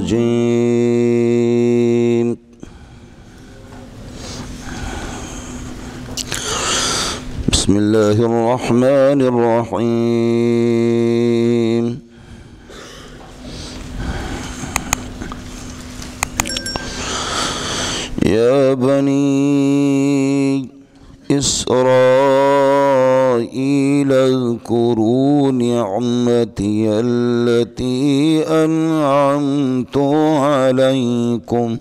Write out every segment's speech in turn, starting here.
الرجيم بسم الله الرحمن الرحيم يا بني إسرائيل اذكروا نعمتي التي أنعمت عليكم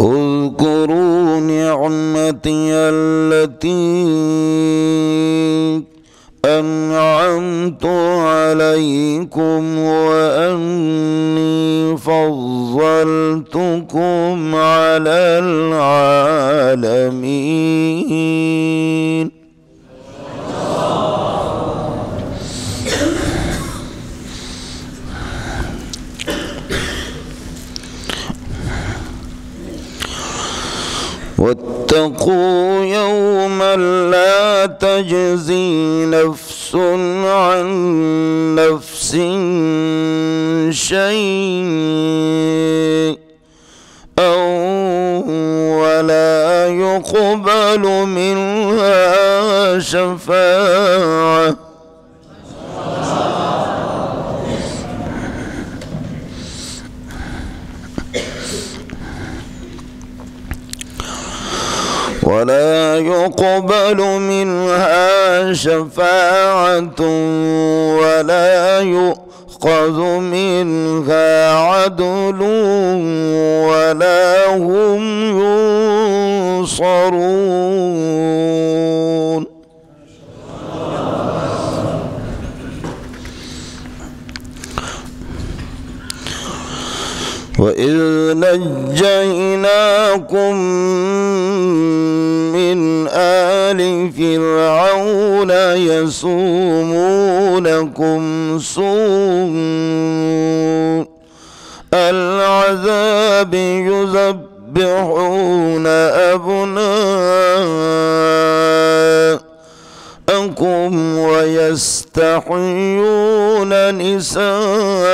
اذكروا نعمتي التي أنعمت عليكم وأني فضلتكم على العالمين واتقوا يوما لا تجزي نفس عن نفس شيئا ولا يقبل منها شفاعة ولا يقبل منها شفاعة ولا يؤخذ منها عدل ولا هم ينصرون وإذ نجيناكم من آل فرعون يسومونكم سوء العذاب يذبحون أبناءكم ويستحيون نساءكم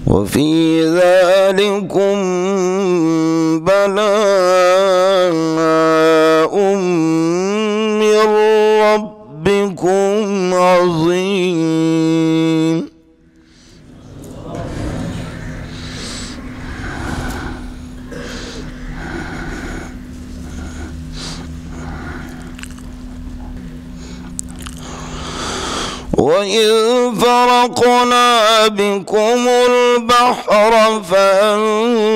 وفي ذلكم بلاء من ربكم عظيم وإذ فرقنا بكم البحر فأنجيناكم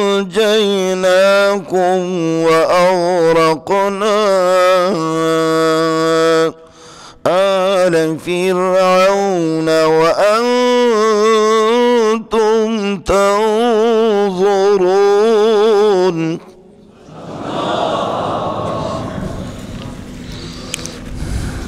وأغرقنا آل فرعون وأنتم تنظرون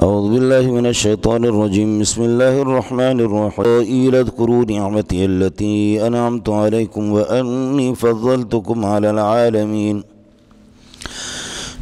أعوذ بالله من الشيطان الرجيم بسم الله الرحمن الرحيم اذكروا نعمتي التي أنعمت عليكم وأني فضلتكم على العالمين।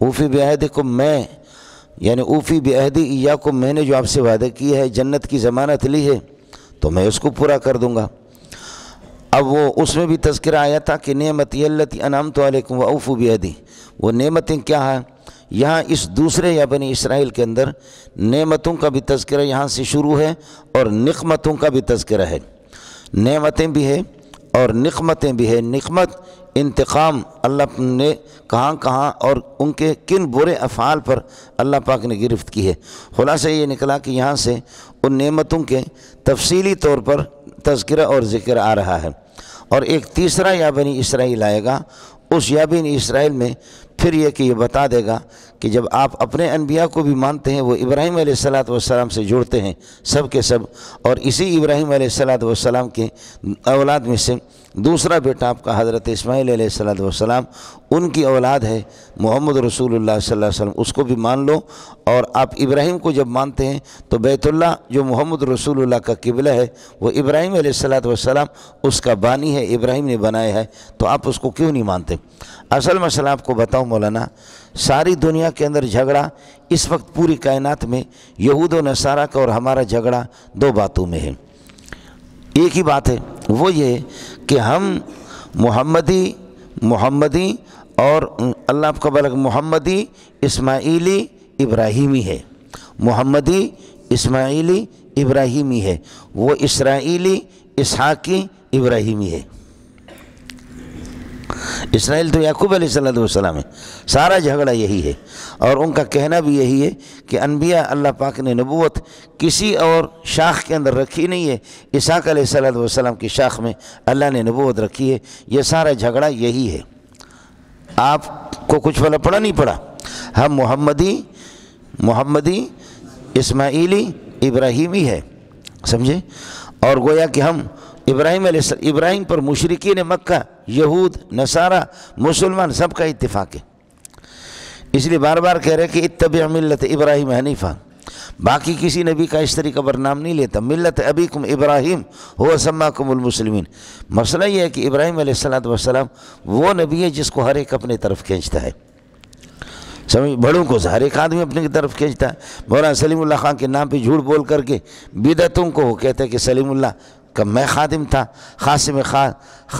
اوفی بعہدکم میں یعنی اوفی بعہدی ایاکم میں نے جو آپ سے وعدہ کیا ہے، جنت کی ضمانت لی ہے تو میں اس کو پورا کر دوں گا۔ اب وہ اس میں بھی تذکرہ آیا تھا کہ نعمتی التی انعمت علیکم واوفوا بعہدی، وہ نعمتیں کیا ہیں؟ یہاں اس دوسرے یا بنی اسرائیل کے اندر نعمتوں کا بھی تذکرہ یہاں سے شروع ہے اور نقمتوں کا بھی تذکرہ ہے۔ نعمتیں بھی ہے اور نقمتیں بھی ہے۔ نقمت انتقام اللہ نے کہاں کہاں اور ان کے کن برے افعال پر اللہ پاک نے گرفت کی ہے۔ خلاصہ یہ نکلا کہ یہاں سے ان نعمتوں کے تفصیلی طور پر تذکرہ اور ذکر آ رہا ہے۔ اور ایک تیسرا یا بنی اسرائیل آئے گا، اس یا بنی اسرائیل میں پھر یہ کہ یہ بتا دے گا کہ جب آپ اپنے انبیاء کو بھی مانتے ہیں، وہ ابراہیم علیہ السلام سے جڑتے ہیں سب کے سب، اور اسی ابراہیم علیہ السلام کے اولاد میں سے دوسرا بیٹا آپ کا حضرت اسماعیل علیہ السلام، ان کی اولاد ہے محمد رسول اللہ صلی اللہ علیہ وسلم، اس کو بھی مان لو۔ اور آپ ابراہیم کو جب مانتے ہیں تو بیت اللہ جو محمد رسول اللہ کا قبلہ ہے، وہ ابراہیم علیہ السلام اس کا بانی ہے، ابراہیم نے بنایا ہے، تو آپ اس کو کیوں نہیں مانتے؟ اصل مسئلہ آپ کو بتاؤں مولانا، ساری دنیا کے اندر جھگڑا اس وقت پوری کائنات میں یہود و نصارہ کا اور ہمارا جھگڑا دو باتوں میں ہے۔ ایک ہی بات ہے، وہ یہ کہ ہم محمدی اور اللہ آپ کا بلغ محمدی اسماعیلی ابراہیمی ہے، محمدی اسماعیلی ابراہیمی ہے، وہ اسرائیلی اسحاقی ابراہیمی ہے۔ اسرائیل تو یعقوب علیہ السلام ہے۔ سارا جھگڑا یہی ہے، اور ان کا کہنا بھی یہی ہے کہ انبیاء اللہ پاک نے نبوت کسی اور شاخ کے اندر رکھی نہیں ہے، اسحاق علیہ السلام کی شاخ میں اللہ نے نبوت رکھی ہے۔ یہ سارا جھگڑا یہی ہے۔ آپ کو کچھ پڑا نہیں پڑا؟ ہم محمدی اسماعیلی ابراہیمی ہے، سمجھے؟ اور گویا کہ ہم ابراہیم پر مشرکین مکہ، یہود، نصارہ، مسلمان سب کا اتفاق ہے۔ اس لیے بار بار کہہ رہے کہ اتبع ملت ابراہیم حنیفہ، باقی کسی نبی کا اس طریقہ پر نام نہیں لیتا۔ ملت ابیکم ابراہیم هو سماکم المسلمین۔ مسئلہ یہ ہے کہ ابراہیم علیہ السلام وہ نبی ہے جس کو ہر ایک اپنے طرف کھینچتا ہے، سمجھ؟ بڑوں کو ہر ایک آدمی اپنے کی طرف کھینچتا ہے۔ مولانا سلیم اللہ خان کے نام پہ جھوٹ بول کر کے بدعتوں کو وہ کہتے ہیں کہ سلیم اللہ کا میں خادم تھا،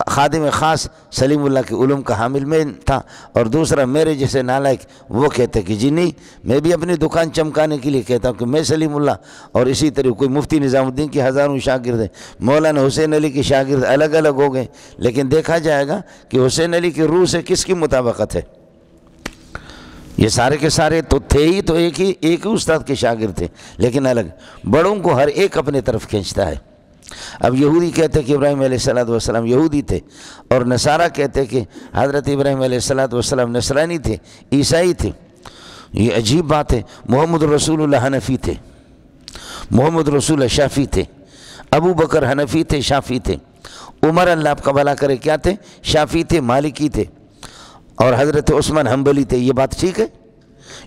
خادم خاص سلیم اللہ کے علوم کا حامل میں تھا، اور دوسرا میرے جیسے نالائق وہ کہتے کہ جی نہیں، میں بھی اپنی دکان چمکانے کے لیے کہتا ہوں کہ میں سلیم اللہ۔ اور اسی طرح کوئی مفتی نظام الدین کی ہزاروں شاگرد ہیں، مولانا حسین علی کے شاگرد الگ الگ ہو گئے، لیکن دیکھا جائے گا کہ حسین علی کی روح سے کس کی مطابقت ہے؟ یہ سارے کے سارے تو تھے ہی تو ایک ہی استاد کے شاگرد تھے، لیکن الگ۔ بڑوں کو ہر ایک اپنے طرف کھینچتا ہے۔ اب یہودی کہتے کہ ابراہیم علیہ السلام یہودی تھے، اور نصارہ کہتے کہ حضرت ابراہیم علیہ السلام نصرانی تھے، عیسائی تھے۔ یہ عجیب بات ہے۔ محمد رسول اللہ حنفی تھے، محمد رسول اللہ شافی تھے، ابو بکر حنفی تھے، شافی تھے، عمر اللہ آپ کا بھلا کرے کیا تھے؟ شافی تھے، مالکی تھے، اور حضرت عثمان حنبلی تھے۔ یہ بات ٹھیک ہے؟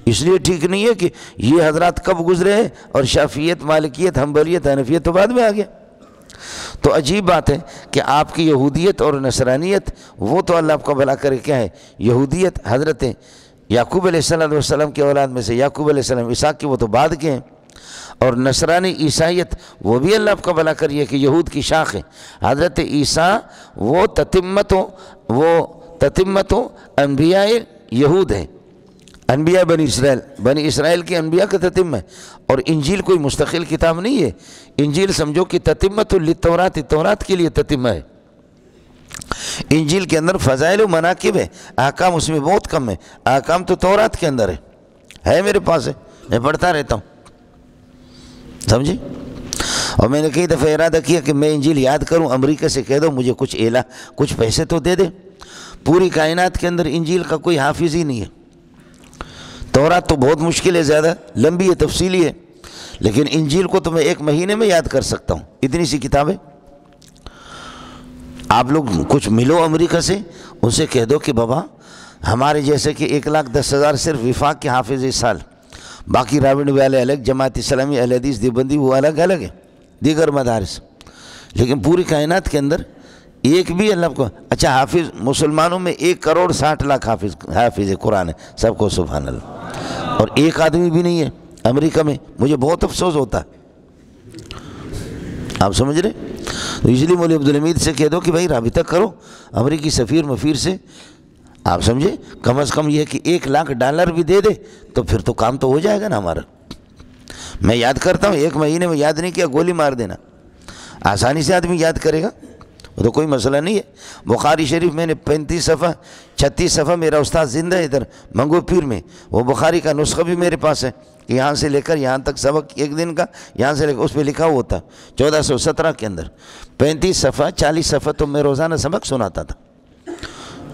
اس لیے ٹھیک نہیں ہے کہ یہ حضرات کب گزرے ہیں اور شافیت، مالکیت، حنبلیت، حنفیت تو بعد میں آ گیا۔ تو عجیب بات ہے کہ آپ کی یہودیت اور نصرانیت، وہ تو اللہ آپ کا بھلا کرے کیا ہے؟ یہودیت حضرت یعقوب علیہ السلام کی اولاد میں سے یعقوب علیہ السلام اسحاق کے، وہ تو بعد کے ہیں۔ اور نصرانی عیسائیت وہ بھی اللہ آپ کا بھلا کریے کہ یہود کی شاخ ہے۔ حضرت عیسیٰ وہ تتمتوں انبیاء یہود ہیں، انبیاء بنی اسرائیل کی انبیاء کا تتم ہے۔ اور انجیل کوئی مستقل کتاب نہیں ہے، انجیل سمجھو کہ تتمت للتورات، تورات کے لیے تتمہ ہے۔ انجیل کے اندر فضائل و مناقب ہے، احکام اس میں بہت کم ہے، احکام تو تورات کے اندر ہے میرے پاس ہے، میں پڑھتا رہتا ہوں، سمجھے؟ اور میں نے کئی دفعہ ارادہ کیا کہ میں انجیل یاد کروں، امریکہ سے کہہ دو مجھے کچھ پیسے تو دے دے۔ پوری کائنات کے اندر انجیل کا کوئی حافظ ہی نہیں ہے۔ تورات تو بہت مشکل ہے، زیادہ لمبی ہے، تفصیلی ہے، لیکن انجیل کو تو میں 1 مہینے میں یاد کر سکتا ہوں، اتنی سی کتاب ہے۔ آپ لوگ کچھ ملو امریکہ سے، ان سے کہہ دو کہ بابا ہمارے جیسے کہ 1,10,000 صرف وفاق کے حافظ اس سال، باقی راوڑ والے الگ، جماعت اسلامی، اہل حدیث، دیوبندی وہ الگ الگ ہے، دیگر مدارس، لیکن پوری کائنات کے اندر ایک بھی اللہ کو اچھا حافظ مسلمانوں میں 1,60,00,000 حافظ قرآن ہے، سب کو سبحان اللہ، اور ایک آدمی بھی نہیں ہے امریکہ میں، مجھے بہت افسوس ہوتا ہے۔ آپ سمجھ رہے؟ تو اس لیے مولوی عبدالحمید سے کہہ دو کہ بھائی رابطہ کرو امریکی سفیر مفیر سے، آپ سمجھے، کم از کم یہ کہ $1,00,000 بھی دے دے تو پھر تو کام تو ہو جائے گا نا ہمارا۔ میں یاد کرتا ہوں، 1 مہینے میں یاد نہیں کیا، گولی مار دینا، آسانی سے آدمی یاد کرے گا، وہ تو کوئی مسئلہ نہیں ہے۔ بخاری شریف میں نے 35 صفحہ 36 صفحہ، میرا استاد زندہ ہے ادھر منگو پیر میں، وہ بخاری کا نسخہ بھی میرے پاس ہے، یہاں سے لے کر یہاں تک سبق ایک دن کا، یہاں سے لے کر اس پہ لکھا ہوا ہوتا 1417 کے اندر 35 صفحہ 40 صفحہ تو میں روزانہ سبق سناتا تھا۔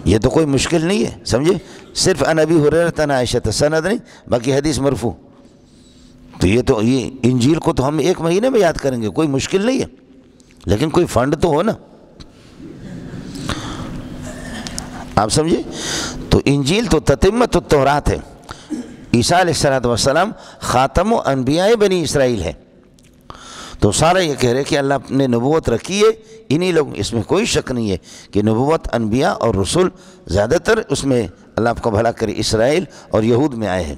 یہ تو کوئی مشکل نہیں ہے، سمجھے، صرف عن ابی ہریرہ عن عائشہ، سند نہیں، باقی حدیث مرفوع۔ تو یہ انجیل کو تو ہم 1 مہینے میں یاد کریں گے، کوئی مشکل نہیں ہے، لیکن کوئی فنڈ تو ہو نا، آپ سمجھے۔ تو انجیل تو تتمت التورات ہے، عیسیٰ علیہ السلام خاتم و انبیاء بنی اسرائیل ہے، تو سارا یہ کہہ رہے کہ اللہ نے نبوت رکھی ہے انہی لوگ، اس میں کوئی شک نہیں ہے کہ نبوت انبیاء اور رسول زیادہ تر اس میں اللہ آپ کا بھلا کرے اسرائیل اور یہود میں آئے ہیں،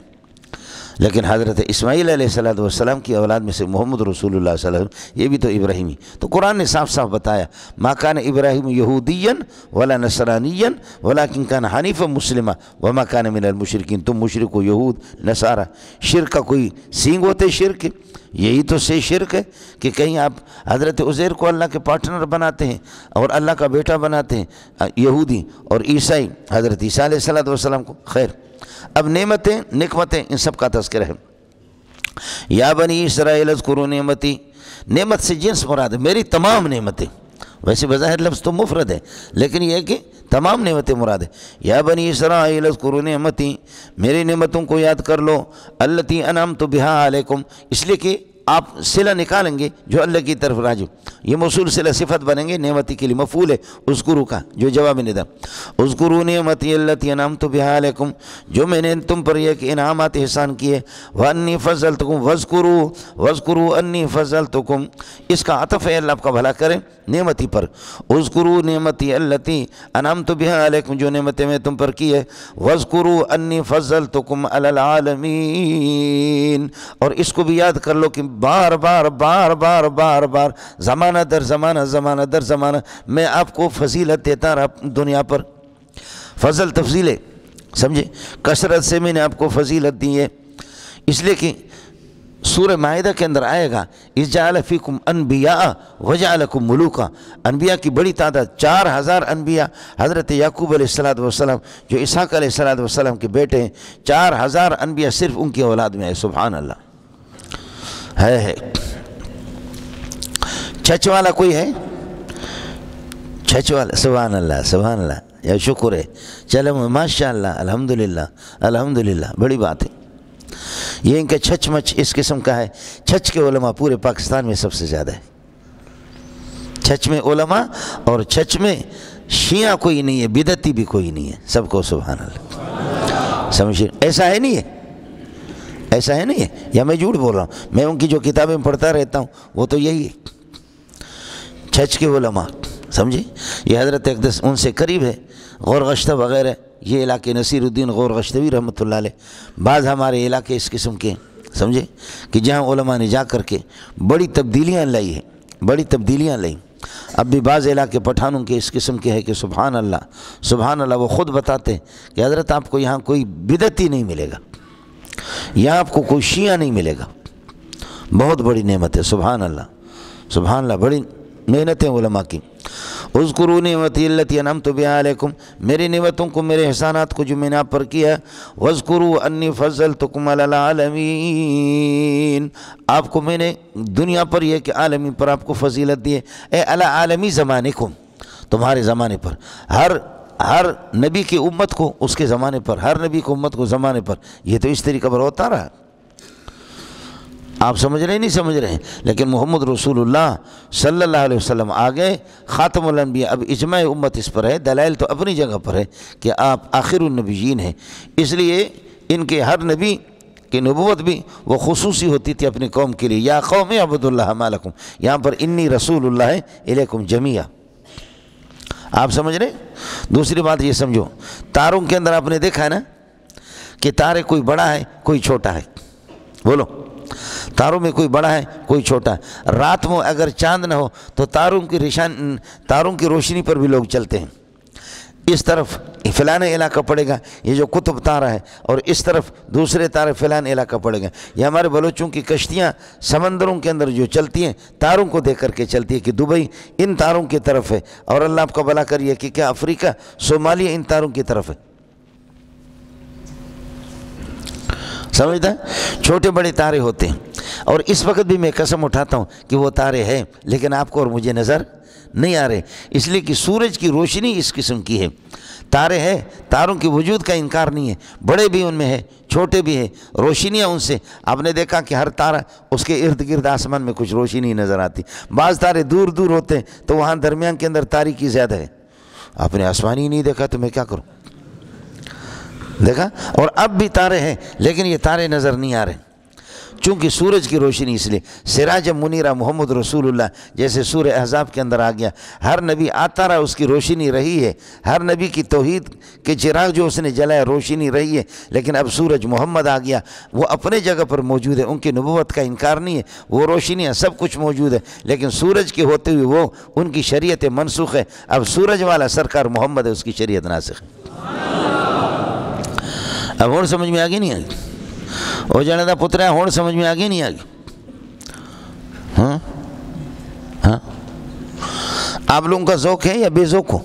لیکن حضرت اسماعیل علیہ السلام کی اولاد میں سے محمد رسول اللہ صلی اللہ علیہ وسلم یہ بھی تو ابراہیمی، تو قرآن نے صاف صاف بتایا ما کان ابراہیم یہودیا ولا نصرانیا ولکن کان حنیفا مسلما وما کان من المشرکین۔ تم مشرک و یہود نصارہ، شرک کا کوئی سینگ ہوتے شرک، یہی تو سے شرک ہے کہ کہیں آپ حضرت عزیر کو اللہ کے پارٹنر بناتے ہیں اور اللہ کا بیٹا بناتے ہیں یہودی، اور عیسائی حضرت عیسیٰ علیہ السلام کو۔ خیر، اب نعمتیں نقمتیں ان سب کا تذکرہ ہے۔ یا بنی اسرائیل اذکروا نعمتی، نعمت سے جنس مراد ہے، میری تمام نعمتیں، ویسے بظاہر لفظ تو مفرد ہے لیکن یہ ہے کہ تمام نعمتیں مراد ہے۔ یا بنی اسرائیل اذکروا نعمتی، میری نعمتوں کو یاد کر لو، التی انعمت بہا علیکم، اس لیے کہ آپ صلہ نکالیں گے جو اللہ کی طرف راجع، یہ موصول صلہ صفت بنیں گے، نعمتی کے لیے مفعول ہے اذکروا کا جو جواب ندا، اذکروا نعمتی التی انعمت بہا علیکم، جو میں نے تم پر یہ کہ انعامات احسان کیے، وانی فضلتکم واذکروا انی فضلتکم، اس کا عطف ہے اللہ آپ کا بھلا کرے نعمتی پر، اذکروا نعمتی التی انعمت بہا علیکم، جو نعمتیں میں تم پر کی ہے، واذکروا انی فضلتکم علی العالمین، اور اس کو بھی یاد کر لو کہ بار بار زمانہ در زمانہ میں آپ کو فضیلت دیتا رہا دنیا پر، فضل تفضیل ہے، سمجھے، کثرت سے میں نے آپ کو فضیلت دی ہے، اس لیے کہ سورہ مائدہ کے اندر آئے گا اذ جعل فیکم انبیاء وجعلکم ملوکا، انبیاء کی بڑی تعداد، 4000 انبیاء، حضرت یعقوب علیہ السلام جو اسحاق علیہ السلام کے بیٹے ہیں، 4000 انبیاء صرف ان کی اولاد میں ہے، سبحان اللہ ہے۔ چھچ والا کوئی ہے؟ چھچ والا، سبحان اللہ یا شکر ہے، چلو ماشاء اللہ، الحمدللہ بڑی بات ہے۔ یہ ان کا چھچ مچ اس قسم کا ہے، چھچ کے علماء پورے پاکستان میں سب سے زیادہ ہے، چھچ میں علماء، اور چھچ میں شیعہ کوئی نہیں ہے، بدعتی بھی کوئی نہیں ہے، سب کو سبحان اللہ سمجھے، ایسا ہے نہیں ہے، ایسا ہے نہیں ہے، یا میں جھوٹ بول رہا ہوں، میں ان کی جو کتابیں پڑھتا رہتا ہوں وہ تو یہی ہے، چھچ کے علماء، سمجھے، یہ حضرت اقدس ان سے قریب ہے، غور غشتہ وغیرہ، یہ علاقے نصیر الدین غور غشتوی رحمۃ اللہ علیہ، بعض ہمارے علاقے اس قسم کے ہیں، سمجھے، کہ جہاں علماء نے جا کر کے بڑی تبدیلیاں لائی ہیں، اب بھی بعض علاقے پٹھانوں کے اس قسم کے ہے کہ سبحان اللہ، وہ خود بتاتے ہیں کہ حضرت آپ کو یہاں کوئی بدعتی نہیں ملے گا، یہاں آپ کو کوئی شیعہ نہیں ملے گا، بہت بڑی نعمت ہے، سبحان اللہ، بڑی محنتیں علماء کی۔ اذکروا نعمتی التی انعمت بہا علیکم، میری نعمتوں کو، میرے احسانات کو جو میں نے آپ پر کیا، واذکروا انی فضلتکم علی العالمین، آپ کو میں نے دنیا پر یہ کہ عالمی پر آپ کو فضیلت دی ہے، اے علی عالمی زمانکم، تمہارے زمانے پر، ہر نبی کی امت کو اس کے زمانے پر، ہر نبی کو امت کو زمانے پر، یہ تو اس طریقہ پر ہوتا رہا، آپ سمجھ رہے ہیں نہیں سمجھ رہے ہیں، لیکن محمد رسول اللہ صلی اللہ علیہ وسلم آگے خاتم الانبیاء، اب اجماع امت اس پر ہے، دلائل تو اپنی جگہ پر ہے کہ آپ آخر النبیین ہیں، اس لیے ان کے ہر نبی کی نبوت بھی وہ خصوصی ہوتی تھی اپنی قوم کے لیے، یا قوم اعبدوا اللہ ما لکم، یہاں پر انی رسول اللہ الیکم جمیعا، آپ سمجھ رہے؟ دوسری بات یہ سمجھو، تاروں کے اندر آپ نے دیکھا ہے نا کہ تارے کوئی بڑا ہے کوئی چھوٹا ہے، بولو، تاروں میں کوئی بڑا ہے کوئی چھوٹا ہے۔ رات میں اگر چاند نہ ہو تو تاروں کی روشنی پر بھی لوگ چلتے ہیں۔ اس طرف فلانا علاقہ پڑے گا، یہ جو قطب تارہ ہے، اور اس طرف دوسرے تارے فلانا علاقہ پڑے گا۔ یہ ہمارے بلوچوں کی کشتیاں سمندروں کے اندر جو چلتی ہیں تاروں کو دیکھ کر کے چلتی ہے کہ دبئی ان تاروں کی طرف ہے، اور اللہ آپ کا بھلا کریے کہ کیا افریقہ صومالیہ ان تاروں کی طرف ہے۔ سمجھتا ہے؟ چھوٹے بڑے تارے ہوتے ہیں، اور اس وقت بھی میں قسم اٹھاتا ہوں کہ وہ تارے ہیں، لیکن آپ کو اور مجھے نظر نہیں آ رہے، اس لیے کہ سورج کی روشنی اس قسم کی ہے۔ تارے ہیں، تاروں کے وجود کا انکار نہیں ہے، بڑے بھی ان میں ہے، چھوٹے بھی ہیں، روشنیاں ان سے۔ آپ نے دیکھا کہ ہر تارہ اس کے ارد گرد آسمان میں کچھ روشنی نظر آتی، بعض تارے دور دور ہوتے ہیں تو وہاں درمیان کے اندر تاریکی زیادہ ہے۔ آپ نے آسمان ہی نہیں دیکھا تو میں کیا کروں؟ دیکھا؟ اور اب بھی تارے ہیں لیکن یہ تارے نظر نہیں آ رہے چونکہ سورج کی روشنی، اس لیے سراج منیرہ محمد رسول اللہ جیسے سورہ احزاب کے اندر آ گیا، ہر نبی آتا رہا، اس کی روشنی رہی ہے، ہر نبی کی توحید کے چراغ جو اس نے جلایا روشنی رہی ہے، لیکن اب سورج محمد آ گیا، وہ اپنے جگہ پر موجود ہے، ان کی نبوت کا انکار نہیں ہے، وہ روشنیاں سب کچھ موجود ہے، لیکن سورج کے ہوتے ہوئے وہ ان کی شریعت منسوخ ہے، اب سورج والا سرکار محمد ہے، اس کی شریعت ناسخ ہے۔ اب ہون سمجھ میں آگے نہیں آگی؟ او جانے دا پترہ ہون سمجھ میں آگے نہیں آگی؟ ہاں ہاں، آپ لوگوں کا ذوق ہے یا بے ذوق ہو؟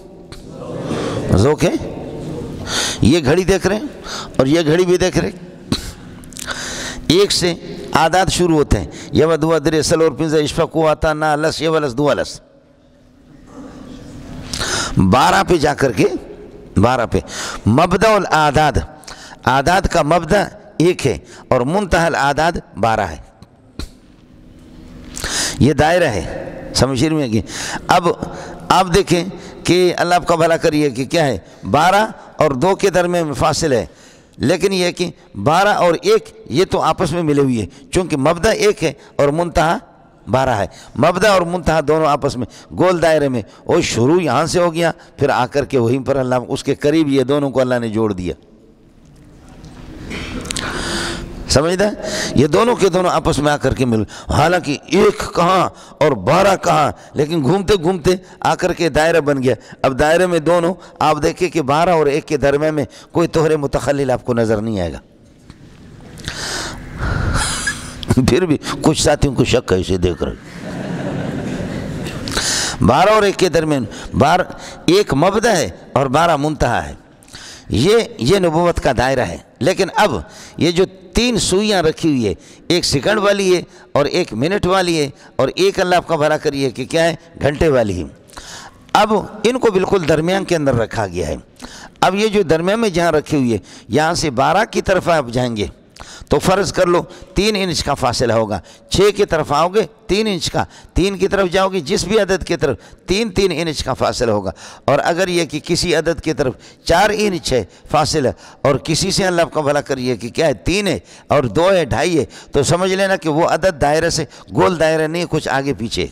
ذوق ہے؟ یہ گھڑی دیکھ رہے ہیں اور یہ گھڑی بھی دیکھ رہے ہیں، ایک سے عادات شروع ہوتے ہیں، یو دو درے سلور پنزہ اشفقو آتا نا لس یو لس دو لس، 12 پہ جا کر کے 12 پہ مبدأ العاداد، اعداد کا مبدأ ایک ہے اور منتہی الاعداد 12 ہے، یہ دائرہ ہے، سمجھ میں آگے؟ اب آپ دیکھیں کہ اللہ آپ کا بھلا کریے کہ کیا ہے، 12 اور 2 کے درمیان میں فاصل ہے، لیکن یہ کہ 12 اور 1 یہ تو آپس میں ملے ہوئے ہیں، چونکہ مبدأ ایک ہے اور منتہا 12 ہے، مبدأ اور منتہا دونوں آپس میں گول دائرے میں، وہ شروع یہاں سے ہو گیا، پھر آ کر کے وہیں پر اللہ اس کے قریب یہ دونوں کو اللہ نے جوڑ دیا، سمجھتا ہے؟ یہ دونوں کے دونوں آپس میں آ کر کے مل، حالانکہ 1 کہاں اور 12 کہاں، لیکن گھومتے گھومتے آ کر کے دائرہ بن گیا۔ اب دائرے میں دونوں آپ دیکھیں کہ 12 اور 1 کے درمیان میں کوئی طہر متخلل آپ کو نظر نہیں آئے گا۔ پھر بھی کچھ ساتھیوں کو شک ہے اسے دیکھ رہے، 12 اور 1 کے درمیان 1 مبدأ ہے اور 12 منتہا ہے، یہ نبوت کا دائرہ ہے۔ لیکن اب یہ جو 3 سوئیاں رکھی ہوئی ہے، 1 سیکنڈ والی ہے اور 1 منٹ والی ہے اور 1 اللہ آپ کا بھلا کریے کہ کیا ہے، گھنٹے والی ہے، اب ان کو بالکل درمیان کے اندر رکھا گیا ہے۔ اب یہ جو درمیان میں جہاں رکھی ہوئی ہے، یہاں سے 12 کی طرف آپ جائیں گے تو فرض کر لو 3 انچ کا فاصلہ ہوگا، 6 کی طرف آؤ گے 3 انچ کا، 3 کی طرف جاؤ گے جس بھی عدد کی طرف 3 انچ کا فاصلہ ہوگا، اور اگر یہ کہ کسی عدد کی طرف 4 انچ ہے فاصلہ اور کسی سے اللہ کا بھلا کریے کہ کیا ہے 3 ہے اور 2 ہے 2.5 ہے، تو سمجھ لینا کہ وہ عدد دائرے سے گول دائرہ نہیں، کچھ آگے پیچھے۔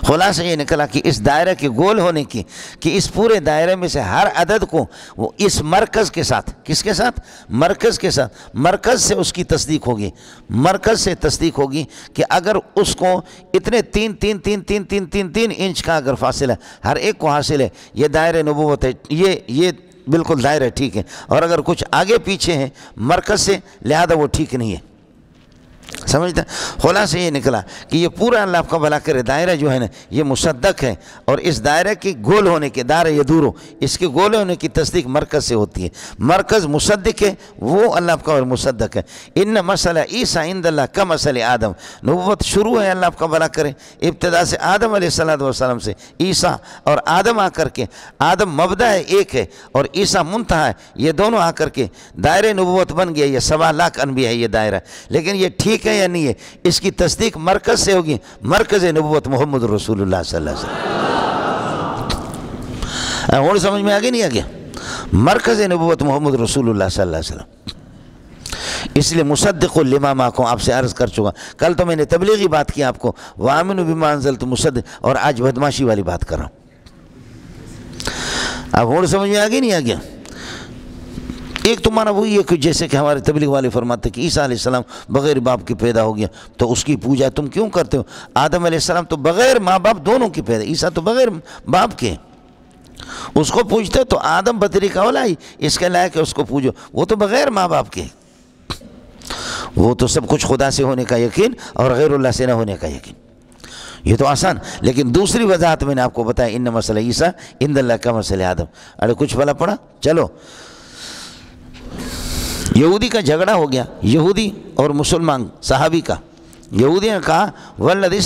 خلاصہ یہ نکلا کہ اس دائرے کے گول ہونے کی کہ اس پورے دائرے میں سے ہر عدد کو وہ اس مرکز کے ساتھ، کس کے ساتھ؟ مرکز کے ساتھ، مرکز سے اس کی تصدیق ہوگی، مرکز سے تصدیق ہوگی کہ اگر اس کو اتنے 3 انچ کا اگر فاصلہ ہر ایک کو حاصل ہے، یہ دائرہ نبوت ہے، یہ بالکل دائرہ ٹھیک ہے، اور اگر کچھ آگے پیچھے ہیں مرکز سے لہذا وہ ٹھیک نہیں ہے۔ سمجھتا؟ خلاصہ یہ نکلا کہ یہ پورا اللہ آپ کا بھلا کرے دائرہ جو ہے نا یہ مصدق ہے، اور اس دائرہ کی گول ہونے کے دائرہ یدورو، اس کے گول ہونے کی تصدیق مرکز سے ہوتی ہے، مرکز مصدق ہے، وہ اللہ آپ کا مصدق ہے۔ ان مسئلہ عیسیٰ عند اللہ کا مسئلہ آدم، نبوت شروع ہے اللہ آپ کا بھلا کرے ابتدا سے آدم علیہ السلام سے، عیسیٰ اور آدم آ کر کے، آدم مبدأ ہے ایک ہے اور عیسیٰ منتہا ہے، یہ دونوں آ کر کے دائرہ نبوت بن گیا، یہ 1.25 لاکھ انبیاء ہے یہ دائرہ، لیکن یہ ٹھیک ہے یا نہیں ہے، اس کی تصدیق مرکز سے ہوگی، مرکز نبوت محمد رسول اللہ صلی اللہ علیہ وسلم۔ اور سمجھ میں آگے نہیں آگیا؟ مرکز نبوت محمد رسول اللہ صلی اللہ علیہ وسلم، اس لیے مصدق لما معکم آپ سے عرض کر چکا، کل تو میں نے تبلیغی بات کی آپ کو، وآمنوا بما انزلت مصدق، اور آج بدماشی والی بات کر رہا ہوں۔ اب ہوڑ سمجھ میں آگے نہیں آ گیا؟ ایک تو معنی وہی ہے کہ جیسے کہ ہمارے تبلیغ والے فرماتے ہیں کہ عیسیٰ علیہ السلام بغیر باپ کے پیدا ہو گیا، تو اس کی پوجا تم کیوں کرتے ہو؟ آدم علیہ السلام تو بغیر ماں باپ دونوں کے پیدا، عیسیٰ تو بغیر باپ کے، اس کو پوجتے ہو تو آدم بطری کا اولا ہی اس کے لائق ہے اس کو پوجو، وہ تو بغیر ماں باپ کے، وہ تو سب کچھ خدا سے ہونے کا یقین اور غیر اللہ سے نہ ہونے کا یقین، یہ تو آسان۔ لیکن دوسری وضاحت میں نے آپ کو بتایا، ان مثل عیسیٰ عند اللہ کا مثل آدم۔ ارے کچھ بھلا پڑا؟ چلو، یہودی کا جھگڑا ہو گیا، یہودی اور مسلمان صحابی کا۔ یہودی نے کہا والذی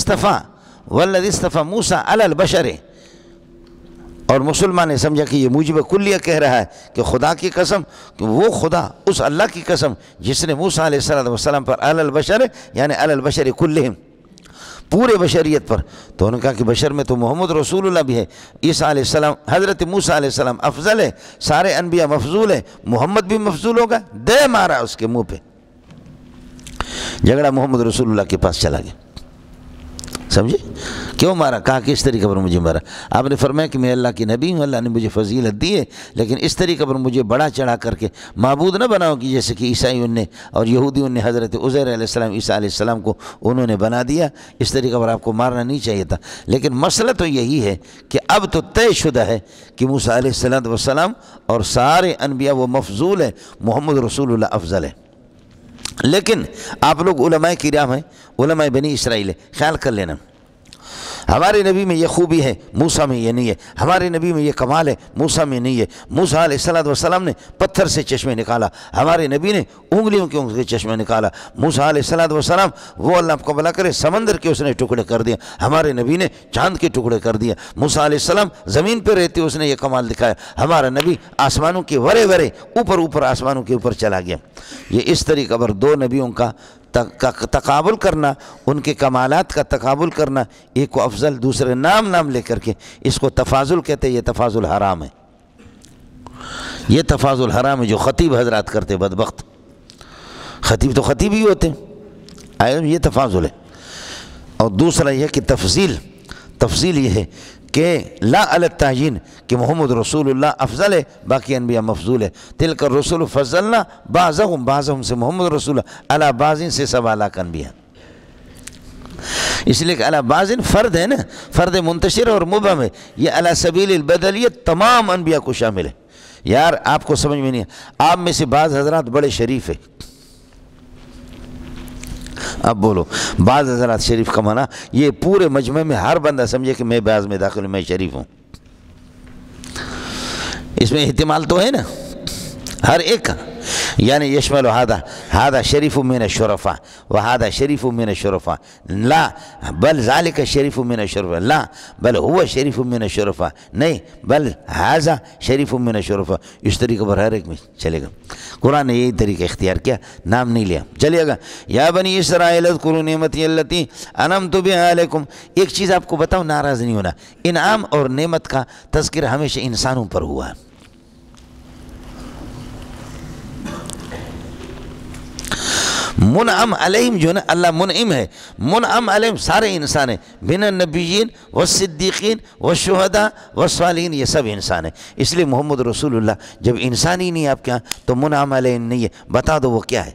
اصطفیٰ موسیٰ علی البشر، اور مسلمان نے سمجھا کہ یہ موجب کلیہ کہہ رہا ہے کہ خدا کی قسم، کہ وہ خدا اس اللہ کی قسم جس نے موسیٰ علیہ السلام پر علی البشر یعنی علی البشر کلہم، پورے بشریت پر، تو انہوں نے کہا کہ بشر میں تو محمد رسول اللہ بھی ہے، عیسیٰ علیہ السلام حضرت موسیٰ علیہ السلام افضل ہے، سارے انبیاء مفضول ہے، محمد بھی مفضول ہوگا، دے مارا اس کے منہ پہ، جھگڑا محمد رسول اللہ کے پاس چلا گیا۔ سمجھے کیوں مارا؟ کہا کہ اس طریقے پر مجھے مارا۔ آپ نے فرمایا کہ میں اللہ کی نبی ہوں، اللہ نے مجھے فضیلت دی ہے، لیکن اس طریقے پر مجھے بڑا چڑھا کر کے معبود نہ بناؤ کہ جیسے کہ عیسائیوں نے اور یہودیوں نے حضرت عزیر علیہ السلام عیسیٰ علیہ السلام کو انہوں نے بنا دیا، اس طریقے پر آپ کو مارنا نہیں چاہیے تھا۔ لیکن مسئلہ تو یہی ہے کہ اب تو طے شدہ ہے کہ موسیٰ علیہ السلام اور سارے انبیاء وہ مفضول ہے، محمد رسول اللہ افضل ہے۔ لیکن آپ لوگ علماء کرام ہیں، علماء بنی اسرائیل ہے، خیال کر لینا، ہمارے نبی میں یہ خوبی ہے، موسیٰ میں یہ نہیں ہے، ہمارے نبی میں یہ کمال ہے، موسیٰ میں نہیں ہے۔ موسیٰ علیہ السلام نے پتھر سے چشمے نکالا، ہمارے نبی نے انگلیوں کے چشمے نکالا۔ موسیٰ علیہ السلام وہ اللہ کو بلا کرے سمندر کے اس نے ٹکڑے کر دیا، ہمارے نبی نے چاند کے ٹکڑے کر دیا۔ موسیٰ علیہ السلام زمین پہ رہتے اس نے یہ کمال دکھایا، ہمارا نبی آسمانوں کے ورے اوپر آسمانوں کے اوپر چلا گیا۔ یہ اس طریقے پر دو نبیوں کا تقابل کرنا، ان کے کمالات کا تقابل کرنا، ایک کو افضل دوسرے نام لے کر کے، اس کو تفاضل کہتے ہیں۔ یہ تفاضل حرام ہے، یہ تفاضل حرام ہے جو خطیب حضرات کرتے، بدبخت خطیب تو خطیب ہی ہوتے ہیں، یہ تفاضل ہے۔ اور دوسرا یہ کہ تفضیل یہ ہے کہ لا علی التعیین کہ محمد رسول اللہ افضل ہے، باقی انبیاء مفضول ہے۔ تلک الرسل فضلنا بعضهم سے محمد رسول اللہ علی بعض سے سوا لاکھ انبیاء، اس لیے کہ علی بعض فرد ہے نا، فرد منتشر اور مبہم ہے، یہ علی سبیل البدلیت تمام انبیاء کو شامل ہے۔ یار آپ کو سمجھ میں نہیں ہے، آپ میں سے بعض حضرات بڑے شریف ہے، اب بولو بعض حضرات شریف کا معنی یہ پورے مجمع میں ہر بندہ سمجھے کہ میں بعض میں داخل ہوں، میں شریف ہوں، اس میں احتمال تو ہے نا ہر ایک کا، یعنی یشمل ہذا شریف من الشرفاء وهذا شریف من الشرفاء لا بل ذلك شریف من الشرفاء لا بل هو شریف من الشرفاء نہیں بل هذا شریف من الشرفاء، اس طریقے پر ہر ایک میں چلے گا۔ قرآن نے یہی طریقہ اختیار کیا، نام نہیں لیا، چلیے گا یا بنی اسرائیل اذکروا نعمتی التی انعمت بها علیکم۔ ایک چیز آپ کو بتاؤ، ناراض نہیں ہونا، انعام اور نعمت کا تذکر ہمیشہ انسانوں پر ہوا ہے۔ منعم علیہم جو ہے نا، اللہ منعم ہے، منعم علیہم سارے انسان ہیں، من النبیین والصدیقین والشہداء والصالحین، یہ سب انسان ہیں۔ اس لیے محمد رسول اللہ جب انسان ہی نہیں آپ کے ہاں تو منعم علیہم نہیں ہے، بتا دو وہ کیا ہے۔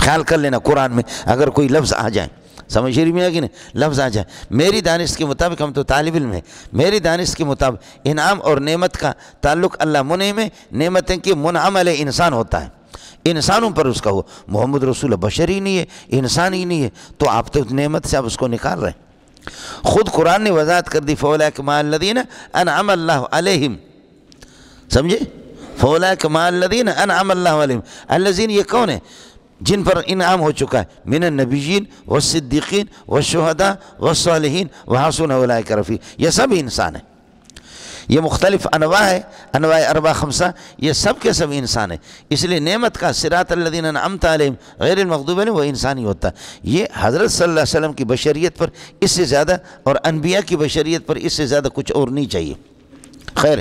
خیال کر لینا، قرآن میں اگر کوئی لفظ آ جائے، سمجھ رہی میں ہے کہ نہیں، لفظ آ جائے، میری دانش کے مطابق، ہم تو طالب علم ہیں، میری دانش کے مطابق انعام اور نعمت کا تعلق اللہ منعم ہے، نعمتیں کہ منعم علیہ انسان ہوتا ہے، انسانوں پر اس کا ہو۔ محمد رسول بشر ہی نہیں ہے، انسان ہی نہیں ہے، تو آپ تو نعمت سے آپ اس کو نکال رہے ہیں۔ خود قرآن نے وضاحت کر دی فَأُولَٰئِکَ مَعَ الَّذِينَ أَنْعَمَ اللَّهُ عَلَيْهِمْ، سمجھے؟ فَأُولَٰئِکَ مَعَ الَّذِينَ أَنْعَمَ اللَّهُ عَلَيْهِمْ، الَّذِينَ یہ کون ہے؟ جن پر انعام ہو چکا ہے، من النبیین والصدیقین والشہداء والصالحین وحسن اولئک رفیقا، یہ سب انسان ہیں۔ یہ مختلف انواع ہے، انواع اربع خمسہ، یہ سب کے سب انسان ہیں۔ اس لیے نعمت کا صراط الذین انعمت علیہم غیر المغضوب علیہم وہ انسانی ہوتا ہے۔ یہ حضرت صلی اللہ علیہ وسلم کی بشریت پر اس سے زیادہ، اور انبیاء کی بشریت پر اس سے زیادہ کچھ اور نہیں چاہیے۔ خیر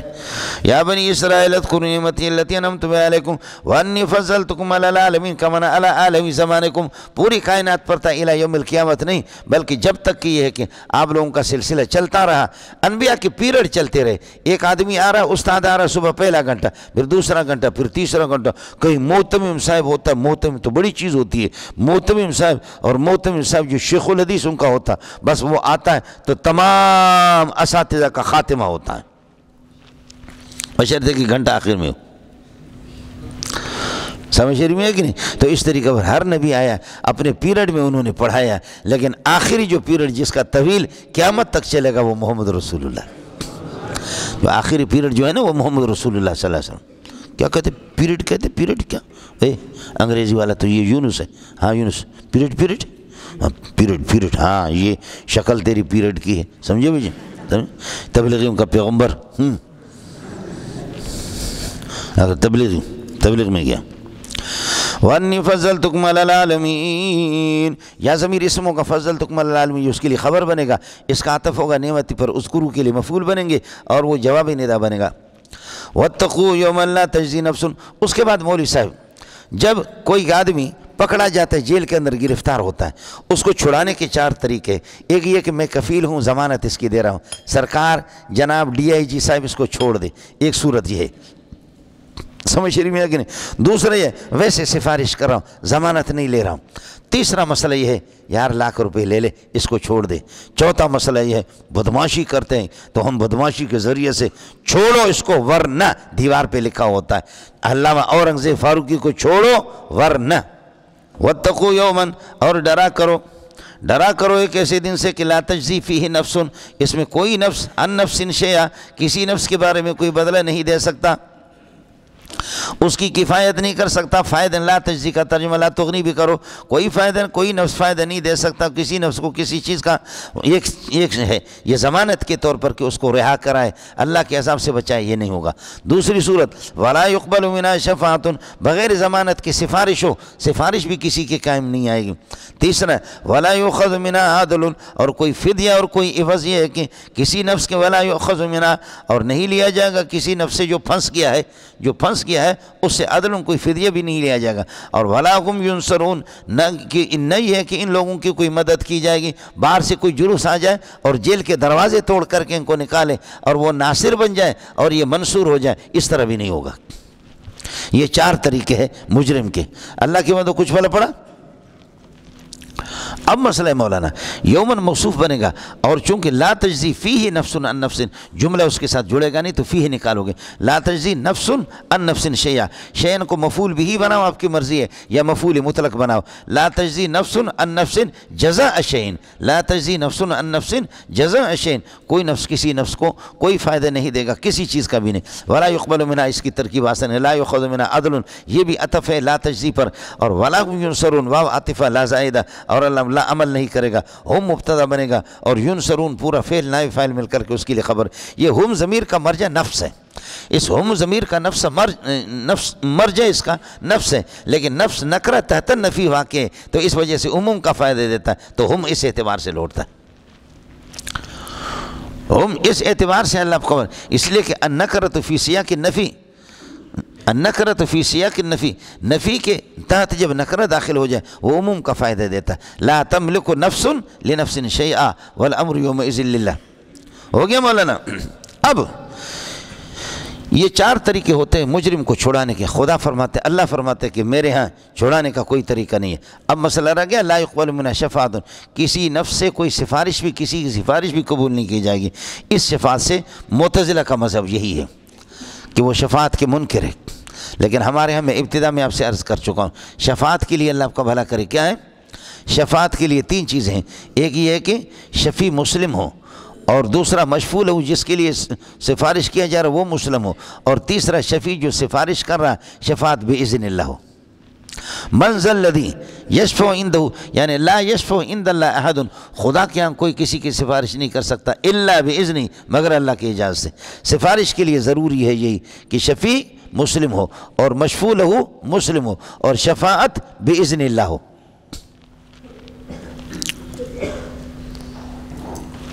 یا بنی اسرائیل اذکروا نعمتی التی انعمت بها علیکم وانی فضلتکم علی العالمین کما انا علی عالم زمانکم. پوری کائنات پر تھا الی یوم القیامت نہیں، بلکہ جب تک کہ یہ ہے کہ آپ لوگوں کا سلسلہ چلتا رہا، انبیاء کے پیریڈ چلتے رہے. ایک آدمی آ رہا، استاد آ رہا صبح پہلا گھنٹہ، پھر دوسرا گھنٹہ، پھر تیسرا گھنٹہ. کہیں محتمم صاحب ہوتا ہے، محتمم تو بڑی چیز ہوتی ہے، محتمم صاحب. اور محتمم صاحب جو شیخ الحدیث ان کا ہوتا، بس وہ آتا ہے تو تمام اساتذہ کا خاتمہ ہوتا ہے، بشرطے کہ گھنٹہ آخر میں ہو. سمجھ رہی میں ہے کہ نہیں؟ تو اس طریقے پر ہر نبی آیا اپنے پیریڈ میں انہوں نے پڑھایا، لیکن آخری جو پیریڈ جس کا طویل قیامت تک چلے گا وہ محمد رسول اللہ. جو آخری پیریڈ جو ہے نا وہ محمد رسول اللہ صلی اللہ علیہ وسلم. کیا کہتے پیریڈ؟ کہتے پیریڈ کیا؟ انگریزی والا تو یہ یونس ہے. ہاں یونس پیریڈ، پیریڈ ہاں پیریڈ ہاں یہ شکل تیری پیریڈ کی ہے. سمجھے بھائی؟ تبلیغیوں کا پیغمبر. اگر تبلیغ میں گیا وَأَنِّي فَضَّلْتُكُمْ عَلَى الْعَالَمِينَ، یا ضمیر اسموں کا فَضَّلْتُكُمْ عَلَى الْعَالَمِينَ اس کے لیے خبر بنے گا، اس کا عطف ہوگا نعمتی پر، اذکروا کے لیے مفعول بنیں گے اور وہ جواب ندا بنے گا. وَاتَّقُوا يَوْمًا لَا تَجْزِي نَفْسٌ. اس کے بعد مولوی صاحب جب کوئی آدمی پکڑا جاتا ہے، جیل کے اندر گرفتار ہوتا ہے، اس کو چھڑانے کے 4 طریقے. ایک یہ کہ میں کفیل ہوں، ضمانت اس کی دے رہا ہوں، سرکار جناب DIG صاحب اس کو چھوڑ دے. ایک صورت یہ ہے، سمجھ رہی ہے کہ نہیں؟ دوسرا یہ ویسے سفارش کر رہا ہوں، ضمانت نہیں لے رہا ہوں. تیسرا مسئلہ یہ ہے یار ₹1,00,000 لے لے اس کو چھوڑ دے. چوتھا مسئلہ یہ ہے بدماشی کرتے ہیں تو ہم بدماشی کے ذریعے سے چھوڑو اس کو ورنہ. دیوار پہ لکھا ہوتا ہے علامہ اورنگزیب فاروقی کو چھوڑو ورنہ. واتقوا یوما، اور ڈرا کرو ایک ایسے دن سے کہ لا تجزی فیہ نفس، اس میں کوئی نفس عن نفس شیئا، کسی نفس کے بارے میں کوئی بدلہ نہیں دے سکتا، اس کی کفایت نہیں کر سکتا. فائدہ لا تجزی کا ترجمہ لا تغنی بھی کرو، کوئی نفس فائدہ نہیں دے سکتا کسی نفس کو کسی چیز کا. ایک ہے یہ ضمانت کے طور پر کہ اس کو رہا کرائے، اللہ کے عذاب سے بچائے، یہ نہیں ہوگا. دوسری صورت ولا يقبل منها شفاعۃ، بغیر ضمانت کے سفارش بھی کسی کے قائم نہیں آئے گی. تیسرا ولا يؤخذ منها عدل، اور کوئی فدیہ اور کوئی عوض یہ ہے کہ کسی نفس کے ولا يؤخذ منها، اور نہیں لیا جائے گا کسی نفس سے جو پھنس گیا ہے اس سے عدل، کوئی فدیہ بھی نہیں لیا جائے گا. اور ولا هم ينصرون، نہ یہ ہے کہ ان لوگوں کی کوئی مدد کی جائے گی. باہر سے کوئی جلوس آ جائے اور جیل کے دروازے توڑ کر کے ان کو نکالے اور وہ ناصر بن جائے اور یہ منصور ہو جائے، اس طرح بھی نہیں ہوگا. یہ 4 طریقے ہیں مجرم کے. اللہ کی مدد کچھ بھلا پڑا. اب مسئلہ ہے مولانا یومن موصوف بنے گا، اور چونکہ لا تجزی فیہ نفس عن نفس جملہ اس کے ساتھ جڑے گا نہیں تو فیہ نکالو گے. لا تجزی نفس عن نفس شیئا، شیئن کو مفعول بھی بناؤ، آپ کی مرضی ہے، یا مفعول مطلق بناؤ. لا تجزی نفس عن نفس جزاء شیئن، لا تجزی نفس عن نفس جزاء شیئن، کوئی نفس کسی نفس کو کوئی فائدہ نہیں دے گا کسی چیز کا بھی نہیں. ولا يقبل منها، اس کی ترکیب آسان ہے، لا يؤخذ منها عدل، یہ بھی عطف ہے لا تجزی پر. اور ولا ينصرون، واو عاطفہ لا زائدہ، اور اللہ لا عمل نہیں کرے گا. ہم مبتدا بنے گا اور ینصرون پورا فعل نائب فاعل مل کر کے اس کے لیے خبر. یہ ہم ضمیر کا مرجع نفس ہے، اس ہم ضمیر کا نفس مرجع اس کا نفس ہے، لیکن نفس نکرہ تحت نفی واقع ہے تو اس وجہ سے عموم کا فائدہ دیتا ہے، تو ہم اس اعتبار سے لوٹتا ہے. ہم اس اعتبار سے اللہ خبر، اس لیے کہ النکرۃ فی سیاق النفی، النکرۃ فی سیاق النفی، نفی کے تحت جب نکرہ داخل ہو جائے وہ عموم کا فائدہ دیتا ہے. لا تملک نفس لنفس شیئا والامر یومئذ للہ. ہو گیا مولانا. اب یہ 4 طریقے ہوتے ہیں مجرم کو چھڑانے کے. خدا فرماتے، اللہ فرماتے کہ میرے ہاں چھڑانے کا کوئی طریقہ نہیں ہے. اب مسئلہ رہ گیا لا يقبل منها شفاعۃ، کسی نفس سے کوئی سفارش بھی، کسی کی سفارش بھی قبول نہیں کی جائے گی. اس شفاعت سے معتزلہ کا مذہب یہی ہے کہ وہ شفاعت کے منکر ہے. لیکن ہمارے ہاں میں ابتدا میں آپ سے عرض کر چکا ہوں، شفاعت کے لیے اللہ آپ کا بھلا کرے کیا ہے؟ شفاعت کے لیے 3 چیزیں ہیں. ایک یہ ہے کہ شفیع مسلم ہو، اور دوسرا مشفول ہو جس کے لیے سفارش کیا جا رہا وہ مسلم ہو، اور تیسرا شفیع جو سفارش کر رہا شفاعت باذن اللہ ہو. من ذا الذی یشفع عندہ، یعنی لا یشفع عند اللہ احد، خدا کے ہاں کوئی کسی کی سفارش نہیں کر سکتا الا باذنہ، مگر اللہ کی اجازت سے. سفارش کے لیے ضروری ہے یہی کہ شفیع مسلم ہو اور مشفوع ہو مسلم ہو اور شفاعت باذن اللہ ہو.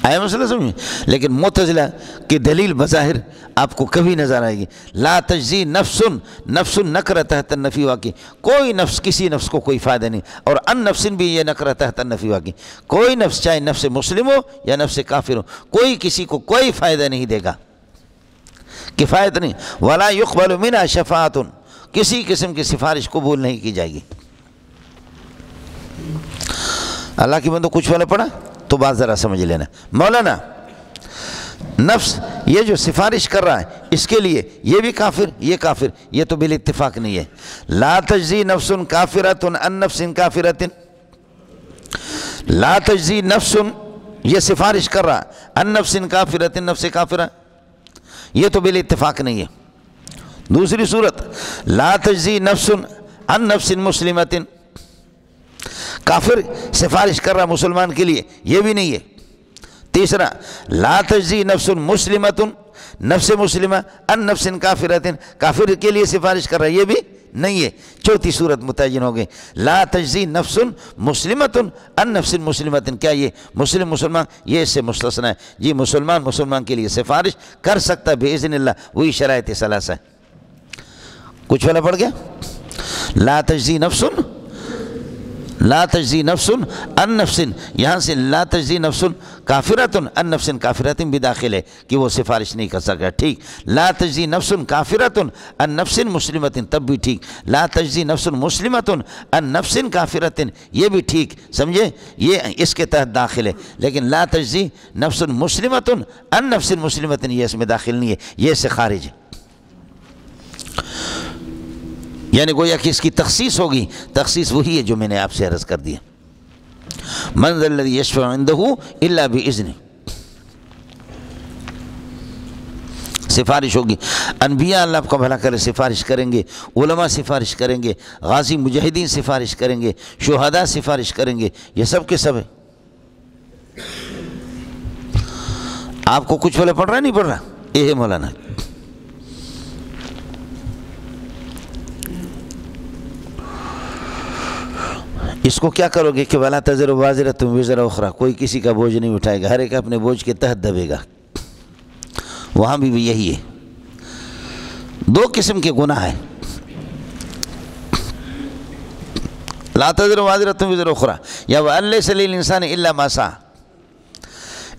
آیا مسئلہ سمجھیں؟ لیکن معتزلہ کی دلیل بظاہر آپ کو کبھی نظر آئے گی، لا تجزی نفس نکرہ تحت النفی واقعی، کوئی نفس کسی نفس کو کوئی فائدہ نہیں، اور ان نفس بھی یہ نکرہ تحت النفی واقعی، کوئی نفس چاہے نفس مسلم ہو یا نفس کافر ہو، کوئی کسی کو کوئی فائدہ نہیں دے گا، کفایت نہیں، ولا یقبل منها شفاعۃ، کسی قسم کی سفارش قبول نہیں کی جائے گی۔ اللہ کی بندو کچھ والا پڑھا تو بات ذرا سمجھ لینا۔ مولانا نفس یہ جو سفارش کر رہا ہے اس کے لیے یہ بھی کافر یہ کافر، یہ تو بال اتفاق نہیں ہے۔ لا تجزی نفس کافرۃ عن نفس کافرۃ، لا تجزی نفس یہ سفارش کر رہا ہے عن نفس کافرۃ، نفس کافرہ، یہ تو بال اتفاق نہیں ہے۔ دوسری صورت لا تجزی نفس عن نفس مسلمۃ، کافر سفارش کر رہا مسلمان کے لیے، یہ بھی نہیں ہے۔ تیسرا لا تجزی نفس مسلمۃ، نفس مسلمہ ان نفس کافرۃ، کافر کے لیے سفارش کر رہا ہے، یہ بھی نہیں ہے۔ چوتھی صورت متعین ہو گئی، لا تجزی نفس مسلمۃ ان نفس مسلمۃ، کیا یہ مسلمان یہ اس سے مستثنی ہے؟ جی مسلمان کے لیے سفارش کر سکتا ہے باذن اللہ، وہی شرائط ثلاثہ ہے۔ کچھ والا پڑھ گیا؟ لا تجزی نفس عن نفس، یہاں سے لا تجزی نفس کافرۃ عن نفس کافرۃ بھی داخل ہے کہ وہ سفارش نہیں کر سکتا، ٹھیک۔ لا تجزی نفس کافرۃ عن نفس مسلمۃ، تب بھی ٹھیک۔ لا تجزی نفس مسلمۃ عن نفس کافرۃ، یہ بھی ٹھیک، سمجھے، یہ اس کے تحت داخل ہے۔ لیکن لا تجزی نفس مسلمۃ عن نفس مسلمۃ یہ اس میں داخل نہیں ہے، یہ اس سے خارج ہے۔ یعنی گویا کہ اس کی تخصیص ہوگی، تخصیص وہی ہے جو میں نے آپ سے عرض کر دیا، من ذا الذی یشفع عندہ الا باذنہ، سفارش ہوگی۔ انبیاء اللہ آپ کا بھلا کرے سفارش کریں گے، علماء سفارش کریں گے، غازی مجاہدین سفارش کریں گے، شہداء سفارش کریں گے، یہ سب کے سب ہے۔ آپ کو کچھ والا پڑھ رہا ہے نہیں پڑھ رہا؟ یہ ہے مولانا۔ اس کو کیا کرو گے کہ وَلَا تَزِرُ وَازِرَةٌ وِزْرَ أُخْرَىٰ، کوئی کسی کا بوجھ نہیں اٹھائے گا، ہر ایک اپنے بوجھ کے تحت دبے گا۔ وہاں بھی یہی ہے، دو قسم کے گناہ ہیں، لَا تَزِرُ وَازِرَةٌ وِزْرَ أُخْرَىٰ یا وَأَن لَيْسَ لِلْإِنسَانِ إِلَّا مَا سَعَىٰ،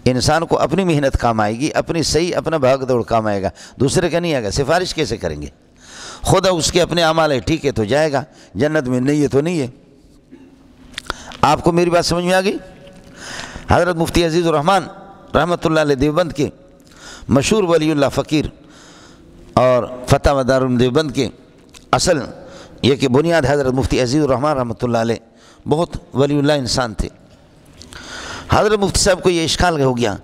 انسان کو اپنی محنت کام آئے گی، اپنی صحیح اپنا بھاگ دوڑ کام آئے گا، دوسرے کا نہیں آئے گا۔ سفارش کیسے کریں گے؟ خدا اس کے اپنے اعمال ہے، ٹھیک ہے تو جائے گا جنت میں، نہیں ہے تو نہیں ہے۔ آپ کو میری بات سمجھ میں آ گئی؟ حضرت مفتی عزیز الرحمن رحمۃ اللہ علیہ دیوبند کے مشہور ولی اللہ فقیر اور فتح دار دیوبند کے اصل یہ کہ بنیاد حضرت مفتی عزیز الرحمن رحمۃ اللہ علیہ بہت ولی اللہ انسان تھے۔ حضرت مفتی صاحب کو یہ اشکال ہو گیا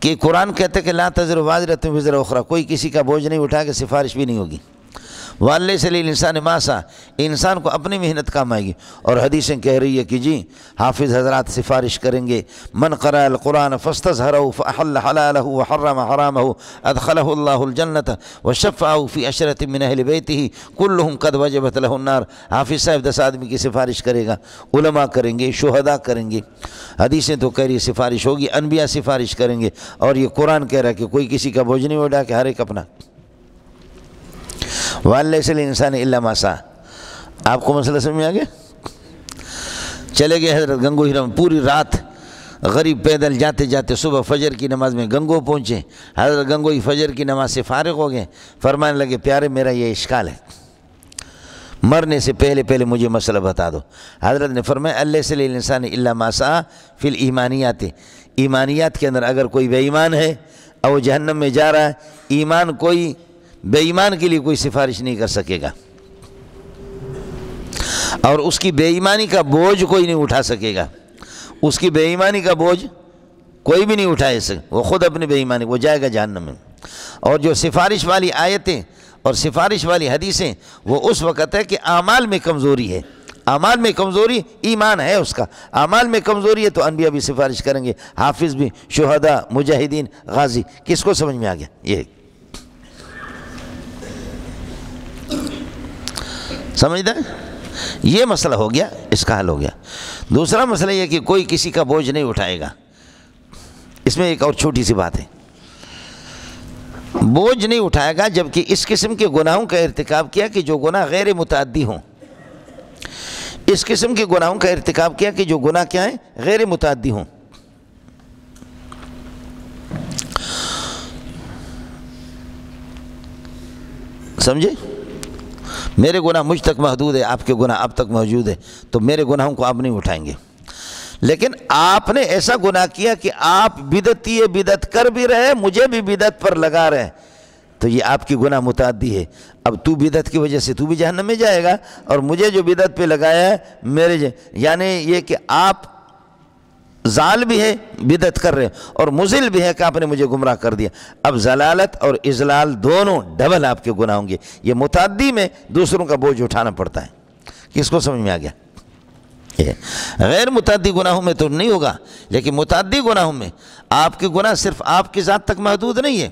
کہ قرآن کہتے کہ لا تزر وازرۃ وزر اخری، کوئی کسی کا بوجھ نہیں اٹھا کے سفارش بھی نہیں ہوگی۔ وَأَن لَيْسَ لِلْإِنسَانِ مَا سَعَىٰ، انسان کو اپنی محنت کام آئے گی۔ اور حدیثیں کہہ رہی ہے کہ جی حافظ حضرات سفارش کریں گے، من قرأ القرآن فاستظهره فأحل حلاله وحرم حرامه أدخله الله الجنة وشفعه في عشرة من أهل بيته كلهم قد وجبت له النار۔ حافظ صاحب 10 آدمی کی سفارش کرے گا، علماء کریں گے، شہداء کریں گے، حدیثیں تو کہہ رہی ہے سفارش ہوگی، انبیاء سفارش کریں گے، اور یہ قرآن کہہ رہا ہے کہ کوئی کسی کا بوجھ نہیں اٹھا کہ ہر ایک اپنا۔ وَأَن لَيْسَ لِلْإِنسَانِ إِلَّا مَا سَعَىٰ، آپ کو مسئلہ سمجھ میں آ گیا؟ چلے گئے حضرت گنگو ہیرم، پوری رات غریب پیدل جاتے جاتے صبح فجر کی نماز میں گنگو پہنچے۔ حضرت گنگوئی فجر کی نماز سے فارغ ہو گئے، فرمانے لگے پیارے میرا یہ اشکال ہے، مرنے سے پہلے مجھے مسئلہ بتا دو۔ حضرت نے فرمایا أَن لَيْسَ لِلْإِنسَانِ إِلَّا مَا سَعَىٰ فِي الْإِيمَانِيَاتِ، ایمانیات کے اندر اگر کوئی بے ایمان ہے اور وہ جہنم میں جا رہا ہے، ایمان کوئی بے ایمان کے لیے کوئی سفارش نہیں کر سکے گا، اور اس کی بے ایمانی کا بوجھ کوئی نہیں اٹھا سکے گا، اس کی بے ایمانی کا بوجھ کوئی بھی نہیں اٹھائے سکے، وہ خود اپنی بے ایمانی، وہ جائے گا جہنم میں۔ اور جو سفارش والی آیتیں اور سفارش والی حدیثیں وہ اس وقت ہے کہ اعمال میں کمزوری ہے، اعمال میں کمزوری، ایمان ہے اس کا، اعمال میں کمزوری ہے تو انبیاء بھی سفارش کریں گے، حافظ بھی، شہداء، مجاہدین، غازی۔ کس کو سمجھ میں آ گیا؟ یہ سمجھتا ہے؟ یہ مسئلہ ہو گیا، اس کا حل ہو گیا۔ دوسرا مسئلہ یہ کہ کوئی کسی کا بوجھ نہیں اٹھائے گا، اس میں ایک اور چھوٹی سی بات ہے، بوجھ نہیں اٹھائے گا جبکہ اس قسم کے گناہوں کا ارتکاب کیا کہ جو گناہ غیر متعدی ہوں، اس قسم کے گناہوں کا ارتکاب کیا کہ جو گناہ کیا ہیں، غیر متعدی ہوں۔ سمجھے؟ میرے گناہ مجھ تک محدود ہے، آپ کے گناہ آپ تک موجود ہے، تو میرے گناہوں کو آپ نہیں اٹھائیں گے۔ لیکن آپ نے ایسا گناہ کیا کہ آپ بدعتی بدعت کر بھی رہے، مجھے بھی بدعت پر لگا رہے، تو یہ آپ کی گناہ متعدی ہے۔ اب تو بدعت کی وجہ سے تو بھی جہنم میں جائے گا، اور مجھے جو بدعت پہ لگایا ہے میرے یعنی یہ کہ آپ ضال بھی ہے بدعت کر رہے اور مضل بھی ہے کہ آپ نے مجھے گمراہ کر دیا۔ اب ضلالت اور اضلال دونوں ڈبل آپ کے گناہ ہوں گے۔ یہ متعدی میں دوسروں کا بوجھ اٹھانا پڑتا ہے۔ کس کو سمجھ میں آ گیا؟ غیر متعدی گناہوں میں تو نہیں ہوگا، لیکن متعدی گناہوں میں آپ کے گناہ صرف آپ کی ذات تک محدود نہیں ہے،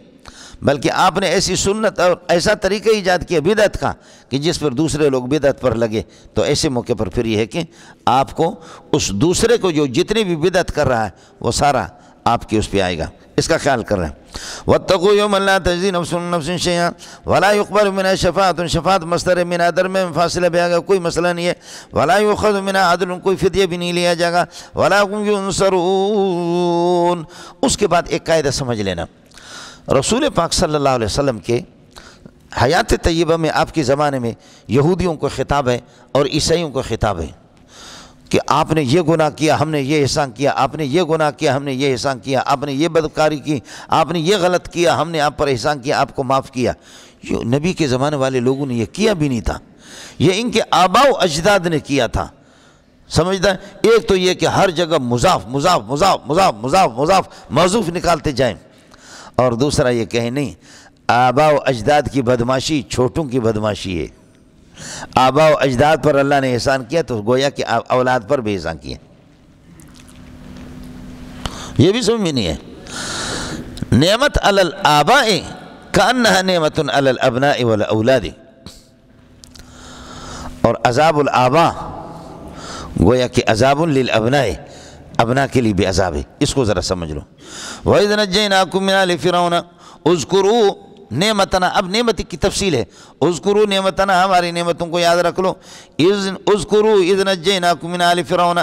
بلکہ آپ نے ایسی سنت اور ایسا طریقہ ایجاد کیا بدعت کا کہ جس پر دوسرے لوگ بدعت پر لگے، تو ایسے موقع پر پھر یہ ہے کہ آپ کو اس دوسرے کو جو جتنی بھی بدعت کر رہا ہے وہ سارا آپ کے اس پہ آئے گا، اس کا خیال کر رہے ہیں۔ وَاتَّقُوا يَوْمًا لَا تَجْزِي نَفْسٌ عَن نَفْسٍ شَيْئًا وَلَا يُقْبَلُ مِنْهَا شَفَاعَةٌ، شفاعت مصدر من درمیان فاصلہ بھی آگا، کوئی مسئلہ نہیں ہے۔ وَلَا يُؤْخَذُ مِنْهَا عَدْلٌ، کوئی فدیہ بھی نہیں لیا جائے گا۔ وَلَا هُمْ يُنصَرُونَ۔ اس کے بعد ایک قاعدہ سمجھ لینا، رسول پاک صلی اللہ علیہ وسلم کے حیات طیبہ میں آپ کے زمانے میں یہودیوں کو خطاب ہے اور عیسائیوں کو خطاب ہے کہ آپ نے یہ گناہ کیا، ہم نے یہ احسان کیا، آپ نے یہ گناہ کیا، ہم نے یہ احسان کیا، آپ نے یہ بدکاری کی، آپ نے یہ غلط کیا، ہم نے آپ پر احسان کیا، آپ کو معاف کیا۔ یہ نبی کے زمانے والے لوگوں نے یہ کیا بھی نہیں تھا، یہ ان کے آباء و اجداد نے کیا تھا۔ سمجھتا ہے؟ ایک تو یہ کہ ہر جگہ مضاف مضاف مضاف مضاف مضاف مضاف موصوف نکالتے جائیں، اور دوسرا یہ کہیں نہیں، آباء و اجداد کی بدماشی چھوٹوں کی بدماشی ہے۔ آباء و اجداد پر اللہ نے احسان کیا تو گویا کہ اولاد پر بھی احسان کیا، یہ بھی سمجھ میں نہیں ہے۔ نعمت علی الآباء کأنہا نعمت علی الابناء والاولاد، اور عذاب الآباء گویا کہ عذاب للابناء، ابنا کے لیے بھی عذاب ہے، اس کو ذرا سمجھ لو۔ وَإِذْ نَجَّيْنَاكُم مِّنْ آلِ فِرْعَوْنَ اذْكُرُوا نعمتنا، اب نعمت کی تفصیل ہے، اذکروا نعمتنا، ہماری نعمتوں کو یاد رکھ لو۔ اذکروا اذ نجیناکم من آل فرعون،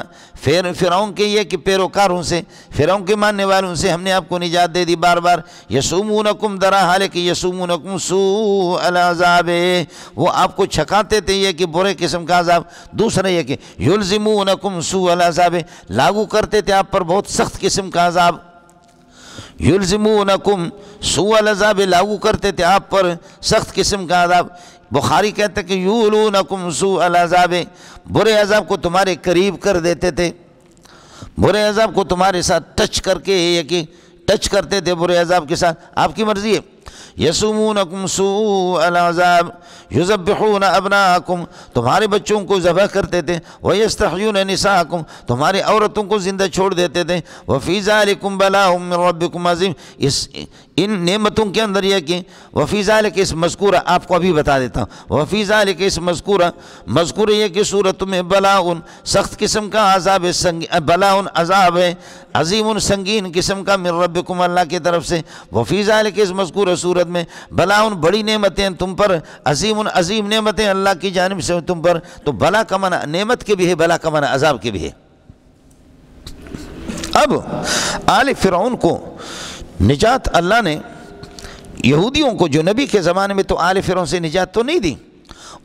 فرعون کے یہ کہ پیروکاروں سے، فرعون کے ماننے والوں سے ہم نے آپ کو نجات دے دی بار بار۔ یسومونکم درا، حالانکہ یسومونکم سوء العذاب، وہ آپ کو چھکاتے تھے یہ کہ برے قسم کا عذاب۔ دوسرا یہ کہ یلزمونکم سوء العذاب، لاگو کرتے تھے آپ پر بہت سخت قسم کا عذاب۔ یلزمونکم سوء العذاب، لاگو کرتے تھے آپ پر سخت قسم کا عذاب۔ بخاری کہتے کہ یولونکم سوء العذاب، برے عذاب کو تمہارے قریب کر دیتے تھے، برے عذاب کو تمہارے ساتھ ٹچ کر کے، یہ کہ ٹچ کرتے تھے برے عذاب کے ساتھ، آپ کی مرضی ہے۔ یسومونکم سوء العذاب یذبحون ابناءکم، تمہارے بچوں کو ذبح کرتے تھے۔ ویستحیون نساءکم، تمہاری عورتوں کو زندہ چھوڑ دیتے تھے۔ وفی ذالکم بلاء من ربکم عظیم، ان نعمتوں کے اندر یہ کہ وفی ذالک، اس مذکورہ آپ کو ابھی بتا دیتا ہوں، وفی ذالک اس مذکورہ یہ کہ صورت میں بلاء، سخت قسم کا عذاب ہے، بلاء عذاب ہے، عظیم سنگین قسم کا، من ربکم اللہ کی طرف سے۔ وفی ذالک اس مذکورہ صورت میں بلاء، بڑی نعمتیں ہیں تم پر، عظیم نعمتیں اللہ کی جانب سے تم پر۔ تو بلا کا معنی نعمت کے بھی ہے، بلا کا معنی عذاب کے بھی ہے۔ اب آل فرعون کو نجات اللہ نے، یہودیوں کو جو نبی کے زمانے میں تو آل فرعون سے نجات تو نہیں دی،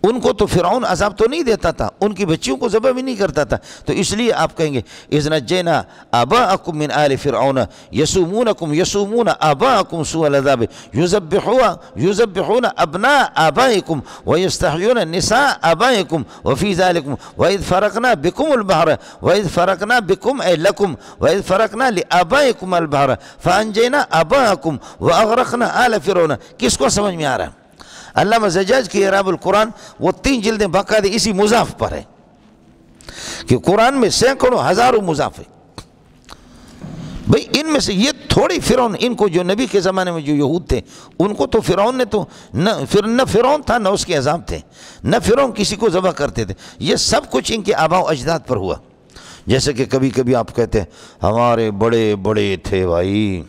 ان کو تو فرعون عذاب تو نہیں دیتا تھا، ان کی بچیوں کو ذبح بھی نہیں کرتا تھا، تو اس لیے آپ کہیں گے اذ نجینا آباءکم من آل فرعون یسومون آباءکم سوء العذاب یذبحون ابناء آبائکم ویستحیون نساء آبائکم وفی ذالکم وَإِذْ فَرَقْنَا بِكُمُ الْبَحْرَ وَإِذْ فَرَقْنَا بِكُمْ أَيْ لَكُمْ وَإِذْ فَرَقْنَا لِآبَائِكُمْ الْبَحْرَ فَأَنْجَيْنَا آبَاءَكُمْ وَأَغْرَقْنَا آلَ فِرْعَوْنَ۔ کس کو سمجھ میں آ رہا ہے؟ علامہ زجاج کی اعراب القرآن، وہ 3 جلدیں باقاعدہ اسی مضاف پر ہے کہ قرآن میں سینکڑوں ہزاروں مضاف ہے۔ بھئی ان میں سے یہ تھوڑی فرعون، ان کو جو نبی کے زمانے میں جو یہود تھے ان کو تو فرعون نے تو نہ فرعون تھا نہ اس کے عذاب تھے، نہ فرعون کسی کو ذبح کرتے تھے، یہ سب کچھ ان کے آباء و اجداد پر ہوا۔ جیسے کہ کبھی کبھی آپ کہتے ہیں ہمارے بڑے بڑے تھے بھائی،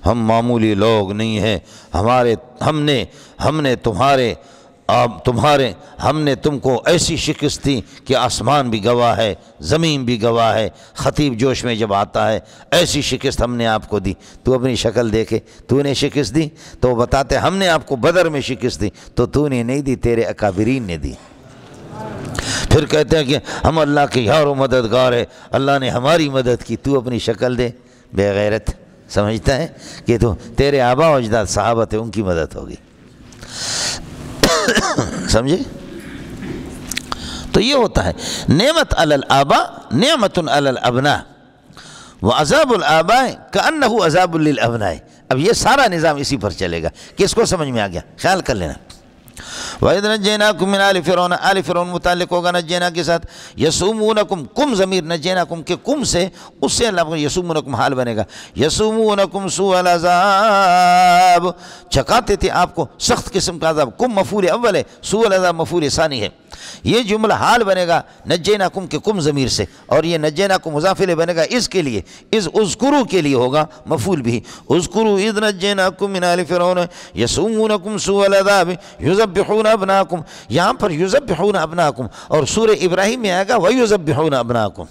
ہم معمولی لوگ نہیں ہیں، ہم نے تم کو ایسی شکست دی کہ آسمان بھی گواہ ہے، زمین بھی گواہ ہے، خطیب جوش میں جب آتا ہے ایسی شکست ہم نے آپ کو دی۔ تو اپنی شکل دیکھے، تو نے شکست دی؟ تو وہ بتاتے ہم نے آپ کو بدر میں شکست دی، تو نے نہیں دی، تیرے اکابرین نے دی۔ پھر کہتے ہیں کہ ہم اللہ کے یار و مددگار ہے، اللہ نے ہماری مدد کی، تو اپنی شکل دے۔ بے غیرت سمجھتا ہے کہ تو تیرے آبا و اجداد صحابہ تھے، ان کی مدد ہوگی، سمجھے؟ تو یہ ہوتا ہے نعمت علی الآباء نعمت علی الابناء وعذاب الآباء کأنہ عذاب للابناء۔ اب یہ سارا نظام اسی پر چلے گا، کس کو سمجھ میں آ گیا؟ خیال کر لینا۔ وَإِذْ نَجَّيْنَاكُمْ مِنْ آلِ فِرْعَوْنَ، آل فرعون متعلق ہوگا نجینا کے ساتھ، یسومونکم، کم ضمیر نجیناکم کے کم سے، اس سے اللہ کو یسومونکم حال بنے گا، یسومونکم سوء العذاب، چکاتے تھے آپ کو سخت قسم کا عذاب، کم مفعول اول ہے، سوء العذاب مفعول ثانی ہے، یہ جملہ حال بنے گا نجیناکم کے کم ضمیر سے، اور یہ نجیناکم مضاف الیہ بنے گا اس کے لیے، اذ اذکروا کے لیے ہوگا مفعول بھی، اذکروا اذ نجیناکم من آل فرعون یسومونکم سوء العذاب یذبحون ابناکم، یہاں پر یذبحون ابناکم، اور سورہ ابراہیم میں آئے گا ویذبحون ابناکم۔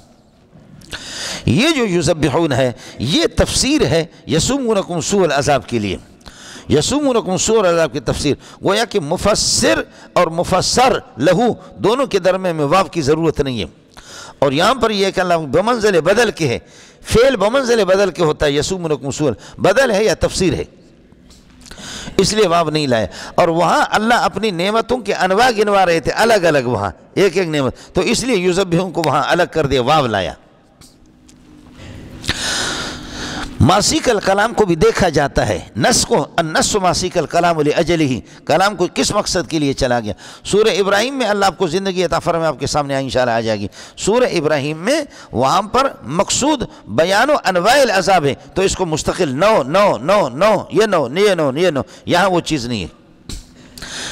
یہ جو یذبحون ہے یہ تفسیر ہے یسومونکم سوء العذاب کے لیے، یسومونکم سوء العذاب کی تفسیر، گویا کہ مفسر اور مفسر لہو دونوں کے درمیان میں واو کی ضرورت نہیں ہے، اور یہاں پر یہ کہ اللہ بمنزل بدل کے ہے، فعل بمنزل بدل کے ہوتا ہے، یسومونکم سوء بدل ہے یا تفسیر ہے، اس لیے واو نہیں لائے، اور وہاں اللہ اپنی نعمتوں کے انواع گنوا رہے تھے الگ الگ، وہاں ایک ایک نعمت، تو اس لیے یذبحون کو وہاں الگ کر دیا، واو لایا۔ ماسیک الکلام کو بھی دیکھا جاتا ہے، نص کو، النص ماسیک الکلام لأجلہ، کلام کو کس مقصد کے لیے چلا گیا۔ سورہ ابراہیم میں اللہ آپ کو زندگی عطا فرمائے، آپ کے سامنے انشاءاللہ آ جائے گی، سورہ ابراہیم میں وہاں پر مقصود بیان و انواع العذاب ہے، تو اس کو مستقل نو، یہاں وہ چیز نہیں ہے،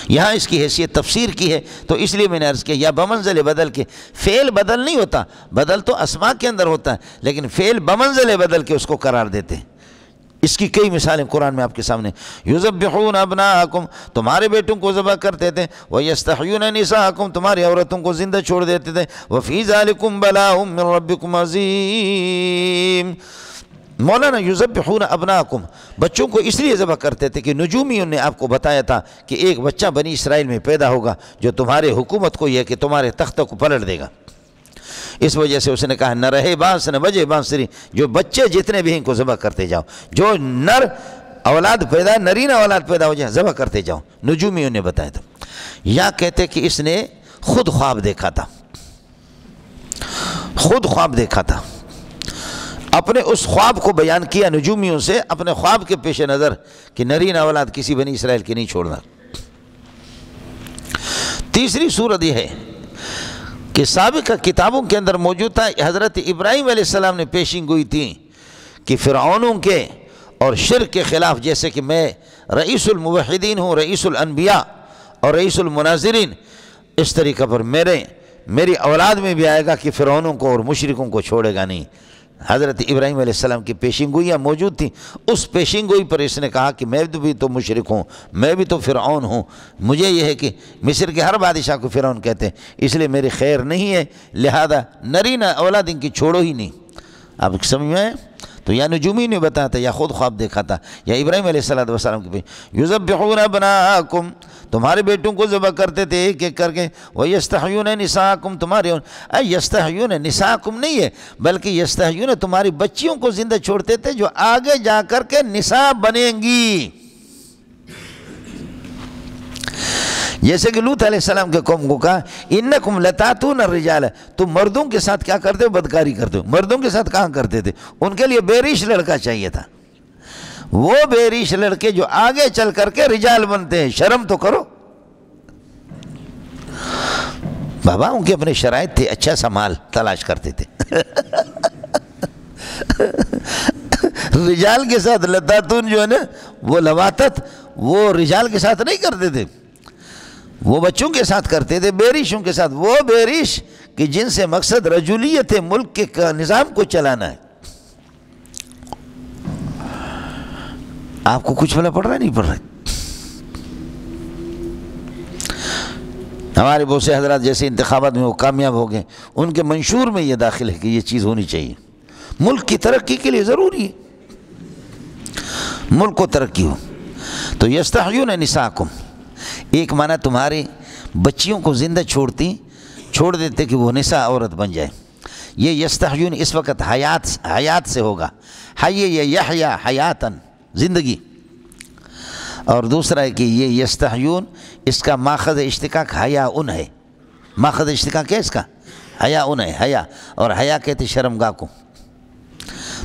یہاں اس کی حیثیت تفسیر کی ہے، تو اس لیے میں نے عرض کیا یا بمنزل بدل کے، فعل بدل نہیں ہوتا، بدل تو اسماء کے اندر ہوتا ہے، لیکن فعل بمنزل بدل کے اس کو قرار دیتے ہیں۔ اس کی کئی مثالیں قرآن میں آپ کے سامنے، یذبحون ابناءکم، تمہارے بیٹوں کو ذبح کرتے تھے، ویستحیون نساءکم، تمہاری عورتوں کو زندہ چھوڑ دیتے تھے، وفی ذالکم بلاء من ربکم عظیم۔ مولانا یذبحون ابناءکم، بچوں کو اس لیے ذبح کرتے تھے کہ نجومیوں نے آپ کو بتایا تھا کہ ایک بچہ بنی اسرائیل میں پیدا ہوگا جو تمہارے حکومت کو یہ کہ تمہارے تختہ کو پلٹ دے گا، اس وجہ سے اس نے کہا نہ رہے بانس نہ بجے بانسری، جو بچے جتنے بھی ہیں ان کو ذبح کرتے جاؤ، جو نر اولاد پیدا، نرینہ اولاد پیدا ہو جائے ذبح کرتے جاؤ، نجومیوں نے بتایا تھا۔ یا کہتے کہ اس نے خود خواب دیکھا تھا، خود خواب دیکھا تھا، اپنے اس خواب کو بیان کیا نجومیوں سے، اپنے خواب کے پیش نظر کہ نرینہ اولاد کسی بنی اسرائیل کی نہیں چھوڑنا۔ تیسری صورت یہ ہے کہ سابقہ کتابوں کے اندر موجود تھا، حضرت ابراہیم علیہ السلام نے پیشین گوئی تھی کہ فرعونوں کے اور شرک کے خلاف، جیسے کہ میں رئیس الموحدین ہوں، رئیس الانبیاء اور رئیس المناظرین، اس طریقہ پر میری اولاد میں بھی آئے گا کہ فرعونوں کو اور مشرکوں کو چھوڑے گا نہیں۔ حضرت ابراہیم علیہ السلام کی پیشین گوئیاں موجود تھیں، اس پیشین گوئی پر اس نے کہا کہ میں بھی تو مشرک ہوں، میں بھی تو فرعون ہوں، مجھے یہ ہے کہ مصر کے ہر بادشاہ کو فرعون کہتے ہیں، اس لیے میری خیر نہیں ہے، لہذا نرینہ اولاد ان کی چھوڑو ہی نہیں۔ آپ سمجھ میں آئے؟ تو یا نجومی نے بتایا تھا، یا خود خواب دیکھا تھا، یا ابراہیم علیہ السلام کی یذبحون ابناءکم، تمہارے بیٹوں کو ذبح کرتے تھے ایک ایک کر کے، ویستحیون نساءکم، تمہارے یستحیون نساءکم نہیں ہے بلکہ یستحیون تمہاری بچیوں کو زندہ چھوڑتے تھے جو آگے جا کر کے نساء بنیں گی، جیسے کہ لوط علیہ السلام کے قوم کو کہا انکم لتاتون الرجال، تم مردوں کے ساتھ کیا کرتے ہو؟ بدکاری کرتے ہو۔ مردوں کے ساتھ کہاں کرتے تھے؟ ان کے لیے بیریش لڑکا چاہیے تھا، وہ بیریش لڑکے جو آگے چل کر کے رجال بنتے ہیں، شرم تو کرو بابا، ان کے اپنے شرائط تھے، اچھا سا مال تلاش کرتے تھے رجال کے ساتھ لتاتون جو ہے نا، وہ لواتت وہ رجال کے ساتھ نہیں کرتے تھے، وہ بچوں کے ساتھ کرتے تھے، بے-رشوں کے ساتھ، وہ بے-رش کہ جن سے مقصد رجولیت ملک کے نظام کو چلانا ہے۔ آپ کو کچھ بھلا پڑ رہا ہے نہیں پڑ رہا ہے؟ ہمارے بہت سے حضرات جیسے انتخابات میں وہ کامیاب ہو گئے، ان کے منشور میں یہ داخل ہے کہ یہ چیز ہونی چاہیے، ملک کی ترقی کے لیے ضروری ہے، ملک کو ترقی ہو۔ تو یستحیون نساءکم، ایک معنی تمہاری بچیوں کو زندہ چھوڑ دیتے کہ وہ نساء عورت بن جائے۔ یہ یستحیون اس وقت حیات سے ہوگا، حی یا یحیا حیاتن زندگی، اور دوسرا ہے کہ یہ یستحیون اس کا ماخذ اشتقاق حیاءن ہے، ماخذ اشتقاق ہے اس کا حیاءن ہے، حیا، اور حیا کہتے شرمگاہ کو۔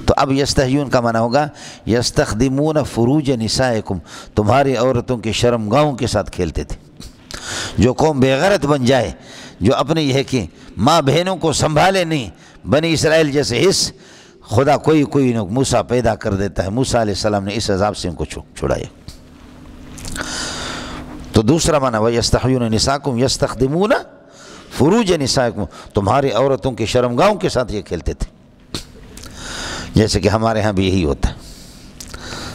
تو اب یستحیون کا معنی ہوگا یستخدمون فروج نسائکم، تمہاری عورتوں کے شرمگاہوں کے ساتھ کھیلتے تھے۔ جو قوم بے غیرت بن جائے، جو اپنے یہ ہے کہ ماں بہنوں کو سنبھالے نہیں، بنی اسرائیل جیسے حص، خدا کوئی موسیٰ پیدا کر دیتا ہے، موسیٰ علیہ السلام نے اس عذاب سے ان کو چھڑایا۔ تو دوسرا معنی وَيَسْتَحْيُونَ نِسَاءَكُمْ يَسْتَخْدِمُونَ فُرُوجَ نِسَائِكُمْ، تمہاری عورتوں کے شرمگاہوں کے ساتھ یہ کھیلتے تھے، جیسے کہ ہمارے ہاں بھی یہی ہوتا ہے،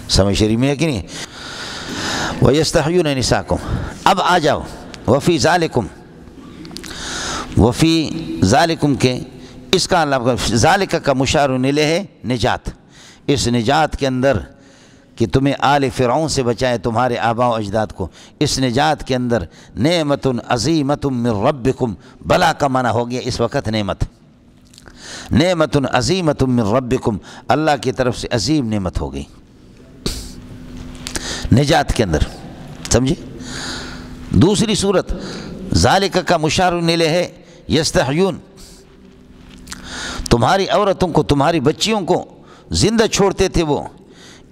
سمجھ شریف میں ہے کہ نہیں؟ وَيَسْتَحْيُونَ نِسَاءَكُمْ۔ اب آ جاؤ وَفِي ذَلِكُمْ، وَفِي ذَلِكُمْ کے اس کا اللہ ذَلِكَ کا مشار الیہ ہے نجات، اس نجات کے اندر کہ تمہیں آل فرعون سے بچائے تمہارے آباء و اجداد کو، اس نجات کے اندر نعمت عظیمت من ربکم، بلا کا معنی ہو گیا اس وقت نعمت، نعمت عظیمت من ربکم، اللہ کی طرف سے عظیم نعمت ہو گئی نجات کے اندر، سمجھے؟ دوسری صورت ذالک کا مشار الیہ ہے یستحیون، تمہاری عورتوں کو تمہاری بچیوں کو زندہ چھوڑتے تھے وہ،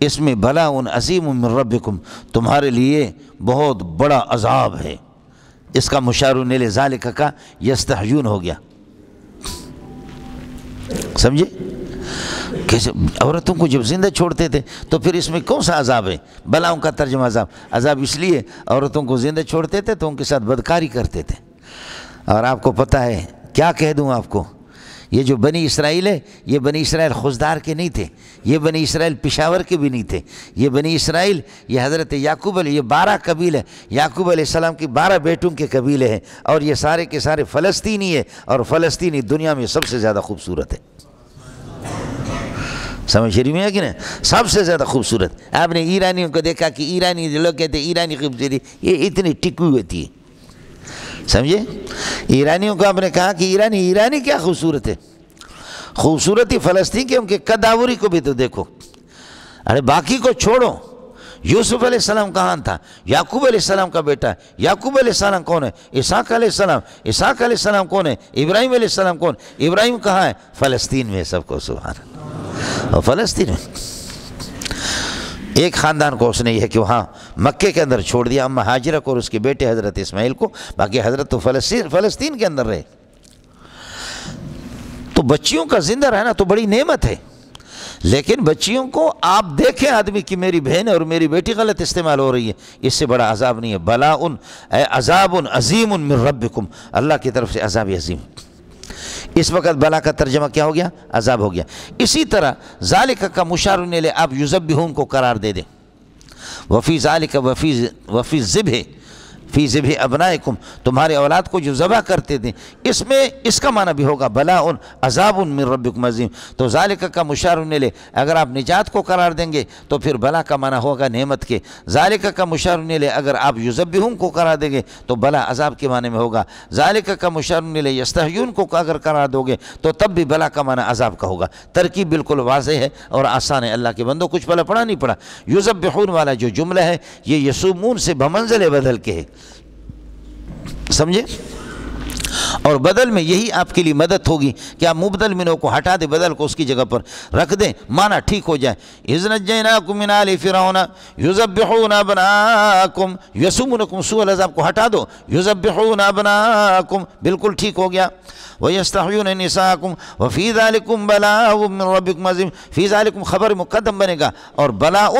اس میں بلا عظیم من ربکم، تمہارے لیے بہت بڑا عذاب ہے، اس کا مشار الیہ ذالک کا یستحیون ہو گیا، سمجھے؟ کیسے عورتوں کو جب زندہ چھوڑتے تھے تو پھر اس میں کون سا عذاب ہے؟ بلاؤں کا ترجمہ عذاب اس لیے عورتوں کو زندہ چھوڑتے تھے تو ان کے ساتھ بدکاری کرتے تھے۔ اور آپ کو پتہ ہے کیا کہہ دوں آپ کو، یہ جو بنی اسرائیل ہے، یہ بنی اسرائیل خزدار کے نہیں تھے، یہ بنی اسرائیل پشاور کے بھی نہیں تھے، یہ بنی اسرائیل یہ حضرت یعقوب علیہ، یہ 12 قبیلے، یعقوب علیہ السلام کی 12 بیٹوں کے قبیلے ہیں، اور یہ سارے کے سارے فلسطینی ہے، اور فلسطینی دنیا میں سب سے زیادہ خوبصورت ہے، سمجھ رہی ہے کہ نہیں؟ سب سے زیادہ خوبصورت۔ آپ نے ایرانیوں کو دیکھا کہ ایرانی لوگ کہتے ہیں ایرانی خوبصورتی، یہ اتنی ٹکی ہوتی ہے، سمجھے؟ ایرانیوں کو آپ نے کہا کہ ایرانی کیا خوبصورت ہے، خوبصورتی فلسطین کے ان کے قداوری کو بھی تو دیکھو، ارے باقی کو چھوڑو، یوسف علیہ السلام کہاں تھا؟ یعقوب علیہ السلام کا بیٹا ہے، یعقوب علیہ السلام کون ہے؟ اسحاق علیہ السلام، اسحاق علیہ السلام کون ہے؟ ابراہیم علیہ السلام کون؟ ابراہیم کہاں ہے؟ فلسطین میں، سب کو سبحان اللہ، اور فلسطین میں ایک خاندان کو اس نے یہ کہ وہاں مکے کے اندر چھوڑ دیا، اما ہاجرہ کو اور اس کے بیٹے حضرت اسماعیل کو، باقی حضرت تو فلسطین کے اندر رہے۔ تو بچیوں کا زندہ رہنا تو بڑی نعمت ہے، لیکن بچیوں کو آپ دیکھیں آدمی کہ میری بہن اور میری بیٹی غلط استعمال ہو رہی ہے، اس سے بڑا عذاب نہیں ہے، بلاء اے عذاب عظیم من ربکم، اللہ کی طرف سے عذاب عظیم۔ اس وقت بلا کا ترجمہ کیا ہو گیا؟ عذاب ہو گیا۔ اسی طرح ذالک کا مشار الیہ آپ یذبحون کو قرار دے دیں، وفی ذالک وفی الذبح فی ذبح ابنائکم، تمہارے اولاد کو جو ذبح کرتے تھے، اس میں اس کا معنی بھی ہوگا بلاء عذاب من ربکم عظیم۔ تو ذالک کا مشار الیہ اگر آپ نجات کو قرار دیں گے تو پھر بلا کا معنی ہوگا نعمت کے، ذالک کا مشار الیہ اگر آپ یذبحون کو قرار دیں گے تو بلا عذاب کے معنی میں ہوگا، ذالک کا مشار الیہ یستحیون کو اگر قرار دو گے تو تب بھی بلا کا معنی عذاب کا ہوگا۔ ترکیب بالکل واضح ہے اور آسان ہے، اللہ کے بندوں کچھ پڑھا نہیں پڑا۔ یذبحون والا جو جملہ ہے یہ یصومون سے بمنزل بدل کے ہے، سمجھے؟ اور بدل میں یہی آپ کے لیے مدد ہوگی کہ آپ مبدل منہو کو ہٹا دیں، بدل کو اس کی جگہ پر رکھ دیں، معنی ٹھیک ہو جائے۔ اذ نجیناکم من آل فرعون یذبحون ابناءکم یسومونکم سوء العذاب کو ہٹا دو، یذبحون ابناءکم بالکل ٹھیک ہو گیا۔ وَيَسْتَحْيُونَ نِسَاءَكُمْ وَفِي ذَلِكُمْ بَلَاءٌ مِّن رَبِّكُمْ عَظِيمٌ، فی ذالکم خبر مقدم بنے گا، اور بلاء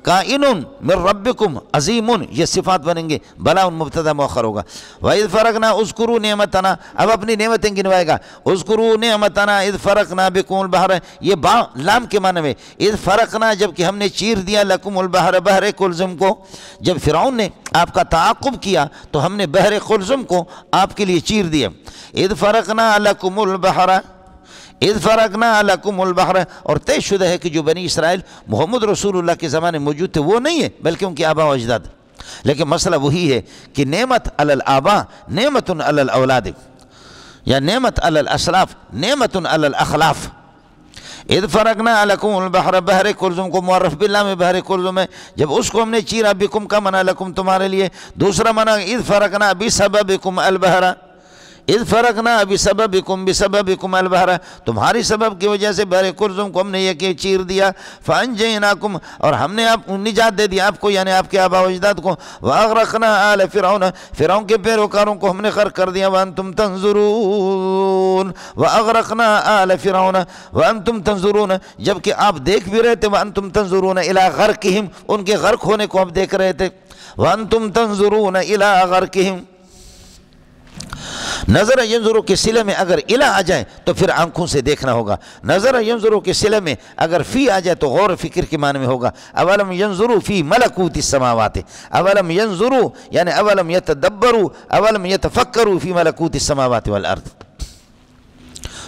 کائن من ربکم عظیم یہ صفات بنیں گے، بلاء مبتدا مؤخر ہوگا۔ وَإِذْ فَرَقْنَا اذْكُرُوا نِعْمَتَنَا، اب اپنی نعمتیں گنوائے گا، اذْكُرُوا نِعْمَتَنَا اِذْ فَرَقْنَا بِكُمُ الْبَحْرَ، یہ با لام کے معنی میں، اِذْ فَرَقْنَا جب کہ ہم نے چیر دیا لَكُمُ الْبَحْرَ بحر قلزم کو، جب فرعون نے آپ کا تعاقب کیا تو ہم نے بحر قلزم کو آپ کے لیے چیر دیا۔ اِذْ فَرَقْنَا لَكُمُ الْبَحْرَ، اِذْ فَرَقْنَا لَكُمُ الْبَحْرَ، اور طے شدہ ہے کہ جو بنی اسرائیل محمد رسول اللہ کے زمانے میں موجود تھے وہ نہیں ہے بلکہ ان کے آباء و اجداد، لیکن مسئلہ وہی ہے کہ نعمت علی الآباء نعمت علی الاولاد، یا نعمت علی الاسلاف نعمت علی الاخلاف۔ اذ فرقنا لکم البحر، بحر قلزم کو معرف باللہ میں بحر قلزم ہے، جب اس کو ہم نے چیرا، بکم کا منع لکم تمہارے لیے، دوسرا منع اذ فرقنا بسببکم البحر، اذ فرقنا بسببکم البحر، تمہاری سبب کی وجہ سے بحر قلزم کو ہم نے یہ کہ چیر دیا، فانجیناکم، اور ہم نے آپ نجات دے دیا آپ کو، یعنی آپ کے آباء و اجداد کو، واغرقنا آل فرعون، فرعون کے پیروکاروں کو ہم نے غرق کر دیا، وانتم تنظرون، واغرقنا آل فرعون وانتم تنظرون، جبکہ آپ دیکھ بھی رہے تھے، وانتم تنظرون الی غرقہم، ان کے غرق ہونے کو آپ دیکھ رہے تھے، وانتم تنظرون الی غرقہم۔ نظر ینظرو کے صلے میں اگر الی آ جائے تو پھر آنکھوں سے دیکھنا ہوگا، نظر ینظرو کے صلے میں اگر فی آ جائے تو غور و فکر کے معنی میں ہوگا۔ اولم ینظرو فی ملکوت السماوات، اولم ینظرو یعنی اولم یتدبرو، اولم یتفکرو فی ملکوت السماوات والارض۔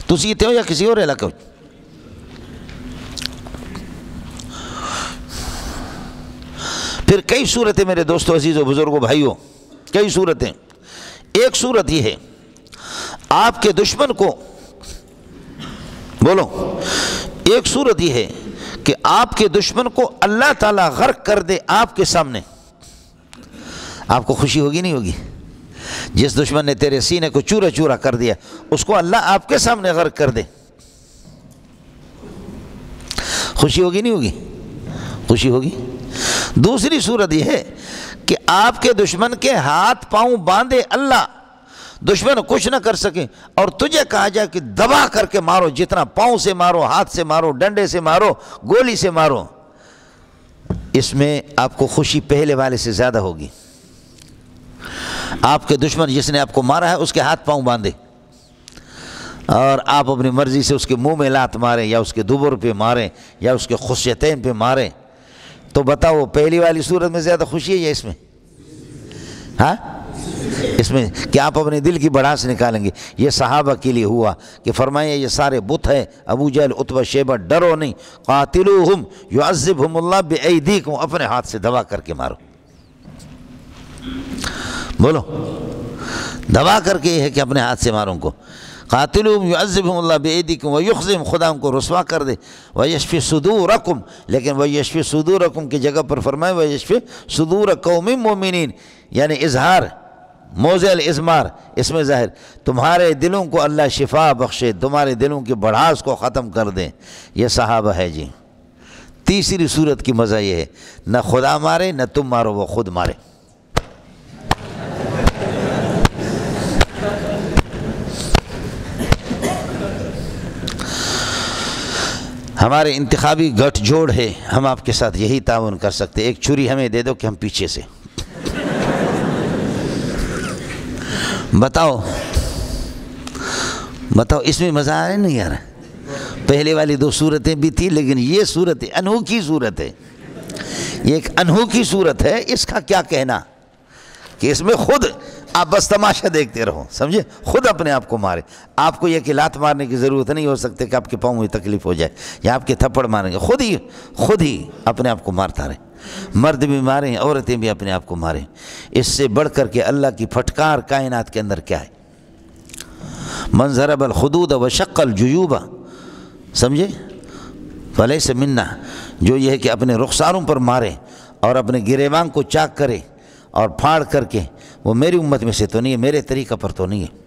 تسی تے ہو یا کسی اور علاقہ ہو؟ پھر کئی صورتیں میرے دوستو عزیزو بزرگو بھائیو، کئی صورتیں۔ ایک صورت یہ ہے آپ کے دشمن کو، بولو، ایک صورت یہ ہے کہ آپ کے دشمن کو اللہ تعالیٰ غرق کر دے آپ کے سامنے، آپ کو خوشی ہوگی نہیں ہوگی؟ جس دشمن نے تیرے سینے کو چورا چورا کر دیا اس کو اللہ آپ کے سامنے غرق کر دے، خوشی ہوگی نہیں ہوگی؟ خوشی ہوگی۔ دوسری صورت یہ ہے کہ آپ کے دشمن کے ہاتھ پاؤں باندھے اللہ، دشمن کچھ نہ کر سکے، اور تجھے کہا جائے کہ دبا کر کے مارو، جتنا پاؤں سے مارو، ہاتھ سے مارو، ڈنڈے سے مارو، گولی سے مارو، اس میں آپ کو خوشی پہلے والے سے زیادہ ہوگی۔ آپ کے دشمن جس نے آپ کو مارا ہے اس کے ہاتھ پاؤں باندھے اور آپ اپنی مرضی سے اس کے منہ میں لات ماریں یا اس کے دبر پہ ماریں یا اس کے خصیتین پہ ماریں، تو بتاؤ پہلی والی صورت میں زیادہ خوشی ہے یا اس میں؟ ہاں، اس میں کہ آپ اپنے دل کی بڑھاس نکالیں گے۔ یہ صحابہ کے لیے ہوا کہ فرمایا یہ سارے بت ہیں، ابو جہل، عتبہ، شیبہ، ڈرو نہیں، قاتلوہم یعذبہم اللہ بایدیکم، اپنے ہاتھ سے دبا کر کے مارو، بولو، دبا کر کے یہ ہے کہ اپنے ہاتھ سے مارو ان کو، قاتلوہم یعذبہم اللہ بایدیکم ویخزہم، خدا ان کو رسوا کر دے، ویشفی صدورکم، لیکن ویشفی صدورکم کی جگہ پر فرمائے ویشفی صدور قوم مومنین، یعنی اظہار، موضع الاظمار، اس میں ظاہر، تمہارے دلوں کو اللہ شفا بخشے، تمہارے دلوں کی بڑھاس کو ختم کر دیں۔ یہ صحابہ ہے جی۔ تیسری صورت کی مزہ یہ ہے نہ خدا مارے نہ تم مارو، وہ خود مارے۔ ہمارے انتخابی گٹھ جوڑ ہے، ہم آپ کے ساتھ یہی تعاون کر سکتے، ایک چھری ہمیں دے دو کہ ہم پیچھے سے بتاؤ اس میں مزہ آ رہا ہے نہیں آ رہا؟ پہلے والی دو صورتیں بھی تھی لیکن یہ صورت انوکھی صورت ہے، یہ ایک انوکھی صورت ہے، اس کا کیا کہنا کہ اس میں خود آپ بس تماشا دیکھتے رہو، سمجھے، خود اپنے آپ کو مارے۔ آپ کو یہ کہ لات مارنے کی ضرورت نہیں ہو سکتے کہ آپ کے پاؤں میں تکلیف ہو جائے یا آپ کے تھپڑ ماریں گے، خود ہی اپنے آپ کو مارتا رہے، مرد بھی ماریں، عورتیں بھی اپنے آپ کو ماریں۔ اس سے بڑھ کر کے اللہ کی پھٹکار کائنات کے اندر کیا ہے؟ من ضرب الخدود وشق الجیوب، سمجھے، فلیس منا، جو یہ ہے کہ اپنے رخساروں پر مارے اور اپنے گریباں کو چاک کرے اور پھاڑ کر کے، وہ میری امت میں سے تو نہیں ہے، میرے طریقہ پر تو نہیں ہے۔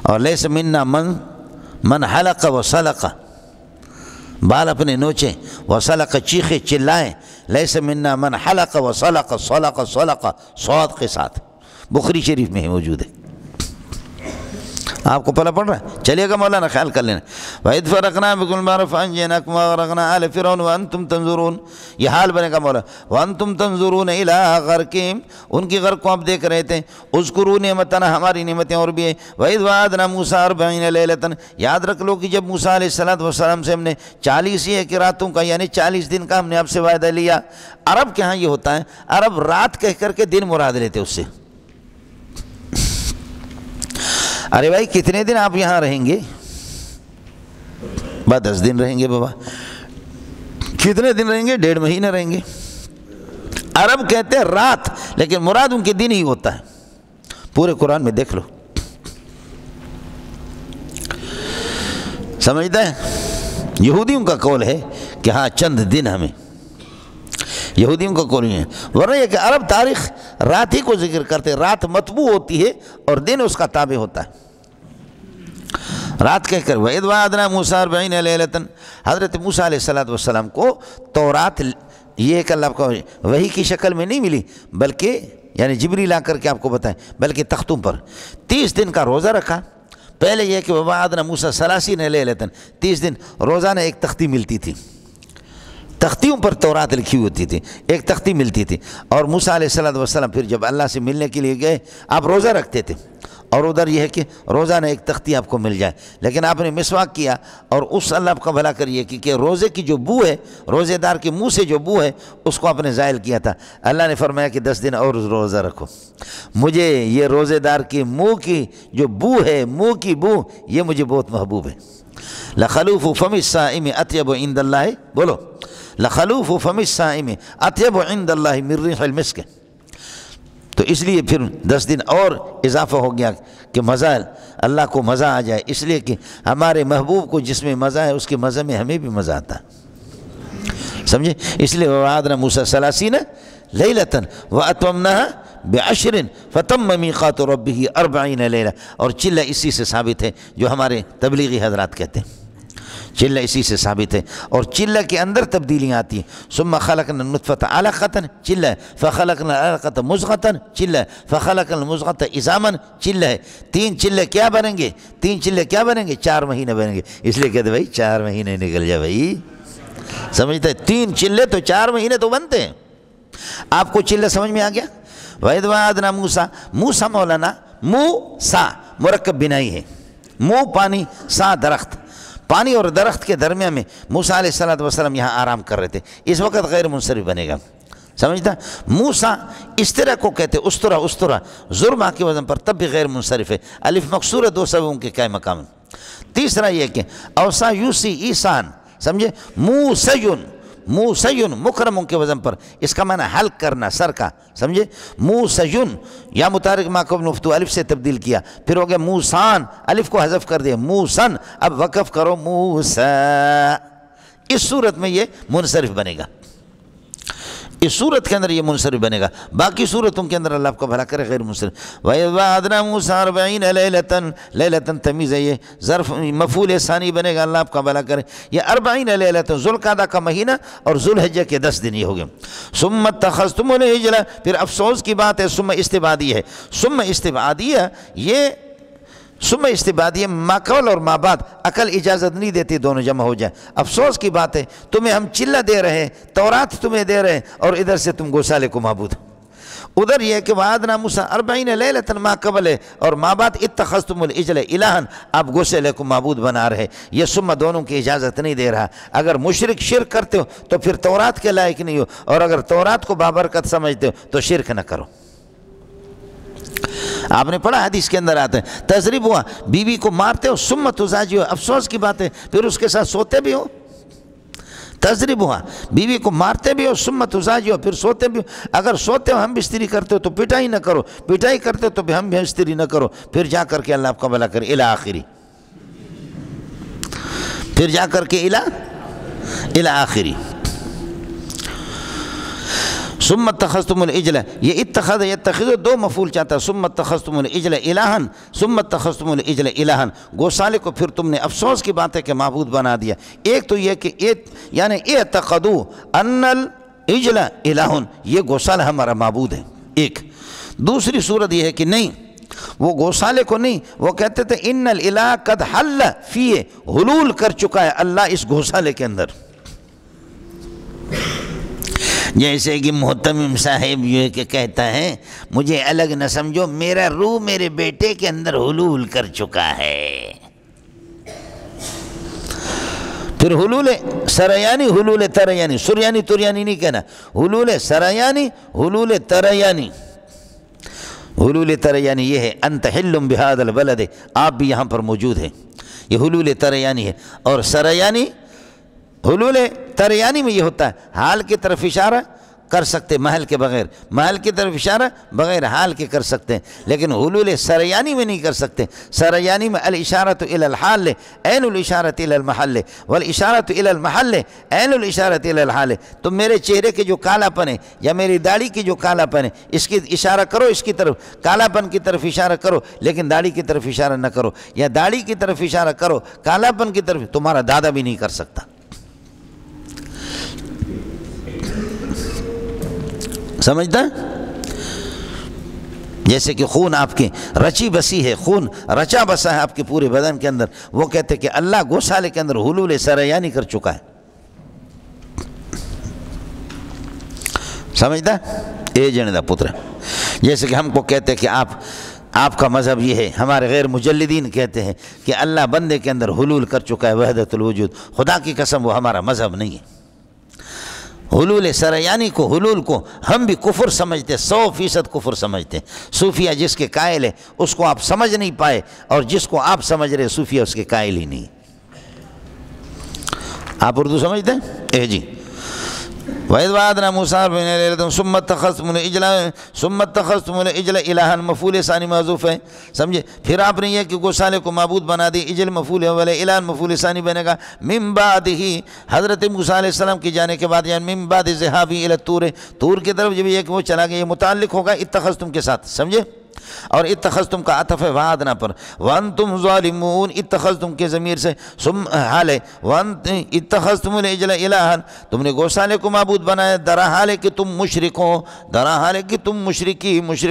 اور لیس منا من حلق و سلق، بال اپنے نوچے، و سلق چیخے چلائیں، لیس منا من حلق و سلق، سلق صاد کے ساتھ، بخاری شریف میں موجود ہے۔ آپ کو پتہ پڑ رہا ہے؟ چلیے گا مولانا، خیال کر لینا۔ وَإِذْ فَرَقْنَا بِكُمُ الْبَحْرَ فَأَنجَيْنَاكُمْ وَأَغْرَقْنَا آلَ فِرْعَوْنَ وَأَنْتُمْ تَنظُرُونَ، یہ حال بنے گا مولا، وَأَنْتُمْ تَنظُرُونَ إِلَىٰ غَرْقِهِمْ، ان کی غرق کو آپ دیکھ رہے تھے۔ اذکروا نعمتنا، ہماری نعمتیں اور بھی ہیں۔ وَإِذْ وَعَدْنَا مُوسَىٰ 40 لَيْلَةً، یاد رکھ لو کہ جب موسیٰ علیہ السلام سے ہم نے 40 راتوں کا یعنی 40 دن کا ہم نے آپ سے وعدہ لیا۔ عرب کے ہاں یہ ہوتا ہے، عرب رات کہہ کر کے دن مراد لیتے اس سے۔ ارے بھائی کتنے دن آپ یہاں رہیں گے؟ 10 دن رہیں گے بابا۔ کتنے دن رہیں گے؟ 1.5 مہینہ رہیں گے۔ عرب کہتے ہیں رات، لیکن مراد ان کے دن ہی ہوتا ہے۔ پورے قرآن میں دیکھ لو، سمجھتا ہے؟ یہودیوں کا قول ہے کہ ہاں چند دن ہمیں، یہودیوں کا قول ہے، ورنہ یہ کہ عرب تاریخ رات ہی کو ذکر کرتے، رات مطبوع ہوتی ہے اور دن اس کا تابع ہوتا ہے۔ رات کہہ کر وَإِذْ وَعَدْنَا مُوسَىٰ 40 لَيْلَةً، حضرت موسیٰ علیہ السلام کو تورات یہ ایک اللہ کو وحی کی شکل میں نہیں ملی، بلکہ یعنی جبریل آ کر کے آپ کو بتائیں، بلکہ تختوں پر 30 دن کا روزہ رکھا۔ پہلے یہ کہ وَوَعَدْنَا مُوسَىٰ 30 لَيْلَةً، 30 دن روزانہ ایک تختی ملتی تھی، تختیوں پر تورات لکھی ہوتی تھی، ایک تختی ملتی تھی۔ اور موسیٰ علیہ السلام پھر جب اللہ سے ملنے کے لیے گئے، آپ روزہ رکھتے تھے، اور ادھر یہ ہے کہ روزانہ ایک تختی آپ کو مل جائے، لیکن آپ نے مسواک کیا اور اس اللہ کا بھلا کریے کہ روزے کی جو بو ہے، روزے دار کے منہ سے جو بو ہے اس کو آپ نے زائل کیا تھا۔ اللہ نے فرمایا کہ 10 دن اور روزہ رکھو، مجھے یہ روزے دار کے منہ کی جو بو ہے، منہ کی بو، یہ مجھے بہت محبوب ہے۔ لخلوف فم الصائم اطیب عند اللہ، بولو لخلوف فم الصائم اطیب عند اللہ من ریح المسک۔ تو اس لیے پھر 10 دن اور اضافہ ہو گیا کہ مزہ، اللہ کو مزہ آ جائے، اس لیے کہ ہمارے محبوب کو جس میں مزہ ہے اس کے مزے میں ہمیں بھی مزہ آتا ہے، سمجھے؟ اس لیے وعدنا موسیٰ 30 لیلۃ واتممناها ب10 فتم میقات ربہ 40 لیلہ۔ اور چلہ اسی سے ثابت ہے جو ہمارے تبلیغی حضرات کہتے ہیں، چلہ اسی سے ثابت ہے۔ اور چلہ کے اندر تبدیلیاں آتی ہیں، ثم خلقنا النطفة علقة چلہ، فخلقنا العلقة مضغة چلہ، فخلقنا المضغة عظاما چلہ ہے۔ 3 چلے کیا بنیں گے؟ 3 چلے کیا بنیں گے؟ 4 مہینے بنیں گے۔ اس لیے کہتے ہیں بھائی 4 مہینے نکل جائے بھائی، سمجھتے ہیں؟ 3 چلے تو 4 مہینے تو بنتے ہیں۔ آپ کو چلہ سمجھ میں آ گیا؟ وَإِذْ وَعَدْنَا مُوسَىٰ، موسیٰ مولانا، موسیٰ مرکب بنائی ہے، مو پانی، سا درخت، پانی اور درخت کے درمیان میں موسیٰ علیہ السلام یہاں آرام کر رہے تھے، اس وقت غیر منصرف بنے گا، سمجھتا؟ موسیٰ اس طرح کو کہتے، استرا ظلمہ کے وزن پر، تب بھی غیر منصرف ہے، الف مکسور ہے، 2 سببوں کے قائم مقام۔ تیسرا یہ کہ اوسا یوسی ایسان، سمجھے؟ موسیون مکرموں کے وزن پر، اس کا معنی حلق کرنا، سر کا، سمجھے؟ موسیون یا متحرک ما قبل مفتوح الف سے تبدیل کیا، پھر ہو گیا موسان، الف کو حذف کر دیا، موسن، اب وقف کرو موسیٰ، اس صورت میں یہ منصرف بنے گا، اس صورت کے اندر یہ منصرف بنے گا، باقی صورتوں کے اندر اللہ آپ کو بھلا کرے غیر منصرف۔ وَإِذْ وَعَدْنَا مُوسَىٰ 40 لیلۃ تمیز ہے، یہ ظرف مفعول ثانی بنے گا، اللہ آپ کا بھلا کرے۔ یہ 40 لیلۃ ذوالقعدہ کا مہینہ اور ذوالحجہ کے 10 دن یہ ہو گئے۔ ثُمَّ اتَّخَذْتُمُ الْعِجْلَ، پھر افسوس کی بات ہے، ثم استبعادیہ ہے، ثم استبعادیہ، یہ ثم استبعادیہ ما قبل اور ما بعد عقل اجازت نہیں دیتی دونوں جمع ہو جائے۔ افسوس کی بات ہے، تمہیں ہم چلہ دے رہے ہیں، تورات تمہیں دے رہے ہیں، اور ادھر سے تم گوسالے کو معبود، ادھر یہ کہ وعدنا موسیٰ 40 لیلۃ ما قبل ہے، اور ما بعد اتخذتم العجل الہا، آپ گوسالے کو معبود بنا رہے، یہ ثم دونوں کی اجازت نہیں دے رہا۔ اگر مشرک شرک کرتے ہو تو پھر تورات کے لائق نہیں ہو، اور اگر تورات کو بابرکت سمجھتے ہو تو شرک نہ کرو۔ آپ نے پڑھا حدیث کے اندر آتے ہیں، تضریب ہوا، بیوی کو مارتے ہو، ثم تزاجی ہو، افسوس کی بات ہے، پھر اس کے ساتھ سوتے بھی ہو، تضریب ہوا، بیوی کو مارتے بھی ہو، ثم تزاجی ہو، پھر سوتے بھی ہو، اگر سوتے ہو ہم بستری کرتے ہو تو پٹائی نہ کرو، پٹائی کرتے ہو تو ہم بستری نہ کرو، پھر جا کر کے اللہ آپ کا بھلا کرے الی آخری، پھر جا کر کے الی آخری۔ ثم اتخذتم العجل، یہ اتخذ یتخذ دو مفعول چاہتا ہے، ثم اتخذتم العجل الہا، ثم اتخذتم العجل الہا، گوسالے کو پھر تم نے افسوس کی بات ہے کہ معبود بنا دیا۔ ایک تو یہ کہ یعنی اعتقدوا ان العجل الہ، یہ گوسالہ ہمارا معبود ہے ایک۔ دوسری صورت یہ ہے کہ نہیں، وہ گوسالے کو نہیں، وہ کہتے تھے ان الالہ قد حل فیہ، حلول کر چکا ہے اللہ اس گوسالے کے اندر۔ جیسے کہ محتمم صاحب یہ کہ کہتا ہے مجھے الگ نہ سمجھو، میرا روح میرے بیٹے کے اندر حلول کر چکا ہے۔ پھر حلول سریانی، حلول تریانی، سریانی تریانی نہیں کہنا، حلول سریانی، حلول تریانی۔ حلول تریانی یہ ہے انت حل بہذا البلد، آپ بھی یہاں پر موجود ہیں، یہ حلول تریانی ہے۔ اور سریانی، حلول تریانی میں یہ ہوتا ہے حال کی طرف اشارہ کر سکتے محل کے بغیر، محل کی طرف اشارہ بغیر حال کے کر سکتے ہیں، لیکن حلول سریانی میں نہیں کر سکتے۔ سریانی میں الاشارۃ الی الحال عین الاشارۃ الی المحل، والاشارۃ الی المحل عین الاشارۃ الی الحال۔ تو میرے چہرے کے جو کالا پن ہے یا میری داڑھی کی جو کالا پن ہے، اس کی اشارہ کرو، اس کی طرف کالا پن کی طرف اشارہ کرو، لیکن داڑھی کی طرف اشارہ نہ کرو، یا داڑھی کی طرف اشارہ کرو کالا پن کی طرف، تمہارا دادا بھی نہیں کر سکتا۔ سمجھتا ہے؟ جیسے کہ خون آپ کی رچی بسی ہے، خون رچا بسا ہے آپ کے پورے بدن کے اندر، وہ کہتے کہ اللہ گوسالے کے اندر حلول سریانی کر چکا ہے۔ سمجھتا ہے؟ اے جن دا پتر، جیسے کہ ہم کو کہتے کہ آپ کا مذہب یہ ہے، ہمارے غیر مجلدین کہتے ہیں کہ اللہ بندے کے اندر حلول کر چکا ہے وحدت الوجود۔ خدا کی قسم وہ ہمارا مذہب نہیں ہے۔ حلول سریانی کو، حلول کو ہم بھی کفر سمجھتے، 100% کفر سمجھتے۔ صوفیہ جس کے قائل ہے اس کو آپ سمجھ نہیں پائے، اور جس کو آپ سمجھ رہے صوفیہ اس کے قائل ہی نہیں۔ آپ اردو سمجھتے ہیں؟ جی وَإِذْ وَعَدْنَا مُوسَىٰ لَيْلَةً ثُمَّ اتَّخَذْتُمُ الْعِجْلَ إِلَٰهًا، مفعول ثانی محذوف ہے، سمجھے؟ پھر آپ نے یہ کہ گوسالے کو معبود بنا دی، عجل مفعول اول ہے، الٰہًا مفعول ثانی بنے گا۔ من بعدہ، حضرت موسیٰ علیہ السلام کی جانے کے بعد، یعنی من بعد ذہابہ الی الطور، طور کی طرف جب یہ کہ وہ چلا گیا، یہ متعلق ہوگا اتخذتم کے ساتھ، سمجھے؟ اور اتخذتم کا عطف ہے وعدنا پر، وانتم ظالمون، اتخذتم کے ضمیر سے حال ہے، اتخذتم العجل الہا، تم نے گوسالے کو معبود بنایا، درا حال ہے کہ تم مشرک ہو، درا حال ہے کہ تم مشرک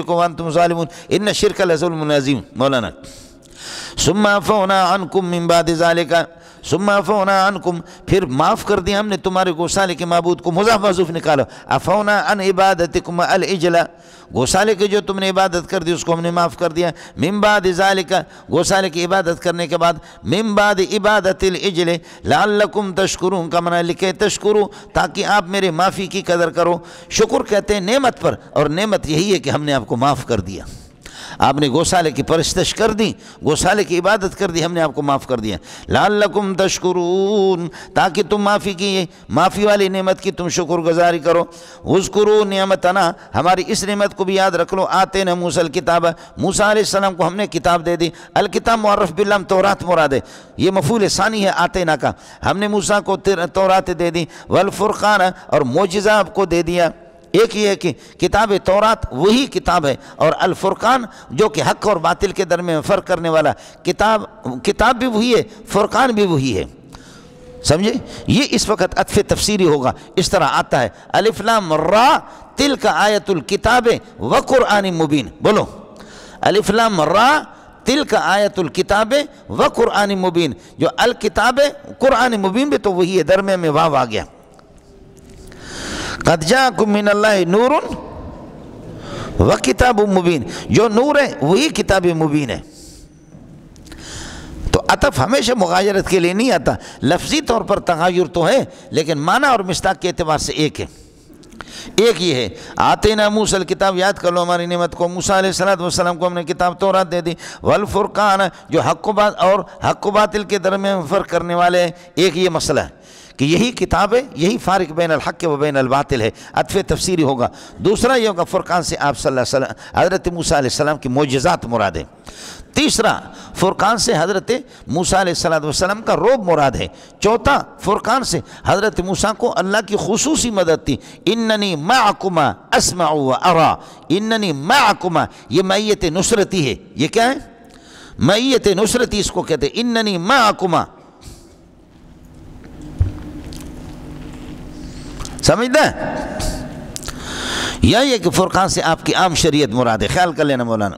ہو، وانتم ظالمون، ان الشرک لظلم عظیم۔ مولانا ثم عفونا عنکم من بعد ذالک، ثم عفونا عنکم، پھر معاف کر دیا ہم نے تمہارے گوسالے کے معبود کو، مضاف محذوف نکالو، عفونا عن عبادتکم العجل، گوسالے کی جو تم نے عبادت کر دی اس کو ہم نے معاف کر دیا۔ من بعد ذالک، گوسالے کی عبادت کرنے کے بعد، من بعد عبادت العجل لعلکم تشکرون کا معنی لکھے تشکرو، تاکہ آپ میرے معافی کی قدر کرو۔ شکر کہتے ہیں نعمت پر، اور نعمت یہی ہے کہ ہم نے آپ کو معاف کر دیا۔ آپ نے گوسالے کی پرستش کر دی، گوسالے کی عبادت کر دی، ہم نے آپ کو معاف کر دیا۔ لعلکم تشکرون، تاکہ تم معافی والی نعمت کی تم شکر گزاری کرو۔ اذکروا نعمتنا، ہماری اس نعمت کو بھی یاد رکھ لو۔ آتینا موسیٰ الکتاب، موسیٰ علیہ السلام کو ہم نے کتاب دے دی۔ الکتاب معرف باللام، تورات مراد ہے، یہ مفعول ثانی ہے آتینا کا، ہم نے موسیٰ کو تورات دے دی، والفرقان، اور معجزہ آپ کو دے دیا۔ ایک یہ ہے کہ کتاب تورات وہی کتاب ہے، اور الفرقان جو کہ حق اور باطل کے درمیان فرق کرنے والا کتاب بھی وہی ہے، فرقان بھی وہی ہے، سمجھے؟ یہ اس وقت عطف تفسیری ہوگا، اس طرح آتا ہے الف لام را تلک آیت الکتاب وقرآن مبین، بولو الف لام را تلک آیت الکتاب وقرآن مبین، جو الکتاب قرآن مبین بھی تو وہی ہے، درمیان میں واو آ گیا۔ قد جاءکم من اللہ نور و کتاب مبین، جو نور ہے وہی کتاب مبین ہے۔ تو عطف ہمیشہ مغایرت کے لیے نہیں آتا، لفظی طور پر تغیر تو ہے لیکن معنی اور مصداق کے اعتبار سے ایک ہے۔ ایک یہ ہے آتینا موسیٰ الکتاب، یاد کر لو ہماری نعمت کو، موسیٰ علیہ السلام کو ہم نے کتاب تورات دے دی، والفرقان، جو حق و باطل کے درمیان فرق کرنے والے ہیں۔ ایک یہ مسئلہ ہے کہ یہی کتاب ہے، یہی فارق بین الحق و بین الباطل ہے، عطف تفسیری ہوگا۔ دوسرا یہ ہوگا فرقان سے آپ صلی اللہ علیہ وسلم حضرت موسیٰ علیہ السلام کی معجزات مراد ہیں۔ تیسرا فرقان سے حضرت موسیٰ علیہ السلام کا روب مراد ہے۔ چوتھا فرقان سے حضرت موسیٰ کو اللہ کی خصوصی مدد تھی، اننی معکما اسمع و ارا، اننی معکما، یہ معیت نصرتی ہے۔ یہ کیا ہے؟ معیت نصرتی اس کو کہتے ہیں، اننی معکما، سمجھتا ہے؟ یا یہ کہ فرقان سے آپ کی عام شریعت مراد ہے، خیال کر لینا مولانا۔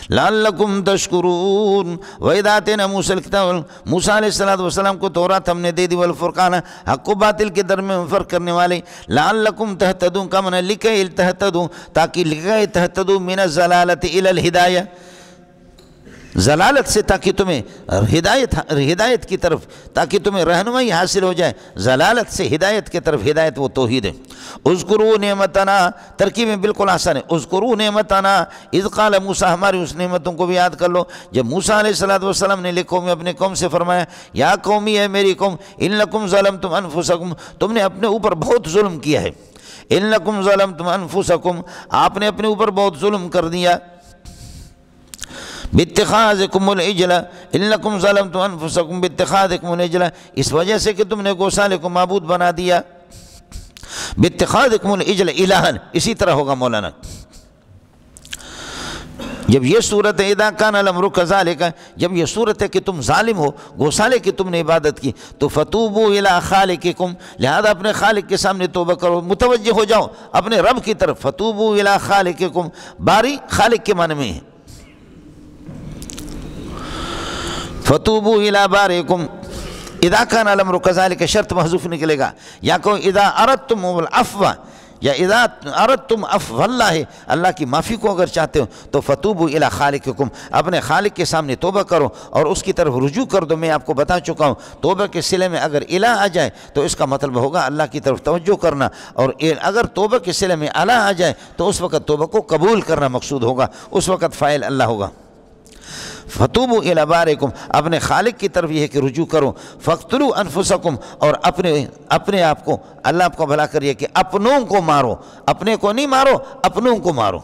لعلکم تشکرون وَإِذْ آتَيْنَا مُوسَىٰ الْكِتَابَ، موسیٰ علیہ السلام کو تورات ہم نے دے دی، والفرقان، حق و باطل کے درمیان فرق کرنے والے، لعلکم تہتدون کا معنی لکھے تہتدون، تاکہ لکھے تہتدون من الضلالۃ الی الہدایہ، ضلالت سے تاکہ تمہیں ہدایت کی طرف، تاکہ تمہیں رہنمائی حاصل ہو جائے، ضلالت سے ہدایت کی طرف، ہدایت وہ توحید ہے۔ اذکروا نعمتنا، ترکیب میں بالکل آسان ہے، اذکروا نعمتنا اذ قال موسیٰ، ہماری اس نعمتوں کو بھی یاد کر لو جب موسیٰ علیہ السلام نے لکھو میں اپنے قوم سے فرمایا، یا قومی ہے میری قوم، انکم ظلمتم انفسکم، تم نے اپنے اوپر بہت ظلم کیا ہے، انکم ظلمتم انفسکم، آپ نے اپنے اوپر بہت ظلم کر دیا، باتخاذکم العجل، انکم ظلمتم انفسکم باتخاذکم العجل، اس وجہ سے کہ تم نے گوسالے کو معبود بنا دیا، باتخاذکم العجل الہن، اسی طرح ہوگا مولانا۔ جب یہ صورت ہے اذا کان الامر کذالک، جب یہ صورت ہے کہ تم ظالم ہو، گوسالے کی تم نے عبادت کی، تو فتوبوا الی خالقکم، لہذا اپنے خالق کے سامنے توبہ کرو، متوجہ ہو جاؤ اپنے رب کی طرف، فتوبوا الی خالقکم، باری خالق کے معنی میں ہے، فتوبوا الی بارئکم، اذا کان الامر کذالک شرط محذوف نکلے گا، یا کہ اذا اردتم العفو، یا اذا اردتم عفو اللہ، اللہ کی معافی کو اگر چاہتے ہو تو فتوبوا الی خالقکم، اپنے خالق کے سامنے توبہ کرو اور اس کی طرف رجوع کر دو۔ میں آپ کو بتا چکا ہوں توبہ کے صلے میں اگر الہ آ جائے تو اس کا مطلب ہوگا اللہ کی طرف توجہ کرنا، اور اگر توبہ کے صلے میں الہ آ جائے تو اس وقت توبہ کو قبول کرنا مقصود ہوگا، اس وقت فاعل اللہ ہوگا۔ فتوبوا الی بارئکم، اپنے خالق کی طرف یہ ہے کہ رجوع کرو، فاقتلوا انفسکم، اور اپنے آپ کو، اللہ آپ کو بھلا کریے کہ اپنوں کو مارو، اپنے کو نہیں مارو، اپنوں کو مارو،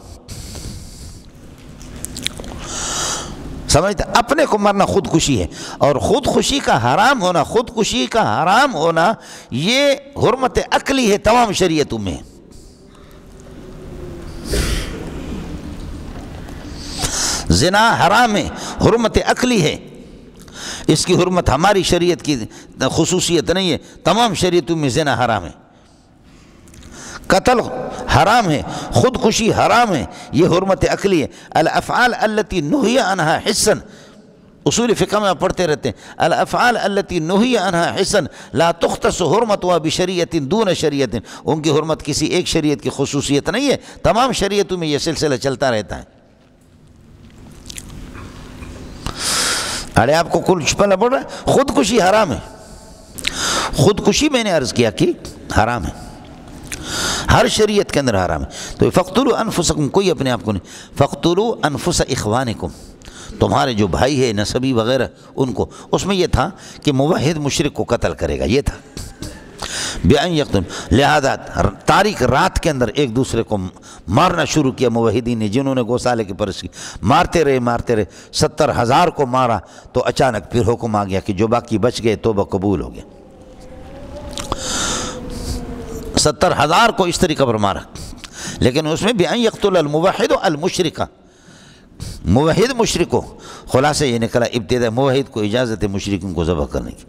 سمجھتے؟ اپنے کو مرنا خودکشی ہے، اور خودکشی کا حرام ہونا، خودکشی کا حرام ہونا یہ حرمت عقلی ہے تمام شریعتوں میں، زنا حرام ہے، حرمت عقلی ہے، اس کی حرمت ہماری شریعت کی خصوصیت نہیں ہے، تمام شریعتوں میں زنا حرام ہے، قتل حرام ہے، خودکشی حرام ہے، یہ حرمت عقلی ہے۔ الافعال التي نهي عنها حسا، اصول فقہ میں آپ پڑھتے رہتے ہیں، الافعال التي نهي عنها حسا لا تختص حرمتها بشریعت دون شریعت، ان کی حرمت کسی ایک شریعت کی خصوصیت نہیں ہے، تمام شریعتوں میں یہ سلسلہ چلتا رہتا ہے۔ ارے آپ کو کل چھپنا پڑ رہا ہے، خودکشی حرام ہے، خودکشی میں نے عرض کیا کہ حرام ہے، ہر شریعت کے اندر حرام ہے۔ تو فقتلوا انفسکم، کوئی اپنے آپ کو نہیں، فقتلوا انفس اخوانکم، تمہارے جو بھائی ہے نسبی وغیرہ ان کو، اس میں یہ تھا کہ موحد مشرک کو قتل کرے گا، یہ تھا بِأَنْ يَقْتُلْ، لہذا تاریک رات کے اندر ایک دوسرے کو مارنا شروع کیا موحدین نے، جنہوں نے گوسالے کی پرست کی، مارتے رہے 70,000 کو مارا، تو اچانک پھر حکم آ گیا کہ جو باقی بچ گئے توبہ قبول ہو گیا، 70,000 کو اس طریقہ پر مارا، لیکن اس میں بِأَنْ يَقْتُلَ الْمُوَحِدُ الْمُشْرِكَ، موحد مشرک کو، خلاصہ یہ نکلا ابتدا موحد کو اجازت ہے مشرکین کو ذبح کرنے کی،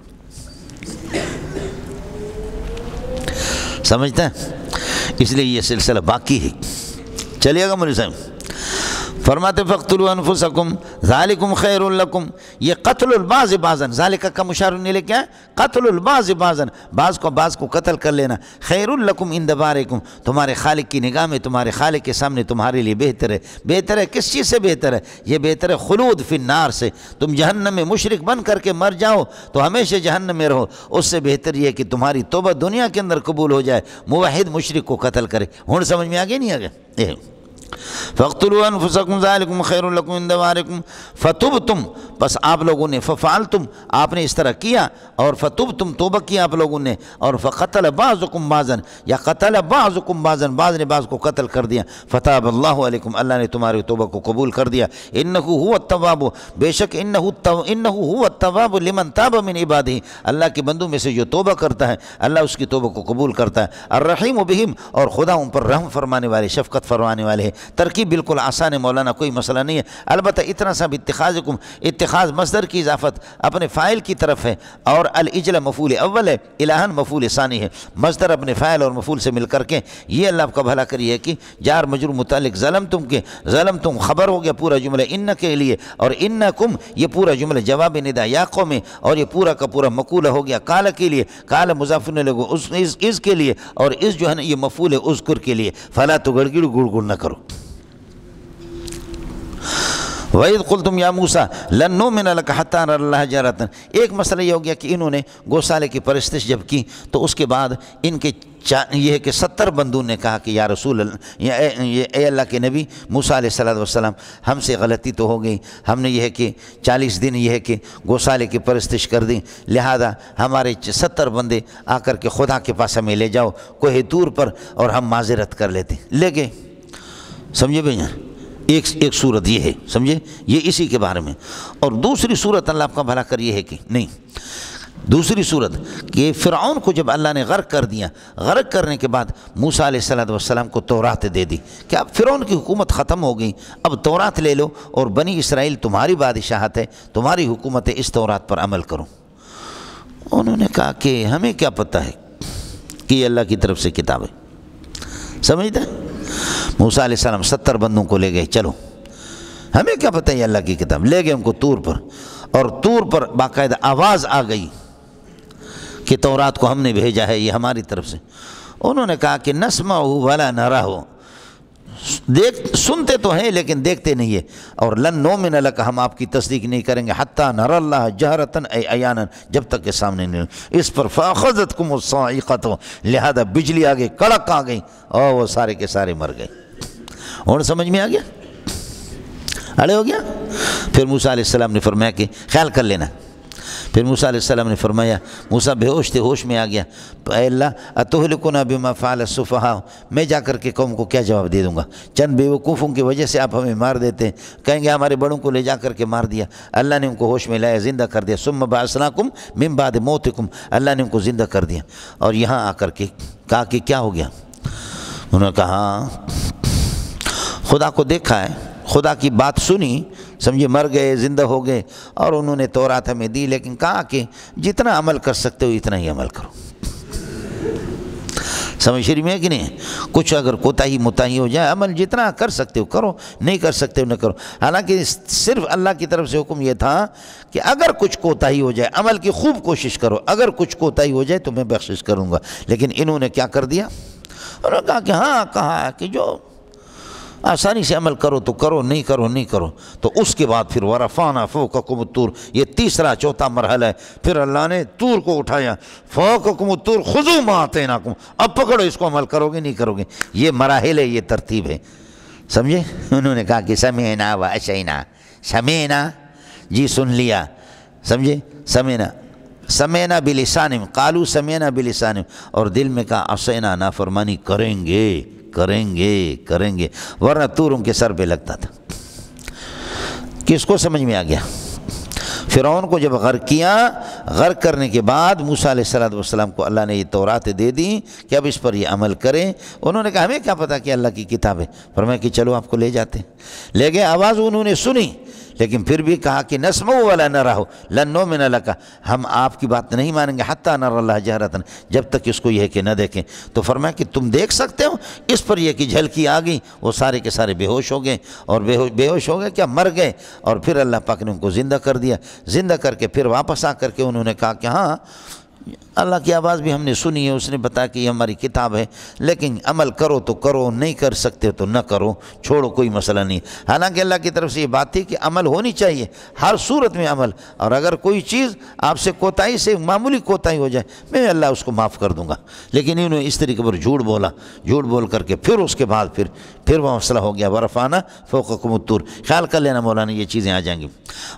سمجھتا ہے؟ اس لیے یہ سلسلہ باقی ہے، چلیے گا مولانا صاحب۔ فرماتے فقتلوا انفسکم ذالکم خیر لکم، یہ قتل البعض بعضا، ذالک کا مشار الیہ کیا ہے؟ قتل البعض بعضا، بعض کو قتل کر لینا، خیر لکم عند بارئکم، تمہارے خالق کی نگاہ میں، تمہارے خالق کے سامنے تمہارے لیے بہتر ہے۔ بہتر ہے کس چیز سے بہتر ہے؟ یہ بہتر ہے خلود فی النار سے، تم جہنم میں مشرک بن کر کے مر جاؤ تو ہمیشہ جہنم میں رہو، اس سے بہتر یہ ہے کہ تمہاری توبہ دنیا کے اندر قبول ہو جائے، موحد مشرک کو قتل کرے۔ ہن سمجھ میں آگے نہیں آگے؟ فاقتلوا انفسکم ذالکم خیر لکم عند بارکم فتبتم، بس آپ لوگوں نے، ففعلتم آپ نے اس طرح کیا، اور فتبتم توبہ کیا آپ لوگوں نے، اور فقتل بعضکم بعضا یا قتل بعضکم بعضا، بعض نے بعض کو قتل کر دیا، فتاب اللہ علیکم اللہ نے تمہاری توبہ کو قبول کر دیا، انہ هو التواب، بے شک انہ هو التواب لمن تاب من عبادہ، اللہ کے بندوں میں سے جو توبہ کرتا ہے اللہ اس کی توبہ کو قبول کرتا ہے، الرحیم بہم، اور خدا ان پر رحم فرمانے والے، شفقت فرمانے والے ہے۔ ترکیب بالکل آسان ہے مولانا، کوئی مسئلہ نہیں ہے، البتہ اتنا سا اتخاذکم، اتخاذ مصدر کی اضافت اپنے فاعل کی طرف ہے، اور الاجل مفعول اول ہے، الہن مفعول ثانی ہے، مصدر اپنے فاعل اور مفعول سے مل کر کے یہ اللہ آپ کا بھلا کریے کہ جار مجرور متعلق ظلمتم کے، ظلمتم خبر ہو گیا پورا جملہ ان کے لیے، اور انکم یہ پورا جملہ جواب ندا یا قوم، اور یہ پورا کا پورا مقولہ ہو گیا قال کے لیے، قال مضاف لگو اس کے لیے، اور اس جو ہے نا یہ مفعول اذکر کے لیے، فلا تو گڑگڑ گڑ نہ کرو۔ وَإِذْ قُلْتُمْ يَا مُوسَىٰ لَن نُّؤْمِنَ لَكَ حَتَّىٰ نَرَى اللَّهَ جَهْرَةً، ایک مسئلہ یہ ہو گیا کہ انہوں نے گوسالے کی پرستش جب کی تو اس کے بعد ان کے یہ ہے کہ 70 بندوں نے کہا کہ یا رسول اللہ، اے اللہ کے نبی موسیٰ علیہ السلام، ہم سے غلطی تو ہو گئی، ہم نے یہ ہے کہ 40 دن یہ ہے کہ گوسالے کی پرستش کر دی، لہذا ہمارے 70 بندے آ کر کے خدا کے پاس ہمیں لے جاؤ کوہ طور پر، اور ہم معذرت کر لیتے، لے گئے۔ سمجھے بھائی؟ ایک صورت یہ ہے، سمجھے، یہ اسی کے بارے میں۔ اور دوسری صورت اللہ آپ کا بھلا کر یہ ہے کہ نہیں، دوسری صورت کہ فرعون کو جب اللہ نے غرق کر دیا، غرق کرنے کے بعد موسیٰ علیہ السلام کو تورات دے دی کہ اب فرعون کی حکومت ختم ہو گئی، اب تورات لے لو، اور بنی اسرائیل تمہاری بادشاہت ہے، تمہاری حکومت ہے، اس تورات پر عمل کرو۔ انہوں نے کہا کہ ہمیں کیا پتہ ہے کہ یہ اللہ کی طرف سے کتاب ہے، سمجھتے ہیں؟ موسیٰ علیہ السلام 70 بندوں کو لے گئے، چلو ہمیں کیا پتہ ہے یہ اللہ کی کتاب، لے گئے ان کو طور پر، اور طور پر باقاعدہ آواز آ گئی کہ تورات کو ہم نے بھیجا ہے، یہ ہماری طرف سے۔ انہوں نے کہا کہ نسمعہ ولا نرہ، سنتے تو ہیں لیکن دیکھتے نہیں ہے، اور لن نؤمن لک، ہم آپ کی تصدیق نہیں کریں گے حتی نری اللہ جہرۃ ای عیانا، جب تک کہ سامنے نہیں۔ اس پر فاخذتکم الصاعقۃ، لہذا بجلی آ گئی، کڑک آ گئی، اور وہ سارے کے سارے مر گئے۔ اور سمجھ میں آ گیا، اڑے ہو گیا۔ پھر موسیٰ علیہ السلام نے فرمایا کہ خیال کر لینا، پھر موسیٰ علیہ السلام نے فرمایا، موسیٰ بے ہوش تھے، ہوش میں آ گیا، اے اللہ اتہلکنا بما فعل السفہاء، میں جا کر کے قوم کو کیا جواب دے دوں گا، چند بیوقوفوں کی وجہ سے آپ ہمیں مار دیتے ہیں، کہیں گے ہمارے بڑوں کو لے جا کر کے مار دیا، اللہ نے ان کو ہوش میں لایا، زندہ کر دیا، ثم بعثناکم من بعد موتکم، اللہ نے ان کو زندہ کر دیا۔ اور یہاں آ کر کے کہا کہ کیا ہو گیا؟ انہوں نے کہا ہاں خدا کو دیکھا ہے، خدا کی بات سنی، سمجھے، مر گئے، زندہ ہو گئے، اور انہوں نے تورات ہمیں دی، لیکن کہا کہ جتنا عمل کر سکتے ہو اتنا ہی عمل کرو۔ سمجھ شریف میں ہے کہ نہیں؟ کچھ اگر کوتاہی متاہی ہو جائے، عمل جتنا کر سکتے ہو کرو، نہیں کر سکتے ہو نہ کرو۔ حالانکہ صرف اللہ کی طرف سے حکم یہ تھا کہ اگر کچھ کوتاہی ہو جائے، عمل کی خوب کوشش کرو، اگر کچھ کوتاہی ہو جائے تو میں بخشش کروں گا۔ لیکن انہوں نے کیا کر دیا؟ انہوں نے کہا کہ ہاں کہا کہ جو آسانی سے عمل کرو تو کرو، نہیں کرو نہیں کرو۔ تو اس کے بعد پھر ورفعنا فوقکم الطور، یہ تیسرا چوتھا مرحلہ ہے، پھر اللہ نے طور کو اٹھایا، فوقکم الطور خذوا ما آتیناکم، اب پکڑو اس کو، عمل کرو گے نہیں کرو گے۔ یہ مراحل ہے، یہ ترتیب ہے، سمجھے؟ انہوں نے کہا کہ سمعنا و عصینا، سمعنا جی سن لیا، سمجھے، سمعنا بلسانہم، قالوا سمعنا بلسانہم، اور دل میں کہا عصینا، نافرمانی کریں گے کریں گے کریں گے، ورنہ طور ان کے سر پہ لگتا تھا۔ کس کو سمجھ میں آ گیا؟ فرعون کو جب غرق کیا، غرق کرنے کے بعد موسیٰ علیہ السلام کو اللہ نے یہ تورات دے دی کہ اب اس پر یہ عمل کریں۔ انہوں نے کہا ہمیں کیا پتا کہ اللہ کی کتاب ہے، فرمایا کہ چلو آپ کو لے جاتے ہیں۔ لے گئے، آواز انہوں نے سنی، لیکن پھر بھی کہا کہ نسمع ولا نرہ لن نؤمن لک، ہم آپ کی بات نہیں مانیں گے حتی نری اللہ جہرۃ، جب تک اس کو یہ ہے کہ نہ دیکھیں۔ تو فرمایا کہ تم دیکھ سکتے ہو؟ اس پر یہ کہ جھلکی آ گئی، وہ سارے کے سارے بے ہوش ہو گئے، اور بے ہوش ہو گئے کیا، مر گئے، اور پھر اللہ پاک نے ان کو زندہ کر دیا۔ زندہ کر کے پھر واپس آ کر کے انہوں نے کہا کہ ہاں اللہ کی آواز بھی ہم نے سنی ہے، اس نے بتایا کہ یہ ہماری کتاب ہے، لیکن عمل کرو تو کرو، نہیں کر سکتے تو نہ کرو، چھوڑو، کوئی مسئلہ نہیں۔ حالانکہ اللہ کی طرف سے یہ بات تھی کہ عمل ہونی چاہیے، ہر صورت میں عمل، اور اگر کوئی چیز آپ سے کوتاہی سے معمولی کوتاہی ہو جائے میں اللہ اس کو معاف کر دوں گا، لیکن انہوں نے اس طریقے پر جھوٹ بولا، جھوٹ بول کر کے پھر اس کے بعد پھر وہ مسئلہ ہو گیا ورفعنا فوقکم الطور۔ خیال کر لینا مولانا، یہ چیزیں آ جائیں گی۔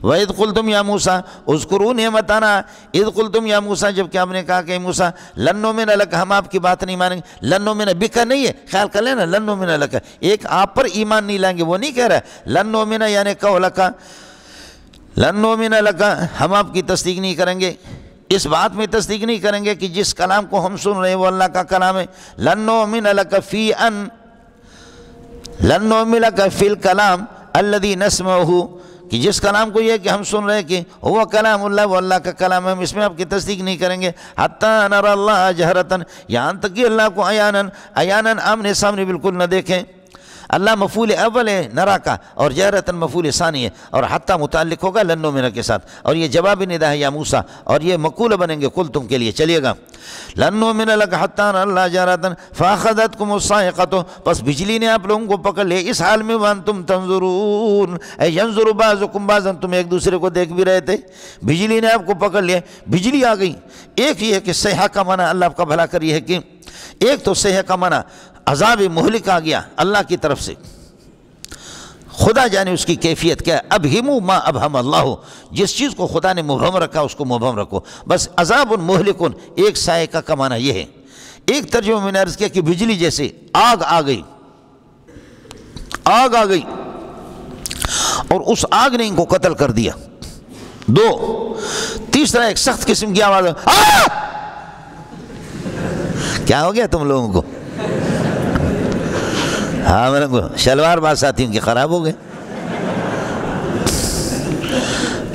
وَإِذْ قُلْتُمْ يَا مُوسَىٰ اذْكُرُوا نِعْمَتَنَا اِذْ قُلْتُمْ يَا مُوسَىٰ، جب کہ آپ نے کہا کہ موسیٰ لَن نُؤْمِنَ لَكَ، ہم آپ کی بات نہیں مانیں گے۔ لَن نُؤْمِنَ بِكَ نہیں ہے، خیال کر لینا، لَن نُؤْمِنَ لَكَ ایک آپ پر ایمان نہیں لائیں گے، وہ نہیں کہہ رہا ہے لَن نُؤْمِنَ یعنی قولک، لَن نُؤْمِنَ لَكَ ہم آپ کی تصدیق نہیں کریں گے، اس بات میں تصدیق نہیں کریں گے کہ جس کلام کو ہم سن رہے ہیں وہ اللہ کا کلام ہے۔ لَن نُؤْمِنَ لَكَ فِي أَن لَن نُؤْمِنَ لَكَ فِي الْكَلَامِ الَّذِي نَسْمَعُهُ، کہ جس کلام کو یہ کہ ہم سن رہے ہیں کہ وہ کلام اللہ، وہ اللہ کا کلام ہے، ہم اس میں آپ کی تصدیق نہیں کریں گے۔ حَتَّى نَرَى اللَّهَ جَهْرَةً یہاں تک کہ اللہ کو عیاناً آمنے سامنے بالکل نہ دیکھیں۔ اللہ مفعول اول ہے نرا کا، اور جہرتاً مفعول ثانی ہے، اور حتیٰ متعلق ہوگا لن نؤمن کے ساتھ، اور یہ جواب ندا ہے یا موسیٰ، اور یہ مقول بنیں گے قل تم کے لیے، چلیے گا۔ لن نؤمن لک حتی نری اللہ جہرتاً فاخذتکم الصاعقۃ، پس بجلی نے آپ لوگوں کو پکڑ لیا اس حال میں وانتم تنظرون، اے ینظر بعضکم بعضا، تم ایک دوسرے کو دیکھ بھی رہے تھے، بجلی نے آپ کو پکڑ لیا، بجلی آ گئی۔ ایک یہ ہے کہ صیحہ کا معنی اللہ آپ کا بھلا کری ہے کہ ایک تو صیحہ کا معنی عذاب مہلک آ گیا اللہ کی طرف سے، خدا جانے اس کی کیفیت کیا ہے، ابہموا ما ابہم اللہ، جس چیز کو خدا نے مبہم رکھا اس کو مبہم رکھو، بس عذاب مہلک ایک صاعقہ کا معنی یہ ہے۔ ایک ترجمہ میں نے عرض کیا کہ بجلی جیسے آگ آ گئی، آگ آ گئی اور اس آگ نے ان کو قتل کر دیا۔ دو، تیسرا ایک سخت قسم کی آواز، کیا ہو گیا تم لوگوں کو؟ ہاں میرے کو شلوار بعض ساتھیوں کے خراب ہو گئے،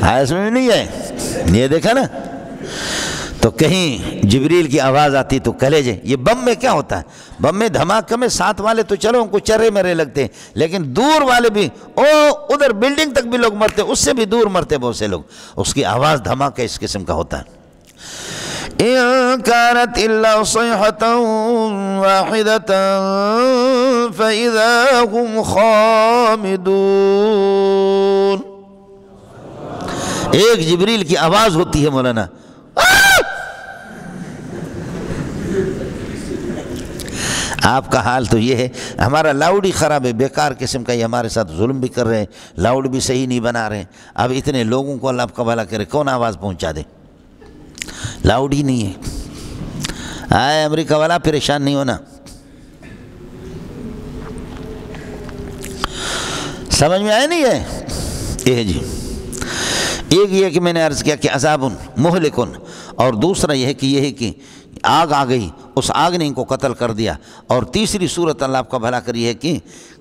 ہاں اس میں بھی نہیں ہے، یہ دیکھا نا، تو کہیں جبریل کی آواز آتی تو کلیجے، یہ بم میں کیا ہوتا ہے، بم میں دھماکہ میں ساتھ والے تو چلو ان کو چرے مرے لگتے ہیں، لیکن دور والے بھی ادھر بلڈنگ تک بھی لوگ مرتے، اس سے بھی دور مرتے بہت سے لوگ، اس کی آواز دھماکہ اس قسم کا ہوتا ہے۔ إن كانت إلا صيحة واحدة فإذا هم خامدون، ایک جبریل کی آواز ہوتی ہے مولانا، آپ کا حال تو یہ ہے، ہمارا لاؤڈ ہی خراب ہے، بیکار قسم کا، یہ ہمارے ساتھ ظلم بھی کر رہے ہیں، لاؤڈ بھی صحیح نہیں بنا رہے ہیں، اب اتنے لوگوں کو اللہ آپ کا بھلا کرے، کون آواز پہنچا دے، لاؤڈ ہی نہیں ہے۔ آئے امریکہ والا پریشان نہیں ہونا، سمجھ میں آئے نہیں ہے یہ جی۔ ایک یہ کہ میں نے عرض کیا کہ عذاب مہلکن، اور دوسرا یہ ہے کہ آگ آ گئی، اس آگ نے ان کو قتل کر دیا، اور تیسری صورت اللہ آپ کا بھلا کری ہے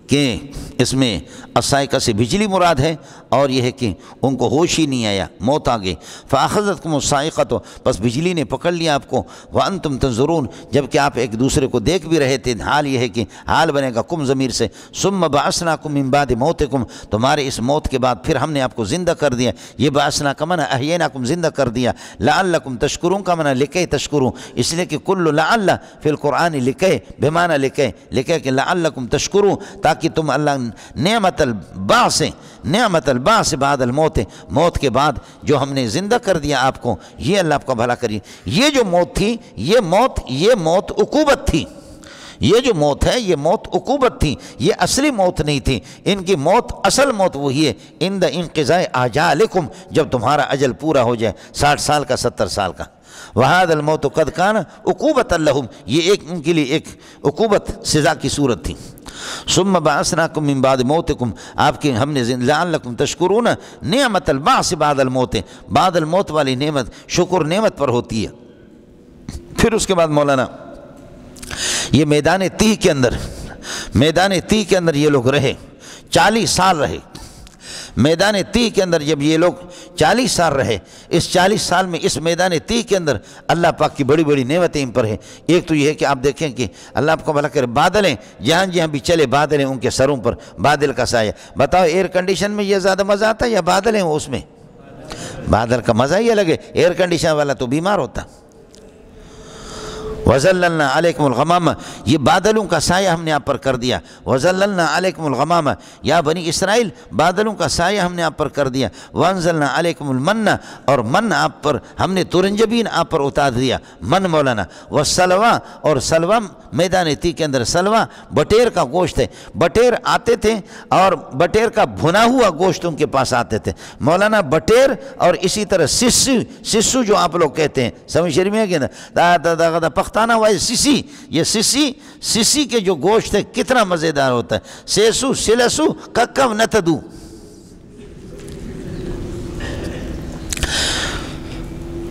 کہ اس میں الصاعقہ سے بجلی مراد ہے، اور یہ ہے کہ ان کو ہوش ہی نہیں آیا، موت آ گئی۔ فاخذتکم الصاعقۃ، پس بجلی نے پکڑ لیا آپ کو، وانتم تنظرون، جبکہ آپ ایک دوسرے کو دیکھ بھی رہے تھے۔ حال یہ ہے کہ حال بنے گا کم ضمیر سے، ثم بعثناکم من بعد موتکم، تمہارے اس موت کے بعد پھر ہم نے آپ کو زندہ کر دیا، یہ بعثنا کا معنی احییناکم، زندہ کر دیا، لعلکم تشکرون کا معنی لکے تشکرون، اس لیے کہ کل لعل فی القرآن لکے بمعنی لکے کہ لعلکم تشکرون، تاکہ تم اللہ نعمت البعث بعد الموت، موت کے بعد جو ہم نے زندہ کر دیا آپ کو، یہ اللہ آپ کا بھلا کریے۔ یہ جو موت تھی، یہ موت عقوبت تھی، یہ جو موت ہے یہ موت عقوبت تھی، یہ اصلی موت نہیں تھی، ان کی موت اصل موت وہی ہے عند انقضاء آجالکم، جب تمہارا اجل پورا ہو جائے، 60 سال کا 70 سال کا۔ وَهَذَا الْمَوْتُ قَدْ كَانَ عُقُوبَةً لَهُمْ، یہ ان کے لیے ایک عقوبت سزا کی صورت تھی۔ ثُمَّ بَعَثْنَاكُم مِّن بَعْدِ مَوْتِكُمْ، آپ کے ہم نے لَعَلَّكُمْ تَشْكُرُونَ، نعمت البعث بعد الموت، بعد الموت والی نعمت شکر نعمت پر ہوتی ہے۔ پھر اس کے بعد مولانا یہ میدان تیہ کے اندر یہ لوگ رہے، 40 سال رہے میدان تیہ کے اندر۔ جب یہ لوگ 40 سال رہے، اس 40 سال میں اس میدان تیہ کے اندر اللہ پاک کی بڑی بڑی نعمتیں ان پر ہیں۔ ایک تو یہ ہے کہ آپ دیکھیں کہ اللہ آپ کو بھلا کرے، بادلیں جہاں بھی چلے، بادلیں ان کے سروں پر، بادل کا سایہ۔ بتاؤ ایئر کنڈیشن میں یہ زیادہ مزہ آتا ہے یا بادل ہیں اس میں؟ بادل کا مزہ ہی الگ ہے، ایئر کنڈیشن والا تو بیمار ہوتا، وَظَلَّلْنَا عَلَيْكُمُ الْغَمَامَ، یہ بادلوں کا سایہ ہم نے آپ پر کر دیا. وَظَلَّلْنَا عَلَيْكُمُ الْغَمَامَ، یا بنی اسرائیل بادلوں کا سایہ ہم نے آپ پر کر دیا. وَأَنزَلْنَا عَلَيْكُمُ الْمَنَّ، اور من آپ پر ہم نے ترنجبین آپ پر اتار دیا. من مولانا. وَالسَّلْوَىٰ، اور سلوہ میدان تی کے اندر سلوہ بٹیر کا گوشت ہے. بٹیر آتے تھے اور بٹیر کا بھنا ہوا گوشت ان کے پاس آتے تھے مولانا. بٹیر اور اسی طرح سسو جو آپ لوگ کہتے ہیں، سمجھ شریف میں ہے کہ نا پختانہ وائز سسی، یہ سسی کے جو گوشت ہے کتنا مزیدار ہوتا ہے. سیسو سلسو ککو نتدو،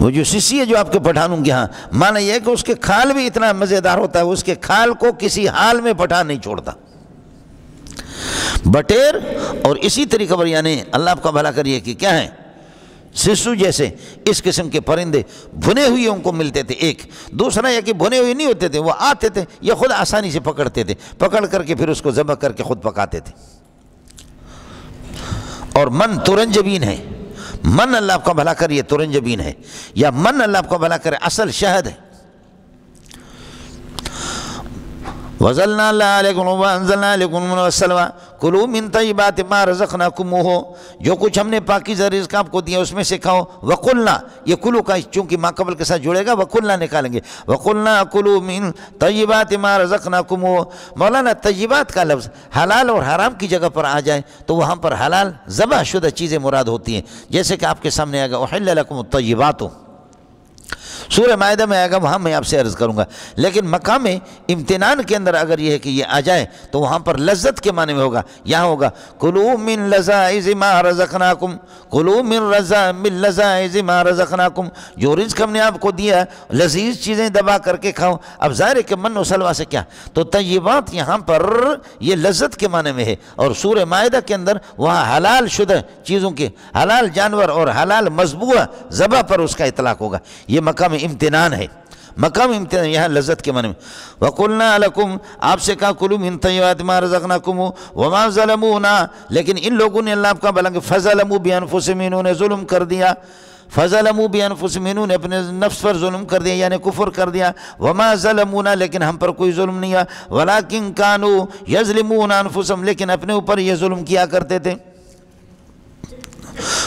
وہ جو سسی ہے جو آپ کے پٹھانوں کے ہاں، معنی یہ ہے کہ اس کے کھال بھی اتنا مزیدار ہوتا ہے، اس کے کھال کو کسی حال میں پٹھان نہیں چھوڑتا. بٹیر اور اسی طریقہ پر یعنی اللہ آپ کا بھلا کریے کہ کیا ہے، سسو جیسے اس قسم کے پرندے بھنے ہوئے ان کو ملتے تھے. ایک دوسرا یہ کہ بھنے ہوئے نہیں ہوتے تھے، وہ آتے تھے، یہ خود آسانی سے پکڑتے تھے، پکڑ کر کے پھر اس کو ذبح کر کے خود پکاتے تھے. اور من ترنجبین ہے، من اللہ آپ کا بھلا کریے ترنجبین ہے، یا من اللہ آپ کا بھلا کرے اصل شہد ہے. وَظَلْنَا عَلَيْكُمْ وَأَنزَلْنَا عَلَيْكُمْ وَالسَّلْوَىٰ كُلُوا مِن طَيِّبَاتِ مَا رَزَقْنَاكُمُوهُ، جو کچھ ہم نے پاکیزہ رزق آپ کو دیا اس میں سے کھاؤ. وَقُلْنَا، یہ کلو کا چونکہ ما قبل کے ساتھ جڑے گا وَقُلْنَا نکالیں گے. وَقُلْنَا كُلُوا مِن طَيِّبَاتِ مَا رَزَقْنَاكُمُوهُ. مولانا طیبات کا لفظ حلال اور حرام کی جگہ پر آ جائے تو وہاں پر حلال ذبح شدہ چیزیں مراد ہوتی ہیں، جیسے کہ آپ کے سامنے آئے گا أُحِلَّ لَكُمُ الطَّيِّبَاتُ، سورہ معاہدہ میں آئے گا، وہاں میں آپ سے عرض کروں گا. لیکن مقام امتنان کے اندر اگر یہ ہے کہ یہ آ جائے تو وہاں پر لذت کے معنی میں ہوگا. یہاں ہوگا کلوا من لذائذ ما رزقناکم، کلوا من لذائذ ما رزقناکم، جو رزق ہم نے آپ کو دیا لذیذ چیزیں دبا کر کے کھاؤ. اب ظاہر ہے کہ من و سلوہ سے کیا، تو طیبات یہاں پر یہ لذت کے معنی میں ہے، اور سورہ معاہدہ کے اندر وہاں حلال شدہ چیزوں کے، حلال جانور اور حلال مذبوح ذبح پر اس کا اطلاق ہوگا. یہ مقام امتنان ہے، مقام امتنان یہاں لذت کے معنی میں. وَقُلْنَا لَكُمْ، آپ سے کہا کُلُوا مِن طَيِّبَاتِ مَا رَزَقْنَاكُمْ وَمَا ظَلَمُونَا، لیکن ان لوگوں نے اللہ آپ کا بھلا کہ فَظَلَمُوا بِأَنفُسِهِمْ، انہوں نے ظلم کر دیا. فَظَلَمُوا بِأَنفُسِهِمْ، انہوں نے اپنے نفس پر ظلم کر دیا یعنی کفر کر دیا. وَمَا ظَلَمُونَا، لیکن ہم پر کوئی ظلم نہیں ہے. وَلَكِنْ كَانُوا يَظْلِمُونَ أَنفُسَهُمْ، لیکن اپنے اوپر یہ ظلم کیا کرتے تھے.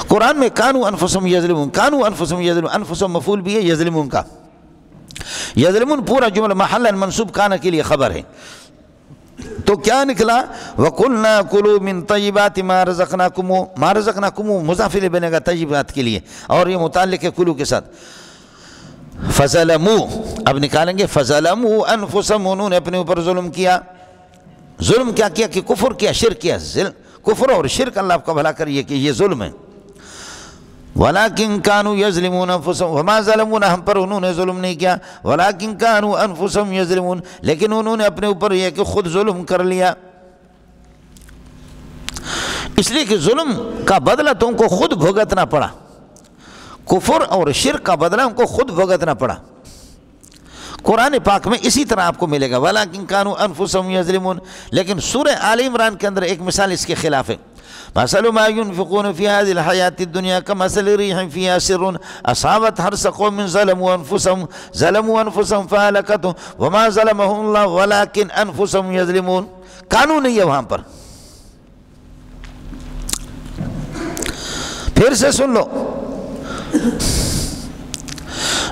قرآن میں کانو انفسهم یظلمون، کانو انفسهم یظلمون، انفسهم مفعول بھی ہے یظلمون کا. یظلمون پورا جملہ محلا منصوب کانا کے لیے خبر ہے. تو کیا نکلا، وَقُلْنَا كُلُوا مِن طَيِّبَاتِ مَا رَزَقْنَاكُمْ، ما رزقناکم مضاف الیہ بنے گا طیبات کے لیے، اور یہ متعلق ہے کلو کے ساتھ. فَظَلَمُوا، اب نکالیں گے فَظَلَمُوا أَنفُسَهُمْ، انہوں نے اپنے اوپر ظلم کیا. ظلم کیا کیا کہ کفر کیا، شرک کیا. کفر اور شرک اللہ آپ کا بھلا کریے کہ یہ ظلم ہے. وَلَكِنْ كَانُوا يَظْلِمُونَ أَنفُسَهُمْ وَمَا ظَلَمُونَا، ہم پر انہوں نے ظلم نہیں کیا. وَلَكِنْ كَانُوا أَنفُسَهُمْ يَظْلِمُونَ، لیکن انہوں نے اپنے اوپر یہ کہ خود ظلم کر لیا. اس لیے کہ ظلم کا بدلہ تو ان کو خود بھگتنا پڑا، کفر اور شرک کا بدلہ ان کو خود بھگتنا پڑا. قرآن پاک میں اسی طرح آپ کو ملے گا وَلَكِنْ كَانُوا أَنفُسَهُمْ يَظْلِمُونَ. لیکن سورہ آل عمران کے اندر ایک مثال اس کے خلاف ہے. مَثَلُ مَا يُنْفِقُونَ فِي هَذِهِ الْحَيَاةِ الدُّنْيَا كَمَثَلِ رِيحٍ فِيهَا سِرٌّ أَصَابَتْ حَرْثَ قَوْمٍ ظَلَمُوا أَنفُسَهُمْ فَأَهْلَكَتْهُ وَمَا ظَلَمَهُمُ اللَّهُ وَلَكِنْ أَنفُسَهُمْ يَظْلِمُونَ. قانون نہیں ہے وہاں پر، پھر سے سن لو.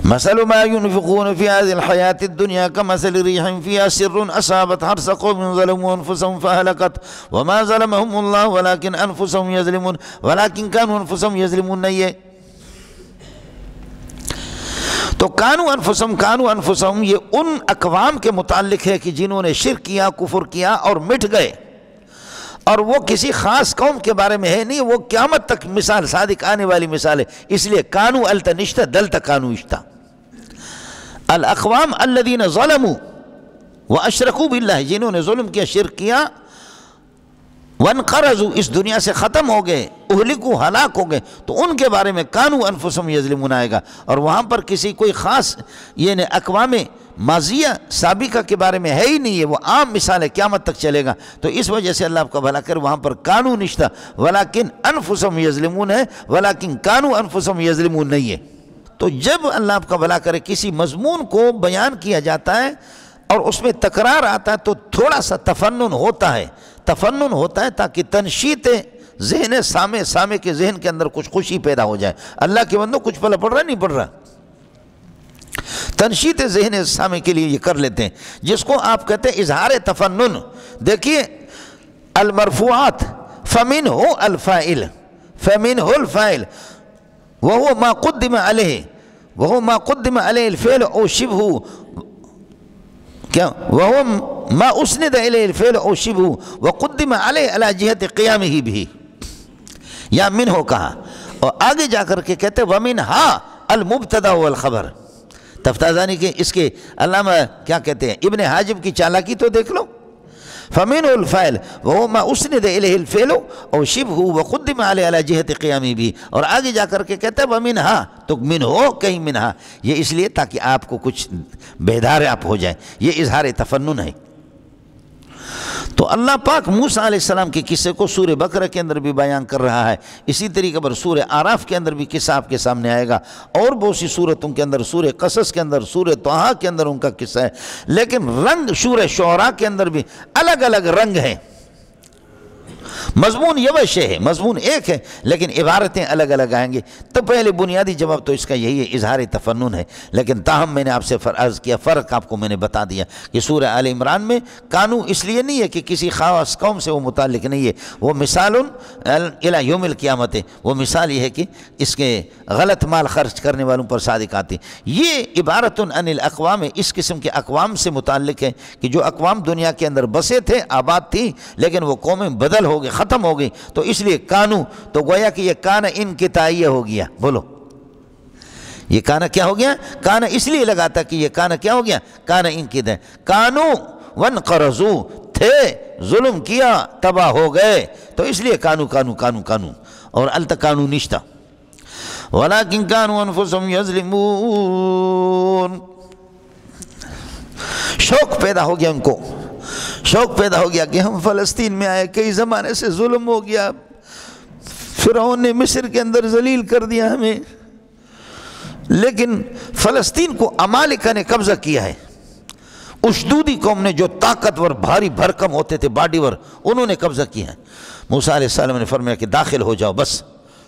مثل ما ينفقون في هذه الحياة الدنيا كمثل ريح فيها سر أصابت حرث قوم ظلموا أنفسهم فأهلكت وما ظلمهم الله ولكن أنفسهم يظلمون ولكن كانوا أنفسهم يظلمون. نہیں ہے تو کانو انفسهم یہ ان اقوام کے متعلق ہے کہ جنہوں نے شرک کیا، کفر کیا اور مٹ گئے، اور وہ کسی خاص قوم کے بارے میں ہے نہیں، وہ قیامت تک مثال صادق آنے والی مثال ہے. اس لیے کانو التنشتہ دلتا کانو اشتہ. الاقوام الذین ظلموا واشرکوا باللہ، جنہوں نے ظلم کیا، شرک کیا، وانقرضوا، اس دنیا سے ختم ہو گئے، اہلکوا، ہلاک ہو گئے، تو ان کے بارے میں کانو انفسهم یظلمون آئے گا. اور وہاں پر کسی کوئی خاص یعنی اقوام ماضیہ سابقہ کے بارے میں ہے ہی نہیں ہے، وہ عام مثال ہے، قیامت تک چلے گا. تو اس وجہ سے اللہ آپ کا بھلا کر وہاں پر کانو نشتہ، ولیکن انفسهم یظلمون ہے، ولیکن کانو انفسهم یظلمون نہیں ہے. تو جب اللہ آپ کا بھلا کرے کسی مضمون کو بیان کیا جاتا ہے اور اس میں تکرار آتا ہے تو تھوڑا سا تفنن ہوتا ہے تاکہ تنشیط ذہن سامع کے ذہن کے اندر کچھ خوشی پیدا ہو جائے. اللہ کے بندوں کچھ پڑھ رہا نہیں پڑھ رہا، تنشیط ذہن سامع کے لیے یہ کر لیتے ہیں، جس کو آپ کہتے ہیں اظہار تفنن. دیکھیے المرفوعات فمنہ الفاعل وهو ما قدم عليه الفعل او شبهه کیا وهو ما اسند اليه الفعل او شبهه وقدم عليه على جهة قيامه به، یا منہ کہا اور آگے جا کر کے کہتے ومنها المبتدا والخبر. تفتازانی کے اس کے علامہ کیا کہتے ہیں ابن حاجب کی چالاکی تو دیکھ لو. فمنه الفاعل وهو ما اسند اليه الفعل او شبهه وقدم على جهة قيامه به، اور آگے جا کر کے کہتے ہیں ومنها، تو منہ کہیں منها، یہ اس لیے تاکہ آپ کو کچھ بیدار آپ ہو جائے. یہ اظہار تفنن ہے. تو اللہ پاک موسیٰ علیہ السلام کے قصے کو سورہ بقرہ کے اندر بھی بیان کر رہا ہے، اسی طریقے پر سورہ اعراف کے اندر بھی قصہ آپ کے سامنے آئے گا، اور بہت سی سورتوں کے اندر، سورہ قصص کے اندر، سورہ طٰہٰ کے اندر ان کا قصہ ہے. لیکن رنگ سورہ شعراء کے اندر بھی الگ الگ رنگ ہیں. مضمون یوش ہے، مضمون ایک ہے لیکن عبارتیں الگ الگ آئیں گی. تو پہلے بنیادی جواب تو اس کا یہی ہے، اظہار تفنن ہے. لیکن تاہم میں نے آپ سے عرض کیا، فرق آپ کو میں نے بتا دیا کہ سورہ آل عمران میں کانو اس لیے نہیں ہے کہ کسی خاص قوم سے وہ متعلق نہیں ہے، وہ مثال الی یوم القیامت ہے. وہ مثال یہ ہے کہ اس کے غلط مال خرچ کرنے والوں پر صادق آتی. یہ عبارت عن الاقوام، اس قسم کے اقوام سے متعلق ہے کہ جو اقوام دنیا کے اندر بسے تھے، آباد تھی، لیکن وہ قومیں بدل ہو گئی، ختم ہو گئی. تو اس لیے کانو، تو گویا کہ یہ کانا ان کی تائیہ ہو گیا. بولو یہ کانا کیا ہو گیا؟ کانا اس لیے لگاتا کہ یہ کانا کیا ہو گیا؟ کانا ان کی دیں. کانو وانقرضو، تھے ظلم کیا تباہ ہو گئے، تو اس لیے کانو کانو کانو کانو، اور التکانو نشتا. ولیکن کانو انفسهم یظلمون. شوق پیدا ہو گیا ان کو، شوق پیدا ہو گیا کہ ہم فلسطین میں آئے، کئی زمانے سے ظلم ہو گیا، فرعون نے مصر کے اندر ذلیل کر دیا ہمیں، لیکن فلسطین کو امالکہ نے قبضہ کیا ہے. اشدودی قوم نے جو طاقتور بھاری بھرکم ہوتے تھے باڈی ور، انہوں نے قبضہ کیا ہے. موسیٰ علیہ السلام نے فرمایا کہ داخل ہو جاؤ، بس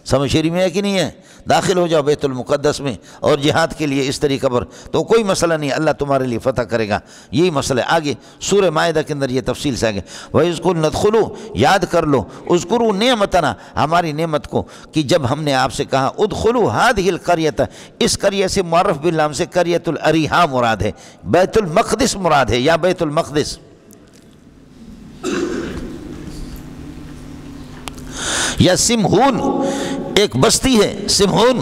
سمجھ شریف میں ہے کہ نہیں ہے، داخل ہو جاؤ بیت المقدس میں اور جہاد کے لیے اس طریقہ پر، تو کوئی مسئلہ نہیں، اللہ تمہارے لیے فتح کرے گا. یہی مسئلہ ہے. آگے سورہ مائدہ کے اندر یہ تفصیل سے آگے وَإِذْ قُلْنَا ادْخُلُوا، یاد کر لو، اذکروا نعمتنا، ہماری نعمت کو، کہ جب ہم نے آپ سے کہا ادخلوا هذه القرية، اس قریہ سے معرف باللام سے قریۃ الأریحا مراد ہے، بیت المقدس مراد ہے، یا بیت المقدس. یا سمہون ایک بستی ہے، سمہون.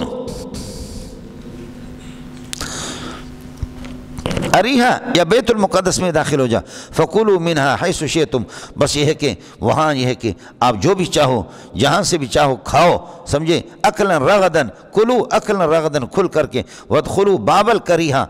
اریحا یا بیت المقدس میں داخل ہو جا. فَقُلُوا مِنْهَا حَيْثُ شِئْتُمْ، بس یہ ہے کہ وہاں یہ ہے کہ آپ جو بھی چاہو، جہاں سے بھی چاہو کھاؤ، سمجھے. اکلا رغدن، کلو اکلا رغدن، کھل کر کے. وَادْخُلُوا بَابَ الْقَرِيحَا،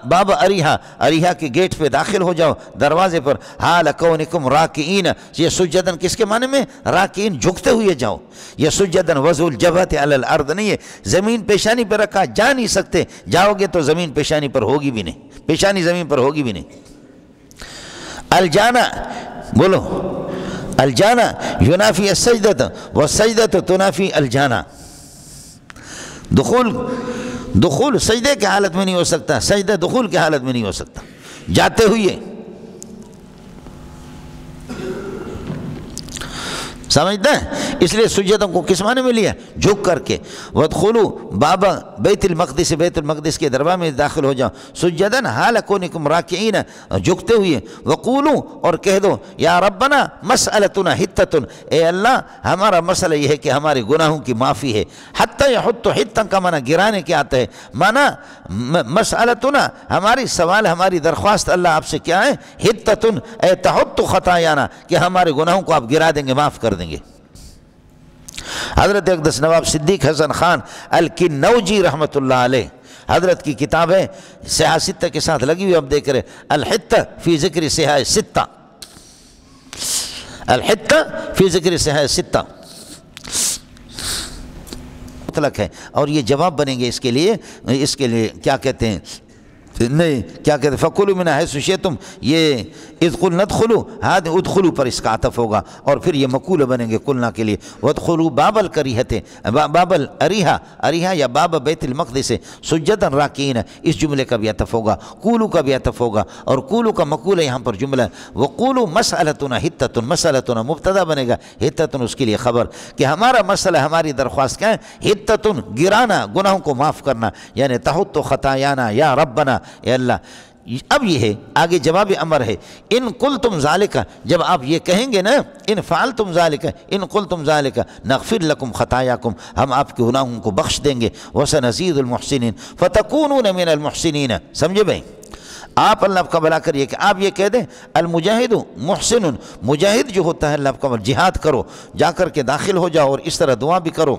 باب اریحا، اریحا کے گیٹ پہ داخل ہو جاؤ، دروازے پر. حَالَ كَوْنِكُمْ رَاكِعِينَ، یہ سجدن کس کے معنی میں؟ راکعین، جھکتے ہوئے جاؤ. یہ سجدن وضع الجبہۃ علی الارض نہیں ہے، زمین پیشانی پر رکھا جا نہیں سکتے، جاؤ گے تو زمین پیشانی پر ہوگی بھی نہیں، پیشانی زمین پر ہوگی بھی نہیں. الجانا، بولو الجانا ینافی السجدۃ والسجدۃ تنافی الجانا. دخول سجدے کی حالت میں نہیں ہو سکتا، سجدہ دخول کی حالت میں نہیں ہو سکتا، جاتے ہوئے. سمجھتے ہیں؟ اس لیے سجدوں کو کس معنی میں لیا؟ جھک کر کے. وَادْخُلُوا بَابَ بیت المقدس، بیت المقدس کے دربار میں داخل ہو جاؤ. سجدن حال کونکم راکعین، جھکتے ہوئے. وَقُولُوا، اور کہہ دو، یا ربنا مسئلتنا حتتن، اے اللہ ہمارا مسئلہ یہ ہے کہ ہمارے گناہوں کی معافی ہے. حتی یحط، حتن کا معنی گرانے کے آتا ہے، معنی مسئلتنا ہماری سوال، ہماری درخواست اللہ آپ سے کیا ہے؟ حتتن اے تحط خطایانا، کہ ہمارے گناہوں کو آپ گرا دیں گے، معاف کر دیں گے. حضرت اقدس نواب صدیق حسن خان الکنوجی رحمۃ اللہ علیہ، حضرت کی کتاب ہے سیاہ ستہ کے ساتھ لگی ہوئی، اب دیکھ رہے الحتہ فی ذکر سیاہ ستہ، الحتہ فی ذکر سیاہ ستہ. مطلق ہے، اور یہ جواب بنیں گے اس کے لیے کیا کہتے ہیں، نہیں کیا کہتے ہیں، فَكُلُوا مِنْهَا حَيْثُ شِئْتُمْ، یہ اذ قُلْنَا ادْخُلُوا هذا ادخلوا پر اس کا عطف ہوگا، اور پھر یہ مقول بنیں گے قلنا کے لیے، وَادْخُلُوا بَابَ الْكَرِيهَةِ باب اریحا یا باب بیت المقدس سجداً راکعین، اس جملے کا بھی عطف ہوگا، قولوا کا بھی عطف ہوگا، اور قولوا کا مقول ہے یہاں پر جملہ ہے، وَقُولُوا مَسْأَلَتُنَا حِتَّةٌ، مسألتنا مبتدا بنے گا، حِتَّةٌ اس کے لیے خبر کہ ہمارا مسئلہ، ہماری درخواست کیا ہے، حِتَّةٌ گرانا، گناہوں کو معاف کرنا، یعنی تحط خطایانا یا ربنا، اے اللہ۔ اب یہ ہے آگے جواب امر ہے، ان قلتم ذالک، جب آپ یہ کہیں گے نا، ان فعلتم ذالک، ان قلتم ذالک نغفر لکم خطایاکم، ہم آپ کے گناہوں کو بخش دیں گے، وسنزید المحسنین فتکونون من المحسنین، سمجھے بھائی؟ آپ اللہ کا بھلا کریے کہ آپ یہ کہہ دیں المجاہد محسن، مجاہد جو ہوتا ہے اللہ کا جہاد کرو، جا کر کے داخل ہو جاؤ اور اس طرح دعا بھی کرو،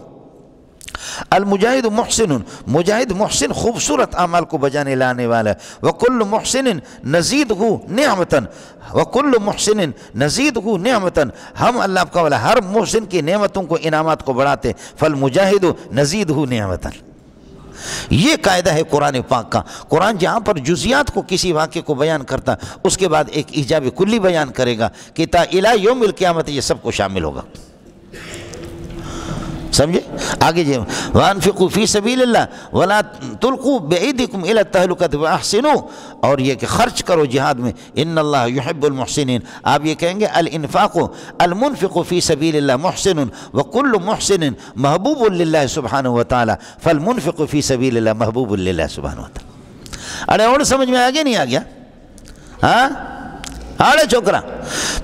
المجاہد محسن، مجاہد محسن خوبصورت اعمال کو بجانے لانے والا ہے، وکل محسن نزیدہ نعمتاً، وکل محسن نزیدہ نعمتاً، ہم اللہ کا والا ہر محسن کی نعمتوں کو، انعامات کو بڑھاتے، فالمجاہد نزیدہ نعمتاً۔ یہ قاعدہ ہے قرآن پاک کا۔ قرآن جہاں پر جزیات کو، کسی واقعے کو بیان کرتا، اس کے بعد ایک ایجاب کلی بیان کرے گا کہ تا الی یوم القیامت یہ سب کو شامل ہوگا، سمجھے؟ آگے جی وَأَنفِقُوا فِي سَبِيلِ اللَّهِ وَلَا تُلْقُوا بِأَيْدِيكُمْ إِلَى التَّهْلُكَةِ وَأَحْسِنُوا، اور یہ کہ خرچ کرو جہاد میں، ان اللہ يحب المحسنین، آپ یہ کہیں گے الانفاق المنفق فی سبیل اللہ محسن وکل محسن محبوب للہ سبحانہ وتعالی، فالمنفق فی سبیل اللہ محبوب للہ سبحانہ وتعالی۔ ارے اور سمجھ میں آگے نہیں آ گیا؟ ہاں آڑے چوکرا۔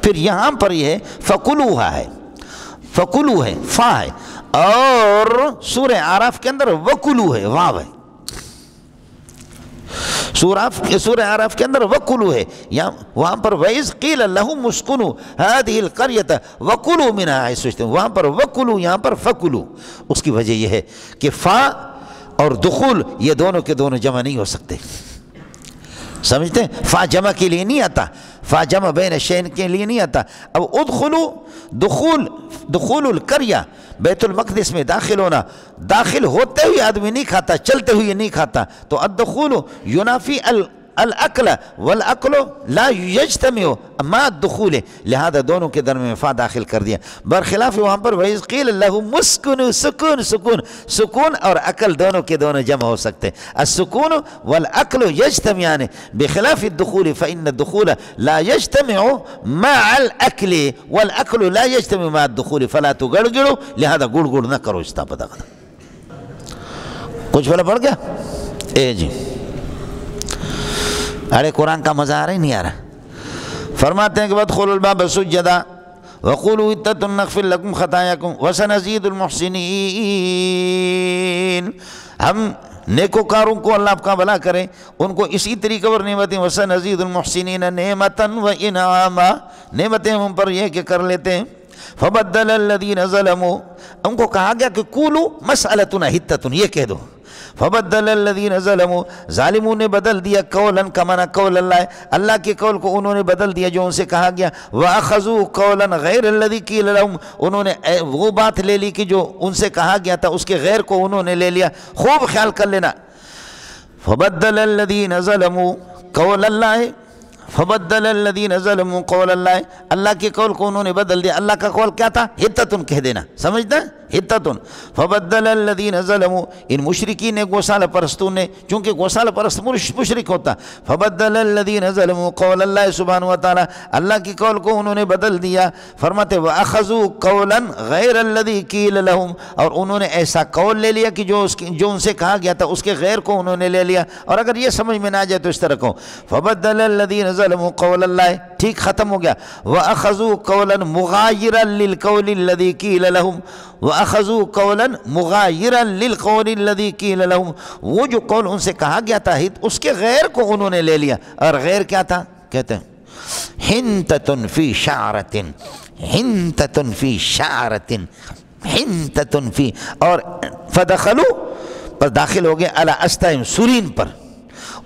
پھر یہاں پر یہ ہے فَكُلُوهَا ہے، فَكُلُو ہے، فا ہے، اور سورہ اعراف کے اندر وَكُلُو ہے، واو ہے، سورہ اعراف کے اندر وَكُلُو ہے، وہاں پر وَإِذْ قِيلَ لَهُمُ اسْكُنُوا هَٰذِهِ الْقَرْيَةَ وَكُلُوا مِنْهَا حَيْثُ شِئْتُمْ، وہاں پر وَكُلُوا، یہاں پر فَكُلُوا۔ اس کی وجہ یہ ہے کہ فا اور دخول یہ دونوں کے دونوں جمع نہیں ہو سکتے، سمجھتے ہیں؟ فا جمع کے لیے نہیں آتا، فا جمع بین شین کے لیے نہیں آتا۔ اب ادخلو دخول القریہ، بیت المقدس میں داخل ہونا، داخل ہوتے ہوئے آدمی نہیں کھاتا، چلتے ہوئے نہیں کھاتا، تو الدخول ینافی الاکل والاکل لا یجتمع مع الدخول، لہذا دونوں کے درمیان فا داخل کر دیا، برخلاف وہاں پر وَإِذْ قِيلَ لَهُمُ اسْكُنُوا، سکون، سکون، سکون اور عقل دونوں کے دونوں جمع ہو سکتے، السکون والاکل یجتمعان بخلاف الدخول، فإن الدخول لا يجتمع مع الاکل والاکل لا يجتمع مع الدخول فلا تگڑگڑو، لہذا گڑ گڑ نہ کرو، استا پتہ کچھ بلا پڑ گیا؟ اے جی ارے قرآن کا مزہ آ رہا ہی نہیں آ رہا۔ فرماتے ہیں کہ وَادْخُلُوا الْبَابَ سُجَّدًا وَقُولُوا حِطَّةٌ نَغْفِرْ لَكُمْ خَطَايَاكُمْ وَسَنَزِيدُ الْمُحْسِنِينَ، ہم نیکوکاروں کو اللہ آپ کا بھلا کریں، ان کو اسی طریقے پر نعمتیں، وَسَنَزِيدُ الْمُحْسِنِينَ نِعْمَةً وَإِنْعَامًا، نعمتیں ہم پر یہ کہ کر لیتے ہیں۔ فَبَدَّلَ الَّذِينَ ظَلَمُوا، ان کو کہا گیا کہ قُولُوا مَسْأَلَتُنَا حِتَّةٌ، یہ کہہ دو۔ فبدل الذین ظلموا، ظالموں نے بدل دیا قولاً کمانا قول اللہ، اللہ کے قول کو انہوں نے بدل دیا جو ان سے کہا گیا، وَأَخَذُوا قَوْلًا غَيْرَ الَّذِي قِيلَ لَهُمْ، انہوں نے وہ بات لے لی کہ جو ان سے کہا گیا تھا اس کے غیر کو انہوں نے لے لیا۔ خوب خیال کر لینا، فبدل الذین ظلموا قول اللہ، فبدل الذین ظلموا قول اللہ، اللہ کے قول کو انہوں نے بدل دیا۔ اللہ کا قول کیا تھا؟ حتتن کہہ دینا، سمجھتے ہیں؟ حتتن، فبدل الذین ظلموا، ان مشرکین نے، گوسالہ پرستوں نے، چونکہ گوسالہ پرست مشرک ہوتا، فبدل الذین ظلموا قول اللہ سبحانہ وتعالی، اللہ کی قول کو انہوں نے بدل دیا۔ فرماتے وَأَخَذُوا قَوْلًا غَيْرَ الَّذِي قِيلَ لَهُمْ، اور انہوں نے ایسا قول لے لیا کہ جو ان سے کہا گیا تھا اس کے غیر کو انہوں نے لے لیا۔ اور اگر یہ سمجھ میں نہ آ جائے تو اس طرح کہو، فبدل الذین ظلموا قول اللہ، ٹھیک ختم ہو گیا۔ وَأَخَذُوا قَوْلًا مُغَايِرًا لِلْقَوْلِ الَّذِي قِيلَ لَهُمْ، وَأَخَذُوا قَوْلًا مُغَايِرًا لِلْقَوْلِ الَّذِي قِيلَ لَهُمْ، وہ جو قول ان سے کہا گیا تھا اس کے غیر کو انہوں نے لے لیا۔ اور غیر کیا تھا؟ کہتے ہیں حنتۃ فی شعرۃ، حنتۃ فی شعرۃ، حنتۃ فی، اور فدخلوا، پر داخل ہو گئے، علی استہم، سورین پر،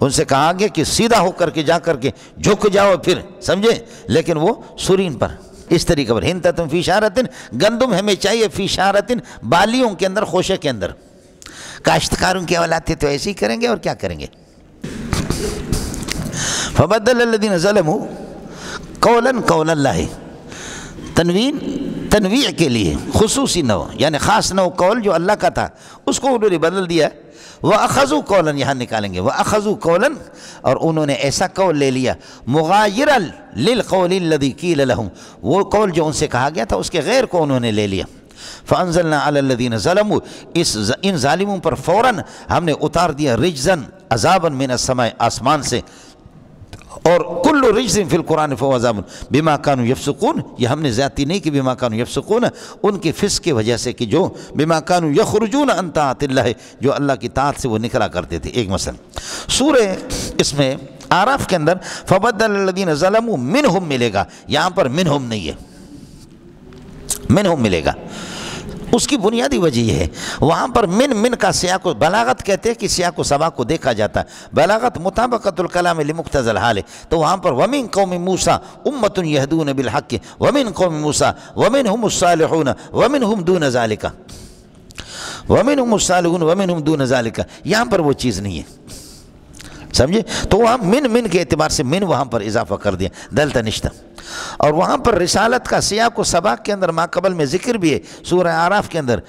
ان سے کہا گیا کہ سیدھا ہو کر کے جا کر کے جھک جاؤ پھر، سمجھے، لیکن وہ سورین پر، اس طریقے پر۔ حنتۃ فی شعرۃ، گندم ہمیں چاہیے، فی شعرۃ، بالیوں کے اندر، خوشے کے اندر، کاشتکاروں کی اولاد تھے تو ایسے ہی کریں گے اور کیا کریں گے. فبدل الذین ظلموا قولا قول اللہ، تنوین تنویع کے لیے خصوصی نو یعنی خاص نو قول جو اللہ کا تھا اس کو انہوں نے بدل دیا. وَأَخَذُوا قَوْلًا یہاں نکالیں گے. وَأَخَذُوا قَوْلًا اور انہوں نے ایسا قول لے لیا مغایرا للقول الذی قیل لہم، وہ قول جو ان سے کہا گیا تھا اس کے غیر کو انہوں نے لے لیا. فَأَنزَلْنَا عَلَى الَّذِينَ ظَلَمُوا ان ظالموں پر فوراً ہم نے اتار دیا رجزاً عذاباً من السماء آسمان سے. اور کل رجز فی القرآن فهو عذاب بما كانوا يفسقون، یہ ہم نے زیادتی نہیں کہ بما كانوا يفسقون، ان کے فسق کی وجہ سے کہ جو بما كانوا يخرجون عن طاعت اللہ، جو اللہ کی طاعت سے وہ نکلا کرتے تھے. ایک مثلا سورہ اس میں اعراف کے اندر فبدل الذین ظلموا منہم ملے گا، یہاں پر منہم نہیں ہے، منہم ملے گا. اس کی بنیادی وجہ یہ ہے وہاں پر من کا سیاق و بلاغت کہتے ہیں کہ سیاق و سباق کو دیکھا جاتا ہے. بلاغت مطابقت الکلام لمقتضى الحال ہے، تو وہاں پر ومن قوم موسیٰ امۃ یہدون بالحق ومن قوم موسیٰ ومنہم الصالحون ومنہم دون ذالک، ومنہم الصالحون ومنہم دون ذالک، یہاں پر وہ چیز نہیں ہے. سمجھے؟ تو وہاں من کے اعتبار سے من وہاں پر اضافہ کر دیا دلتا نشتہ. اور وہاں پر رسالت کا سیاق و سباق کے اندر ماقبل میں ذکر بھی ہے سورہ اعراف کے اندر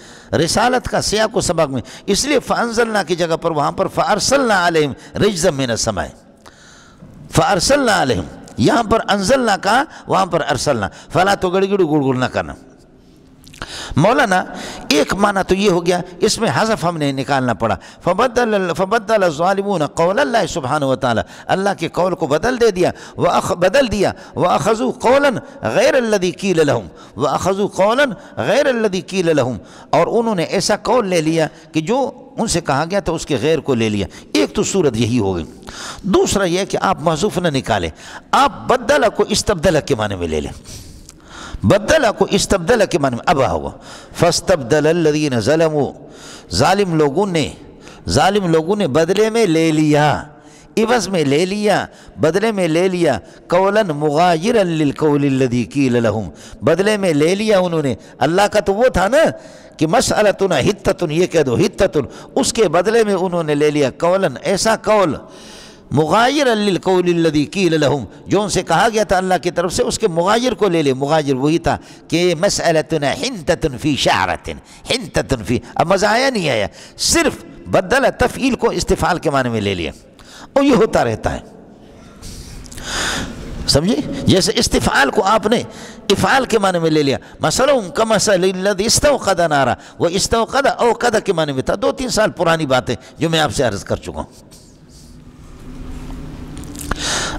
رسالت کا سیاق و سباق میں، اس لیے فانزلنا کی جگہ پر وہاں پر فارسلنا علیہم رجزا من السماء، فارسلنا علیہم، یہاں پر انزلنا کا وہاں پر ارسلنا، فلا تو گڑ گڑ نہ کرنا. مولانا ایک معنی تو یہ ہو گیا، اس میں حذف ہم نے نکالنا پڑا. فبدل الظالمون قول اللہ سبحانہ وتعالی، اللہ کے قول کو بدل دیا. وَأَخَذُوا قَوْلًا غَيْرَ الَّذِي قِيلَ لَهُمْ، وَأَخَذُوا قَوْلًا غَيْرَ الَّذِي قِيلَ لَهُمْ، اور انہوں نے ایسا قول لے لیا کہ جو ان سے کہا گیا تھا اس کے غیر کو لے لیا. ایک تو صورت یہی ہو گئی. دوسرا یہ کہ آپ محذوف نہ نکالیں، آپ بدل کو استبدل کے معنی میں لے لیں. بدل کو استبدل کے معنی میں اب ہوا فاستبدل الذین ظلموا، ظالم لوگوں نے بدلے میں لے لیا، عوض میں لے لیا، بدلے میں لے لیا قولا مغایرا للقول الذی قیل لہم، بدلے میں لے لیا انہوں نے. اللہ کا تو وہ تھا نا کہ مسئلتنا حتتن، یہ کہہ دو حتتن، اس کے بدلے میں انہوں نے لے لیا قولا ایسا قول مغایر للقول الذی قیل لہم، جو ان سے کہا گیا تھا اللہ کی طرف سے اس کے مغایر کو لے لے. مغایر وہی تھا کہ مسئلتنا حنتۃ فی شعرۃ، حنتۃ فی، اب مزہ آیا نہیں آیا، صرف بدل تفعیل کو استفعال کے معنی میں لے لیا، اور یہ ہوتا رہتا ہے. سمجھے؟ جیسے استفعال کو آپ نے افعال کے معنی میں لے لیا، مثلا کمثل الذی استوقد نارا، وہ استوقد اوقد کے معنی میں تھا. 2-3 سال پرانی بات ہے جو میں آپ سے عرض کر چکا ہوں.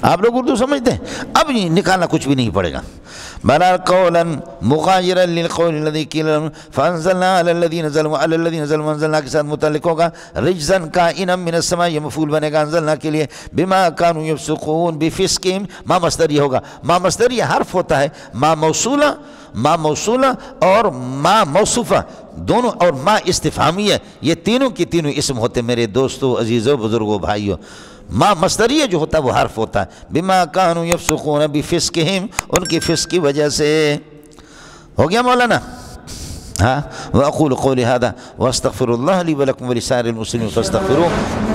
آپ لوگ اردو سمجھتے ہیں، اب نکالنا کچھ بھی نہیں پڑے گا. بلا قولا مغایرا للقول الذی قیل لہم فانزلنا علی الذین ظلموا، انزلنا کے ساتھ متعلق ہوگا رجزا کائنا من السماء، یہ مفعول بنے گا انزلنا کے لیے. بما کانوا یفسقون بفسقہم، ما مصدر یہ ہوگا. ما مصدر یہ حرف ہوتا ہے، ما موصولہ اور ما موصوفہ دونوں، اور ما استفہامیہ، یہ تینوں کی تینوں اسم ہوتے میرے دوستو، عزیزو، بزرگو، بھائیو. ما مصدریہ جو ہوتا ہے وہ حرف ہوتا ہے. بما کانوا یفسقون بفسقہم، ان کی فسق کی وجہ سے. ہو گیا مولانا؟ ہاں. واقول قولی ھذا واستغفر اللہ لی ولکم ولسائر المسلمین فاستغفروہ.